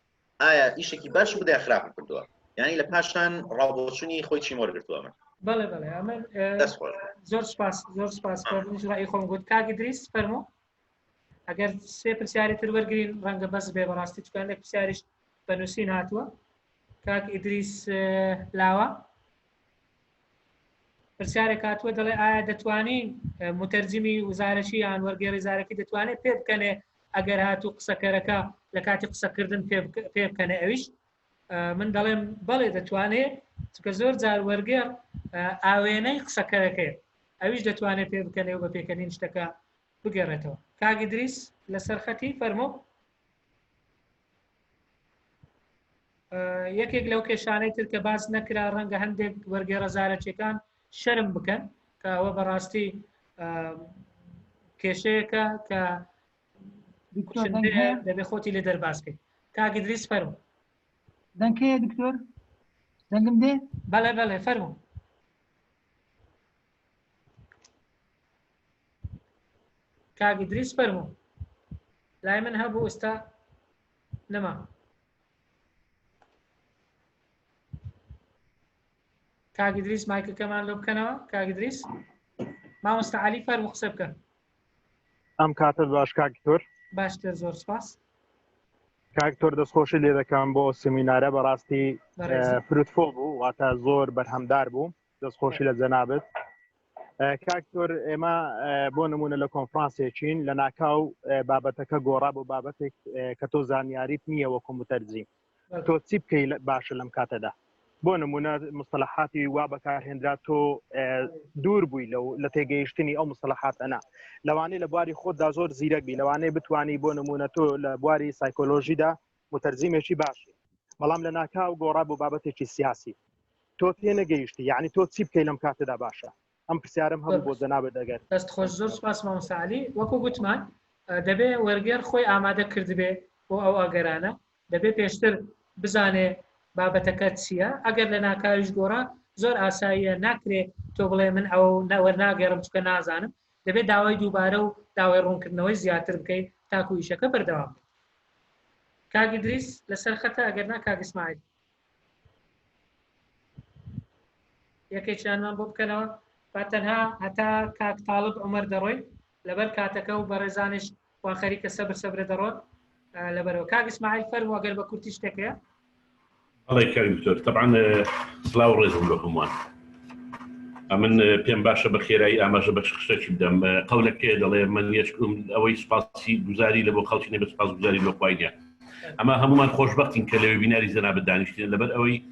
ئایا ئیشێکی باش بدای خراپم کردووە یعنی لە پاشان ڕاوبۆچوونی خۆی چی وەرگرتووە من بەڵێ بەڵێ ئەمە زۆر سپاس ڕای خۆم گوت کاک ئیدریس فەرموو ئەگەر سێ پرسیاری تر وەرگرین ڕەنگە بەس بێ بەڕاستی چکانێک پرسیاریش بە نووسین هاتووە کاک ئیدریس لاوە پرسیارێک هاتووە دەڵێ ئایا دەتوانین متەرجمی وزارەشی یان وەرگێڕی زارەکی دەتوانێت پێ بکەنێ ئەگەر هاتوو قسەکەرەکە لە کاتی قسەکردن پێ بکەنێ ئەویش من دەڵێم بەڵێ دەتوانێت چکە زۆر جار وەرگێڕ ئاوێنەی قسەکەرەکەی ئەویش دەتوانێت پێ بکەنێ و بە پێکەنین شتەکە بگەڕێتەوە کاک ئیدریس لەسەر خەتی فەرموو یەکێک لەو کێشانەی تر کە باس نەکرا ڕەنگە هەندێک وەرگێڕە زارەکیەکان شەرم بکەن کە ئەوە بەڕاستی کێشەیەکە کە دەبێ خۆتی لە دەرباز بکەیت کاک ئیدریس فەرموو دەنکەیە دکتۆر دەنگم دێ بەڵێ بەڵێ فەرموو کاک ئیدریس فەرموو لای من هەبوو ئێستا نەما کاک ئیدریس مایکەکەمان لۆ بکەنەوە کاک ئیدریس مامۆستا عەلی فەرموو قسە بکەن ئەم کاتت باش کاکتۆر باشتر زۆر سپاس کاکتۆر دەستخۆشی لێ دەکەم بۆ سمینارە بەڕاستی فروتفۆ بوو واتە زۆر بەرهەمدار بوو دەستخۆشی لە جەنابەت کاکتۆر ئێمە بۆ نمونە لە کۆنفرانسێکین لە ناکاو بابەتەکە گۆڕا بۆ بابەتێک کە تۆ زانیاریت نییە وەکو متەرجیم تۆ چی بکەی باشە لەم کاتەدا بۆ نمونە مصطلحاتی وا بەکارهێنرا تۆ دوور بووی لە تێگەیشتنی ئەو مصطلحاتەنا لەوانەیە لە بواری خۆتدا زۆر زیرەک بی لەوانەیە بتوانی بۆ نمونە تۆ لە بواری سایکۆلۆژیدا متەرجیمێکی باشی بەڵام لە ناکاو گۆڕا بۆ بابەتێکی سیاسی تۆ تێ نەگەیشتی یعنی تۆ چی بکەی لەم کاتەدا باشە ئەم پرسیارم هەبوو بۆ جەنابەت دەگەر دەست خۆش زۆر سپاس مامۆستا عەلی وەکو گوتمان دەبێ وەرگێر خۆی ئامادە کردبێ بۆ ئەو ئاگەرانە دەبێ پێشتر بزانێ بابەتەکە چییە ئەگەر لە ناکاویش گۆڕا زۆر ئاساییە ناکرێ تۆ بڵێ من ئەو وەرناگەڕم چکە نازانم دەبێت داوای دووبارە و داوای ڕوونکردنەوەی زیاتر بکەیت تاکو ئیشەکە بەردەوام کاک ئیدریس لەسەر خەتە ئەگەر نا کاک ئیسماعیل یەکێکیانمان بۆ بکەنەوە با تەنها هەتا کاک تاڵب عومەر دەڕۆی لەبەر کاتەکە و بەڕێزانش وا خەریکە سەبر دەڕۆن لەبەرەوە کاک ئیسماعیل فەرموو ئەگەر بە کورتی شتێکەیە الله كريم دكتور طبعا سلاو رزق لكم من بيان باشا بخيراي اما جبش خشتي بدم قولك كده من يشكم اوي سباسي گزاري لبو خلشني بس سباس گزاري لو قايديا اما هم من خوشبختين كلي بيناري زناب الدانشتين لبر اوي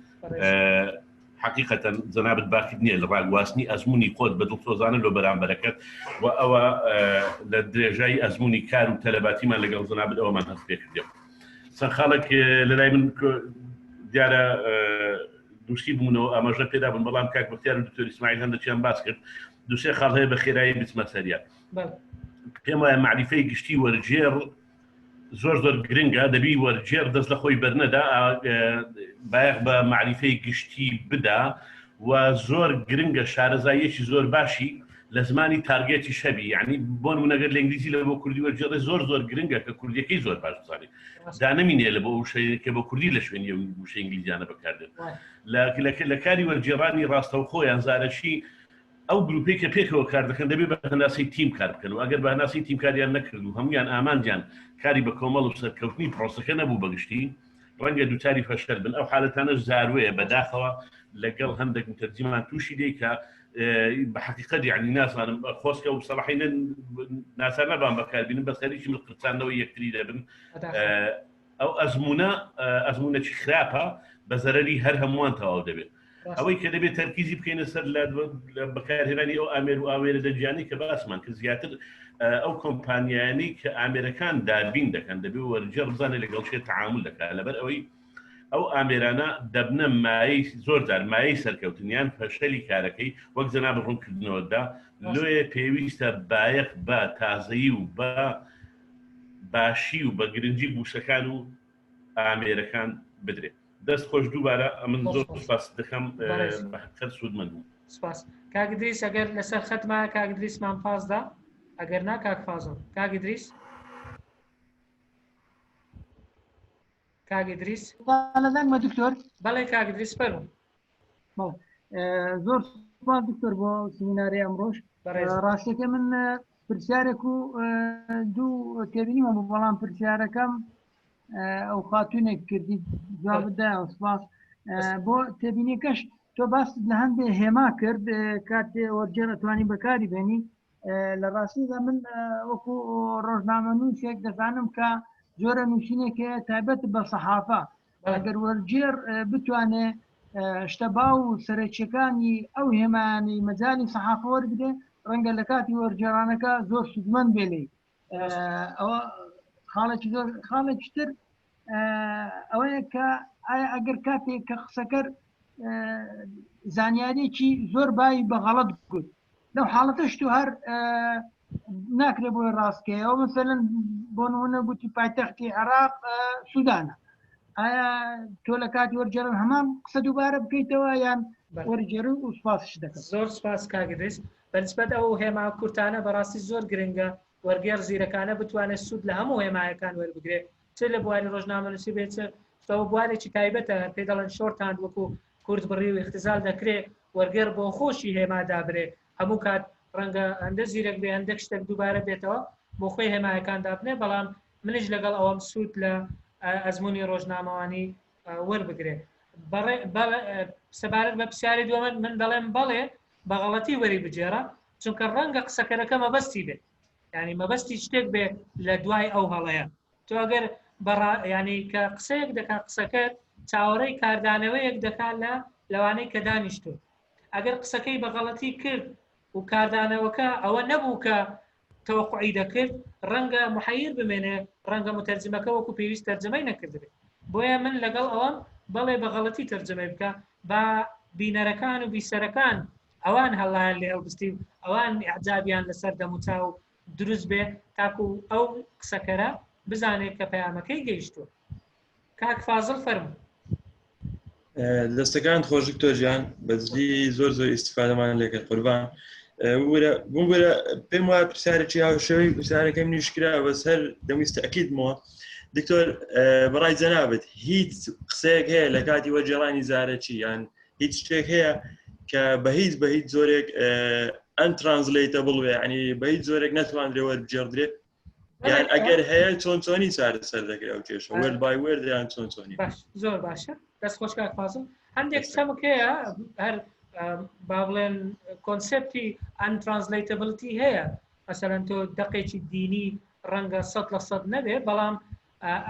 حقيقة زناب باخدني الراق واسني ازموني قود بدل صوزان لو برام بركات واو لدرجاي ازموني كارو تلباتي من لقل زناب او من هسبيك ديو سنخالك للاي من دیارە دووشتی بوونەوە ئاماژە پێدا بوون بەڵام کاک بەختیار و دکتۆر ئیسماعیل هەندێکیان باس کرد دووسێ خاڵ هەیە بە خێرایی بچمە سەریە پێم وایە معریفەی گشتی وەرجێر زۆر گرنگە دەبی وەرجێر دەست لە خۆی بەرنەدا بایەق بە معریفەی گشتی بدا و زۆر گرنگە شارەزاییەکی زۆر باشی لە زمانی تارگێتی شەبی یعنی بۆ نمونەگەر لە ئینگلیزی لە بۆ کوردی وەرجێڕێ زۆر گرنگە کە کوردیەکەی زۆر باش بزانێت دانەمینێ لە بۆ شەیەکە بە کوردی لە شوێنی وشە ئینگلیزیانە بەکاردێت لە کاری وەرجێڕانی ڕاستەوخۆیان زارەشی ئەو گروپی کە پێکەوە کار دەکەن دەبێت بە هەناسەی تیم کار بکەن و ئەگەر بە هەناسەی تیم کاریان نەکرد و هەمویان ئامانجیان کاری بە کۆمەڵ و سەرکەوتنی پرۆسەکە نەبوو بەگشتی ڕەنگە دووتاری فەشەر بن ئەو حالەتانە زاروەیە بەداخەوە لەگەڵ هەندێک متەرجیمان تووشی دێکە بحقیقت يعني ناس انا خوسكا وصراحه ناس انا بان بكاربين بس خليش من القرصان ويكتري دبن او ازمونه خرابه بزرري هر هموان تو دبي اوي كده به تركيزي بكين سر بكار هراني او امير واوير دجاني كباسمان كزياتر او كومبانياني كامريكان دابين دكان دبي ورجر زاني لقل شي تعامل لك على بر اوي ئەو ئامێرانە دەبنە مای زۆرجار مای سەرکەوتنیان فەشەلی کارەکەی وەک جەناب ڕوونکردنەوەدا لۆیە پێویستە بایەق بە تازەیی و بە باشی و بە گرنگی بوشەکان و ئامێرەکان بدرێت دەست خۆش دووبارە من زۆر سپاس دەکەم بەحقیقەت سوودمەند بووم سپاس کاک ئیدریس ئەگەر لەسەر خەتمایە کاک ئیدریسمان پاسدا ئەگەر نا کاک فازڵ کاک ئیدریس کاک ئیدریس لەدەنگمە دکتۆر بەڵێ کاک ئیدریس فەرموو زۆر سپاس دکتۆر بۆ سمیناری ئەمڕۆژ ڕاستیەکە من پرسیارێک و دوو تێبینیمە بوو بەڵام پرسیارەکەم ئەو خاتونێک کردی جواب بدایەوە سپاس بۆ تێبینیەکەش تۆ باس لە هەندێک هێما کرد کاتێ وەرجێر ئەتوانی بەکاری بێنی لە ڕاستیدا من وەکو ڕۆژنامە نووسێک دەزانم کە زۆرە نووسینێکە تایبەت بە سەحافە ئەگەر وەرجێر بتوانێ شتەبا و سەرچیەکانی ئەو هێمانی مەجای سەحافە وەربدێ ڕەنگە لە کاتی وەرجێڕانەکە زۆر سودمەند بێنێ ئەوە خاڵێکی تر ئەوەیە کە ئایا ئەگەر کاتێک کە قسەکەر زانیاریێکی زۆر بای بەغەڵەت گوت لەو حاڵەتەش تو هەر ناکرێ بۆی ڕاستکەیەوە مثلەن بۆ نمونە گوتی پایتەختی عێراق سوودانە ئایا تۆ لە کاتی وەرجێڕن هەمان قسە دووبارە بکەیتەوە یان وەرجێڕن و سوپاسش دەکەن زۆر سپاس کاک ئیدریس بەنسبەت ئەو هێما کورتانە بەڕاستی زۆر گرنگە وەرگێڕ زیرەکانە بتوانێت سوود لە هەموو هێمایەکان وەربگرێت چ لە بواری ڕۆژنامەنووسی بێت چەوە بوارێکی تایبەتە پێ دەڵێن شۆرتان وەکو کورد بڕی و اختزال دەکرێت وەرگێڕ بۆ خۆشی هێمادابرێ هەموو کات ڕەنگە هەندە زیرەک بێ هەندێک شتێک دووبارە بێتەوە بۆ خۆی هێمایەکاندا بنێ بەڵام منیش لەگەڵ ئەوەم سوود لە ئەزمموی ڕۆژنامەوانی وەربگرێ سەبارەت بە پرسیاری دووەمە من دەڵێم بەڵێ بەغەڵەتی وەری بجێرە چونکە ڕەنگە قسەکەرەکە مەبەستی بێت ینی مەبەستی شتێک بێ لە دوای ئەو هەڵەیە تۆ ئەگەر ینی کە قسەیەک دەکات قسەکەت چاوەڕێی کاردانەوەیەک دەکات لەوانەی کە دانیشتو ئەگەر قسەکەی بە غەڵەتی کرد و کاردانەوەکە ئەوە نەبوو کە تەوەقعی دەکرد ڕەنگە محەیر بمێنێ ڕەنگە متەرجمەکە وەکو پێویست تەرجمەی نەکردبێت بۆیە من لەگەڵ ئەوەم بەڵێ بە غەڵەتی تەرجمەی بکە با بینەرەکان و بیسەرەکان ئەوان هەڵیان لێ هەڵبستی ئەوان ئیعجابیان لەسەر دەموچا و دروست بێ تاکو ئەو قسەکەرە بزانێت کە پەیامەکەی گەیشتووە. کاک فازڵ فەرموو. دەستەکان خۆش دکتۆر بەجددی زۆر ئیسیفادەمان لێکە قوربان بوومرە پێم وایە پرسیارێکی هاوشەوی پرسیارەکەم نیشکرا بەس هەر دەویست تەکیدمەوە دکتۆر بەڕای جەنابەت هیچ قسەیەک هەیە لە کاتی وەرجێڕانی زارەکی یان هیچ شتێک هەیە کە بە هیچ زۆرێک ئەنترانسلیتەبڵ بێ ینی بە هیچ زۆرێک نەتوانرێ وەربژێڕدرێ یان ئەگەر هەیە چۆنی چارەسەر دەکرێت ئەو کێشە وەرد بای وەرد یان چۆنی زۆر باشە دەست خۆش کاک فازڵ هەندێک چەمک هەیە هەر با بڵێن کۆنسپتی ئەنترانسلیتەبڵتی هەیە مەسەلەن تۆ دقێکی دینی ڕەنگە 100% نەبێ بەڵام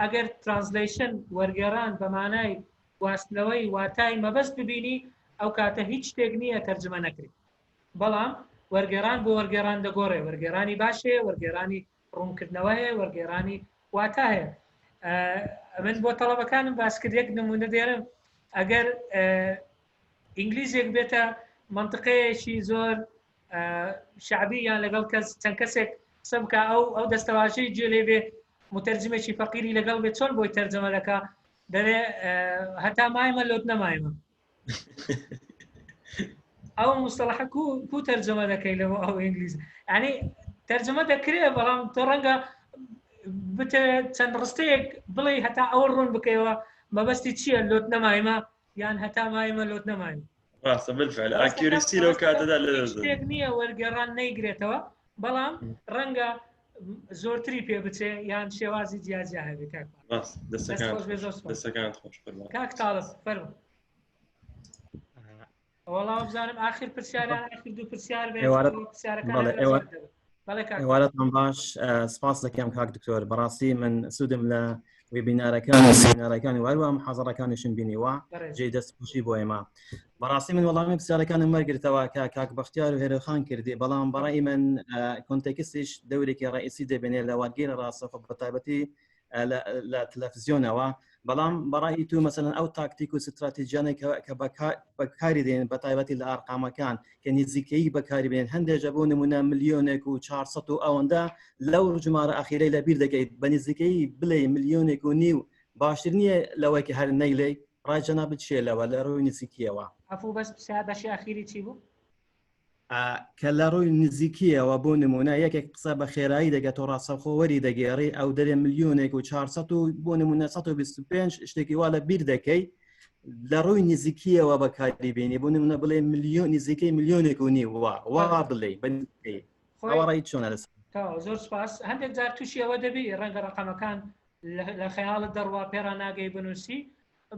ئەگەر ترانسلیشن وەرگێڕان بە مانای گواستنەوەی واتای مەبەست ببینی ئەو کاتە هیچ شتێک نییە تەرجمە نەکرێت بەڵام وەرگێڕان بۆ وەرگێڕان دەگۆڕێ وەرگێڕانی باشێ وەرگێڕانی ڕوونکردنەوە هەیە وەرگێڕانی واتا هەیە من بۆ تەڵەبەکانم باسکردێک نمونە دێرم ئەگەر ئینگلیزێک بێتە منطقەیەکی زۆر شعبی یان لەگەڵ چەند کەسێک قسە بکە ئەو دەستەواژەی گوێ لێ بێ متەرجمێکی فەقیری لەگەڵ بێت چۆن بۆی تەرجەمە دەکا دەڵێ هەتا مایمە لۆت نەمایمە ئەو مستەڵەحە کو تەرجەمە دەکەی لەوە ئەو ئینگلیز ینی تەرجمە دەکرێت بەڵام تۆ ڕەنگە بتە چەند ڕستەیەک بڵێ هەتا ئەوە ڕوون بکەیەوە مەبەستی چییە لۆت نەمایمە یان هەتا مایمە لۆت نەمایمە ڕاستە بالفعل ئاکیورسی لەو کاتەدا شتێک نییە وەرگێڕان نەیگرێتەوە بەڵام ڕەنگە زۆرتری پێ بچێ یان شێوازی جیاجیا هەبێت دەستەکان خۆش کاک تاڵس فەرموو وەڵام بزانم آخر پرسیاران آخر دوو پرسیار ئێوارەتان باش سپاس دەکەم کاک دکتۆر بەڕاستی من سوودم لە وێبینارەکان سینارەکانی وایوە محاضەڕەکانیشم بینیوە جێ دەستپۆشی بۆ ئێمە بەڕاستی من وەڵامی پرسیارەکانم وەرگرتەوە کە کاک بەختیار و هێرەخان کردی بەڵام بەڕای من کۆنتێکستیش دەورێکی ڕئیسی دەبێنێت لە وەرگێرە ڕاستەخۆ بەتایبەتی لە تەلەڤیزیۆنەوە بەڵام بەڕای تو مەسەلەن ئەو تاکتیک و ستراتیژیانێک کە بەکاری دێن بەتایبەتی لە ئارقامەکان کە نزیکەی بەکاری بێن هەندێک بۆ نمونە ملیۆنێک و 400 و ئەوەندە لەو ژمارە ئەخیرەی لە بیر دەکەیت بە نزیکەی بڵێ ملیۆنێک و نیو باشتر نییە لەوەی کە هەر نەیلێ ڕای جەناب بچێلەوە لە ڕووی نزیکیەوە ئەفوو بەس بەشی ئاخیری چی بوو؟ کە لە ڕووی نزیکیەوە بۆ نمونە یەکێک قسە بە خێرایی دەگەێت و ڕاستەخۆوەری دەگێڕی ئەو دەرێ ملیۆنێک و 400 و بۆ نمونە 125 شتێکی وا لە بیر دەکەی لە ڕووی نزیکیەوە بەکاری بینی بۆ نمونە بڵێ ملیۆن نزیکەی ملیۆنێک و نیوە وا بڵێ ئەوە ڕای چۆنە لەس زۆر سپاس هەندێک جار تووشیەوە دەبی ڕەنگە ڕقەمەکان لە خەیاڵت دەڕوا پێرا ناگەی بنووسی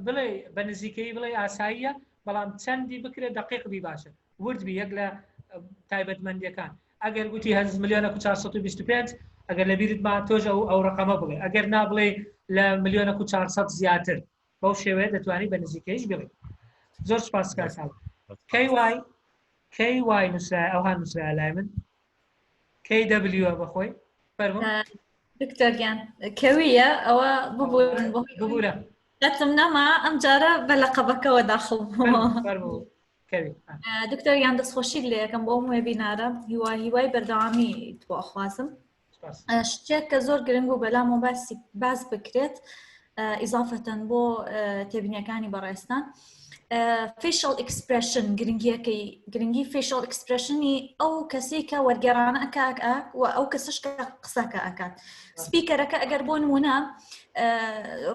بڵێ بە نزیکەی بڵێ ئاساییە بەڵام چەندی بکرێت دقیقبی باشە وردبی یەک لە تایبەتمەندیەکان ئەگەر گوتی 1 ملیۆنە 425 ئەگەر لە بیرت ما تۆژە ئەو ڕقەمە بڵێ ئەگەر نابڵێ لە ملیۆنە 400 زیاتر بەو شێوەیە دەتوانانی بە نزیکەیش بڵێ زۆر سپاس کاکساڵ کەی وای نووسرا ئەوها نووسرا لای من KW بەخۆی فەرموو دکتۆریان کەویە ئەوە ببوورە دەتم نەما ئەم جارە بە لەقەبەکەەوە داخڵ دکتۆریان دەستخۆشی لێ یەکەم بۆ وێبینارە هیوای بەردەوامی بۆ ئەخوازم شتێک کە زۆر گرنگ و بەلامەوە باس بکرێت ئیزافەتەن بۆ تێبینیەکانی بەڕێستان facial expression گرنگی facial expressionی ئەو کەسی کە وەرگێڕانە ئەکات و ئەو کەسش کە قسەکە ئەکات سپیکەرەکە ئەگەر بۆ نمونە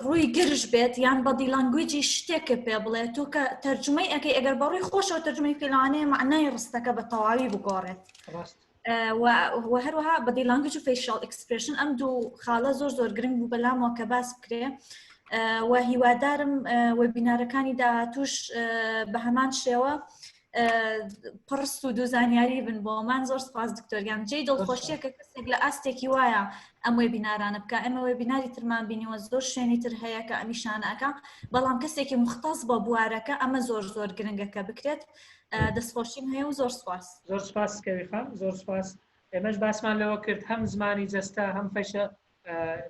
ڕووی گرژ بێت یان بەدی لانگویجی شتێکە پێ بڵێ تۆ کە تەرجمەی ئەەکەی ئەگەر بەڕووی خۆشەوە تەرجمەی پێلانەیە معنای ڕستەکە بە تەواوی بگۆڕێت و هەروەها بەدی لانگویج و facial expression ئەم دوو خاڵە زۆر گرنگ بوو بەلامەوە کە باس بکرێ و هیوادارم وەبینارەکانی داهاتوش بە هەمان شێوە پڕست و دووزانیاری بن بۆمان زۆر سپاس دکتۆریان جێی دڵخۆشیە کە کەسێک لە ئاستێکی وایە ئەم وێبینارانە بکە ئێمە وێبیناری ترمان بینیوە زۆر شوێنی تر هەیە کە ئەمیشانەکە بەڵام کەسێکی مختص بە بوارەکە ئەمە زۆر گرنگە کە بکرێت دەستخۆشیم هەیە و زۆر سپاس زۆر سپاس کەوی خام زۆر سپاس ئێمەش باسمان لەوە کرد هەم زمانی جەستا هەم فەشە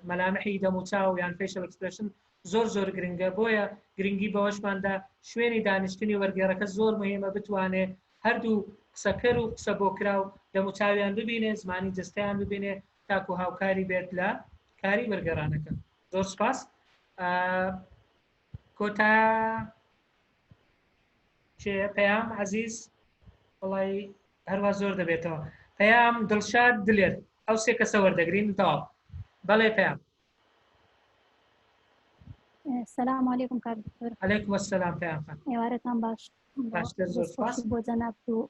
مەلامحی دەموچاو یان فیشل ئەکسپرێشن زۆر گرنگە بۆیە گرنگی بەوەشماندا شوێنی دانیشتنی وەرگێڕەکە زۆر مهمە بتوانێت هەردوو قسەکەر و قسە بۆ کراو دەموچاویان ببینێ زمانی جەستەیان ببینێ تاکو هاوکاری بێت لە کاری وەرگێڕانەکە زۆر سپاس کۆتا پەیام عەزیز وڵی هەروە زۆر دەبێتەوە پەیام دڵشاد دلێر ئەو سێ کەسە وەردەگرین تەواو بەڵێ پەیام السلام عليكم كار دكتور. عليكم السلام پەیام خان ئێوارەتان باش باشتر زۆر سپاس بۆ جەناب و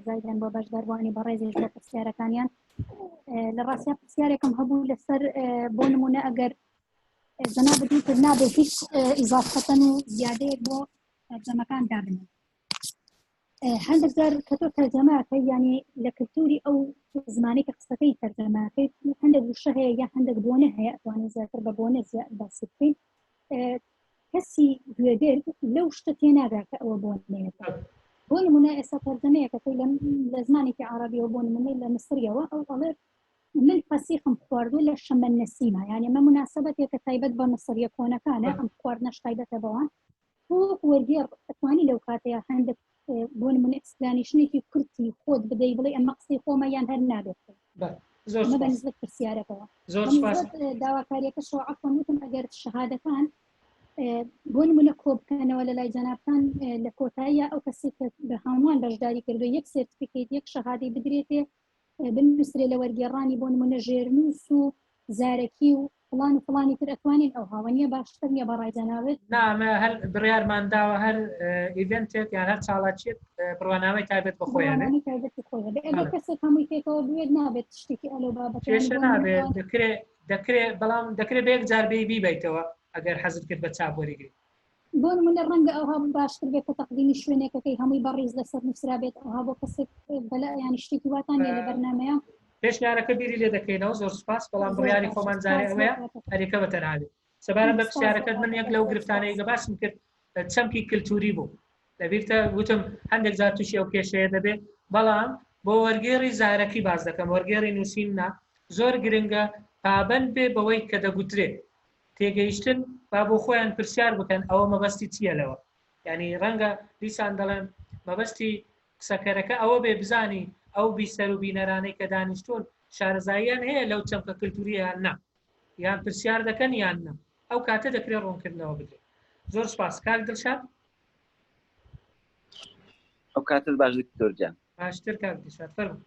زایدان بۆ بەشداربوونی بە ڕێزێش بۆ پرسیارەکانیان لە ڕاستیان پرسیارێکم هەبوو لەسەر بۆ نمونە ئەگەر جەنابەت کرد نابێت هیچ ئیزافەتەن و زیادەیەک بۆ تەرجەمەکان دابنێ هەندێک جار کە تۆ تەرجەمەکەی یانی لە کلتوری ئەو زمانی کە قسەکەی تەرجەمەکەی هەندێک وشە هەیە یا هەندێک بۆنە هەیە ئەتوانێت زیاتر بە بۆنە باسی بکەین کەسی گوێگر لەو شتە تێناگا کە ئەوە بۆنەیەەکە بۆ نمونە ئێستا تەرجەمەیەکەکەی لە زمانێکی عربیەوە بۆ نمونەی لە مصریەوە ئەو ئەڵێ من فەسیخم خواردوو لە شەمە نەسیمە یعنی ئەمە مناسبەتێکە تایبەت بە مصریە کۆنەکانە ئەم خواردنەش تایبەتە بەوان بۆ وەرگێڕ ئەتوانی لەو کاتەیە هەندێک بۆ نمونە ئەکسپلانیشنێکی کورتی خۆت بدەی بڵێ ئەمە قسەی خۆمە یان هەر نابێت ئەمە بەنسبەت پرسیارەکەەوە داواکاریەکەشەوە عەفوان وتم ئەگەر شەهادەکان بۆ نمونە کۆبکەنەوە لە لای جەنابتان لە کۆتاییە ئەو کەسێک بە هەمووان بەشداری کردو یەک سێرتیفیکێت یەک شەهادەی بدرێتێ بنووسرێ لە وەرگێڕانی بۆ نمونە ژێرنووس و زارەکی و فڵان و فڵانی تر ئەتوانین ئەو هاوانیە باشتر نیە بەڕای جەنابێت نامە هەر بڕیارمانداوە هەر ئیڤنتێک یان هەر چاڵاچێت بڕواناوی تایبەت بەخۆیان کەسێک هەمووی تێکەوە بێت نابێت شتێکی ئەلۆ بابەتێشە نابێت دەکرێت بەڵام دەکرێت بە یەک جار بێ بیبیتەوە ئەگەر حەزت کرد بە چاپ وەریگری بۆ نمونە ڕەنگە ئەوها باشتر بێت کە تەقدیمی شوێنێکەکەی هەمووی بەڕێز لەسەر نووسرا بێت ئەوها بۆ کەسێک بەلا ینی شتێکی واتان لە بەرنامەیە پێشنیارەکە بیری لێ دەکەینەوە زۆر سپاس بەڵام بڕیاری خۆمان جارێ ئەوەیە هەریکە بەتەناوێت سەبارەت بە پرسیارەکەت من یەک لەو گرفتانەیە باسم کرد چەمکی کللتوری بوو لەبیرتە وتم هەندێک جار تووشی ئەو کێشەیە دەبێت بەڵام بۆ وەرگێڕی زارەکی باز دەکەم وەرگێڕی نووسیننا زۆر گرنگە پابەند بێ بەوەی کە دەگوترێت تێگەیشتن با بۆ خۆیان پرسیار بکەن ئەوە مەبەستی چییە لەوە ینی ڕەنگە دیسان دەڵێن مەبەستی قسەکەرەکە ئەوە بێ بزانی ئەو بیسەر و بینەرانەی کە دانیشتون شارەزاییان هەیە لەو چەمکە کللتوریە یان نا یان پرسیار دەکەن یان نا ئەو کاتە دەکرێت ڕوونکردنەوە بدرێت زۆر سپاس کاک دڵشاد ئەو کاتت باش دکتۆرجان باشتر کاک دڵشاد فەرموو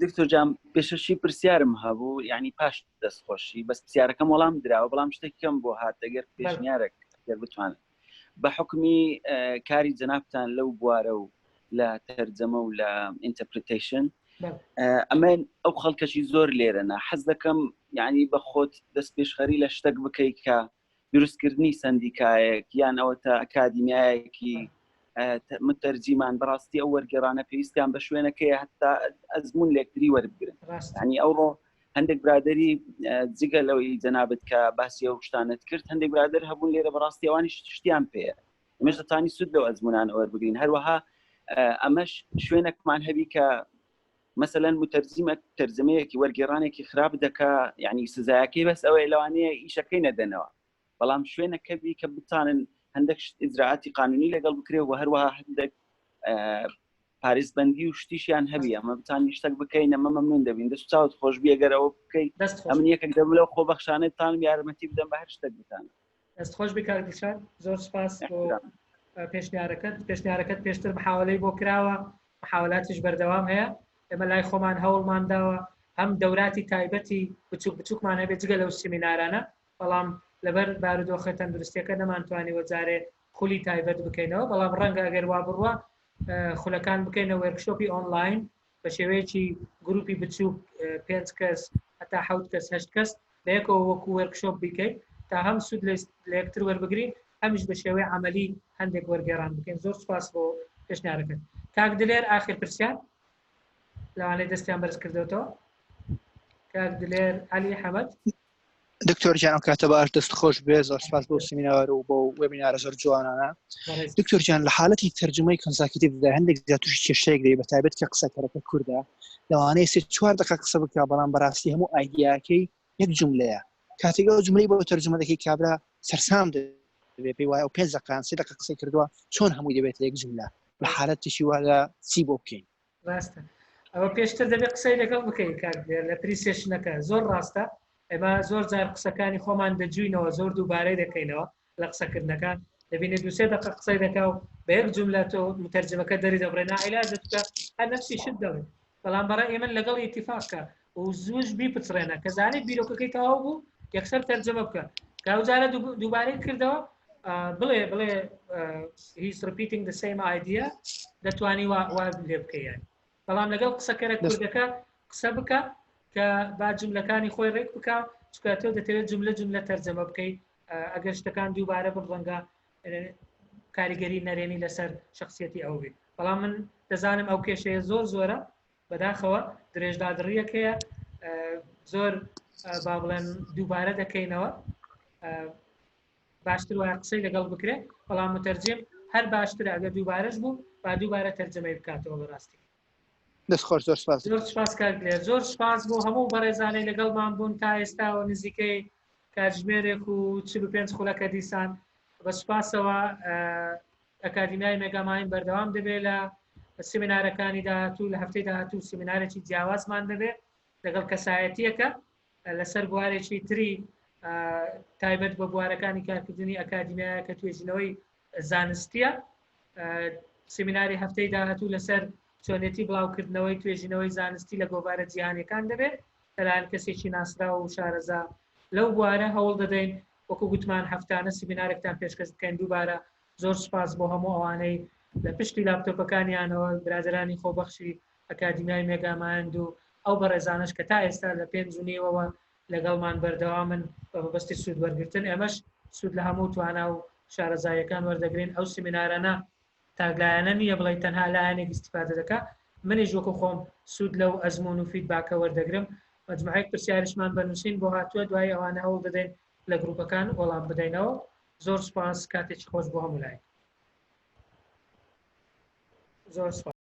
دکتۆرجان پێشەشی پرسیارم هەبوو یعنی پاش دەستخۆشی بەس پرسیارەکەم وەڵام دراوە بەڵام شتێکم بۆ هات دەگەر پێشنیارێک بتوانێت بە حکمی کاری جەنابتان لەو بوارە و لە تەرجەمە و لە ئینتەرپریتیشن ئەمە ئەو خەڵکەشی زۆر لێرەنا حەز دەکەم یعنی بە خۆت دەست پێشخەری لە شتێک بکەیت کە دروستکردنی سندیکایەک یان ئەوە تا ئەکادیمیایەکی متەرجیمان بەڕاستی ئەو وەرگێڕانە پێویستیان بە شوێنەکەی هەتا ئەزمون لێکتری وەربگرن ینی ئەوڕۆ هەندێک برادری جگە لەوەی جەنابەت کە باسی ئەو شتانت کرد هەندێک برادر هەبوون لێرە بەڕاستی ئەوانی شتیان پێەیە ئەمەش دەتوانی سود لەو ئەزمونان وەربگرین هەروەها ئەمەش شوێنێکمان هەبی کە مثلا متەرجیمێک تەرجمەیەکی وەرگێڕانێکی خراپ دەکا یعنی سزایەکەی بەس ئەوەی لەوانەیە ئیشەکەی نەدەنەوە بەڵام شوێنەکەبی کە بتانن هەندێک ئیجراعاتی قانونی لەگەڵ بکرێ و هەروەها هەندێک پارێزبەندی و شتیشیان هەبی ئەمە بتانی شتێک بکەین ئەمە مەمنون دەبین دەست چاوت خۆش بیەگەرەوە بکەیت ئەمن یەکێک دەبێت لەو خۆبەخشانەتان یارمەتی بدەم بە هەر شتێک بتانە دەست خۆش بێ کاک دڵشاد زۆر سپاس بۆ پێشنیارەکەت پێشتر محاولەی بۆ کراوە محاولاتیش بەردەوام هەیە ئێمە لای خۆمان هەوڵمانداوە هەم دەوراتی تایبەتی بچوک بچووکمان هەبێت جگە لەو سیمینارانە بەڵام لەبەر بارودۆخە تەندروستیەکە نەمانتوانی وەجارێ خولی تایبەت بکەینەوە بەڵام ڕەنگە ئەگەر وا بڕوە خولەکان بکەینەوە وەرکشۆپی ئۆنلاین بە شێوەیەکی گروپی بچووک 5 کەس هەتا 7 کەس 8 کەس بەیەکەوە وەکو وەرکشۆپ بکەیت تا هەم سود لە یەکتر وەربگرین هەمیش بە شێوەی عملی هەندێک وەرگێڕان بکەین زۆر سپاس بۆ پێشنیارەکەت کاک دلێر ئاخر پرسیار لەوانەیە دەستیان بەرز کردوێتەوە کاک دلێر علی حەمەد دکتۆر جان ئەم کاتە باش دەست خۆش بێ زۆر سپاس بۆ سیمینار و بۆ وێبینارە زۆر جوانانە دکتۆر جان لە حالەتی تەرجمەی کۆنساکتیڤدا هەندێک زیاتر تووشی کێشەیەک دەی بەتایبەت کە قسەکەرەکە کووردە لەوانەیە 3-4 دقیقە قسە بکە بەڵام بەڕاستی هەموو ئایدیاکەی یەک جملەیە کاتێک ئەو جملەی بۆ تەرجمە دەکەی کابرا سەرسام دەبێت پێی وایە و 5 دقیقە 3 دقیقە قسەی کردووە چۆن هەمووی دەبێت لە یەک جملە لە حالەتێکی وایە چی بۆ بکەین ڕاستە ئەوە پێشتر دەبێت قسەی لەگەڵ بکەین کاک دلێر لە پریسیشنەکە زۆر ڕاستە ئێمە زۆر جار قسەکانی خۆمان دەجوینەوە زۆر دووبارەی دەکەینەوە لە قسەکردنەکان دەبینێت 2-3 دقیقە قسەی دەکا و بە یەک جملە تۆ متەرجمەکە دەری دەبڕێ نائیلاجت بکە هەر نەفسی شت دەڵێت بەڵام بەڕای ئێمە لەگەڵ ئیتیفاقکە و زووش بیپچڕێنە کە زانێت بیرۆکەکەی تەواو بوو یەکسەر تەرجمە بکە کاوجارە دووبارەی کردەوە بڵێ he's repeating the same idea دەتوانی وا لێ بکەیان بەڵام لەگەڵ قسەکەرە کوردەکە قسە بکە کە با جملەکانی خۆی ڕێک بکە چکە تۆ دەتەوێت جملە تەرجمە بکەیت ئەگەر شتەکان دووبارە بڕەنگە کاریگەری نەرێنی لەسەر شخصیەتی ئەو بێت بەڵام من دەزانم ئەو کێشەیە زۆرە بەداخەوە درێژدادڕیەک هەیە زۆر با بڵێن دووبارە دەکەینەوە باشتر وایە قسەی لەگەڵ بکرێت بەڵام متەرجم هەر باشترە ئەگەر دووبارەش بوو با دووبارە تەرجمەی بکاتەوە بەڕاستی دەستخۆش زۆر سپاس زۆر سپاس کاک دلێر زۆر سپاس بۆ هەموو بەڕێزانەی لەگەڵمان بوون تا ئێستاوە نزیکەی کاتژمێرێک و 45 خولەکە دیسان بە سوپاسەوە ئەکادیمیای مێگاماین بەردەوام دەبێت لە سیمینارەکانی داهاتوو لە هەفتەی داهاتوو سیمینارێکی جیاوازمان دەبێت لەگەڵ کەسایەتیەکە لەسەر بوارێکی تری تایبەت بە بوارەکانی کارکردنی ئەکادیمیایە کە توێژینەوەی زانستیە سیمیناری هەفتەی داهاتوو لەسەر چۆنێتی بڵاوکردنەوەی توێژینەوەی زانستی لە گۆڤارە جیهانیەکان دەبێت لەلایەن کەسێکی ناسرا و شارەزا لەو بوارە هەوڵ دەدەین وەکو گوتمان هەفتانە سیمینارێکتان پێشکەش بکەین دووبارە زۆر سپاس بۆ هەموو ئەوانەی لە پشتی لاپتۆپەکانیانەوە برادرانی خۆبەخشی ئەکادیمیای مێگامایند و ئەو بەڕێزانش کە تا ئێستا لە 5:30ەوە لەگەڵمان بەردەوامن بە مەبەستی سوود وەرگرتن ئێمەش سوود لە هەموو توانا و شارەزایەکان وەردەگرین ئەو سیمینارانە تاگلایەنە نییە بڵێ تەنها لایەنێک استیفادە دەکا منیش وەکو خۆم سوود لەو ئەزمون و فیدباکە وەردەگرم مجموعەیەک پرسیارشمان بنووسین بۆ هاتووە دوای ئەوانە هەوڵ دەدەین لە گروپەکان وەڵام بدەینەوە زۆر سپاس کاتێکی خۆش بۆ هەموو لایەک زۆر سپاس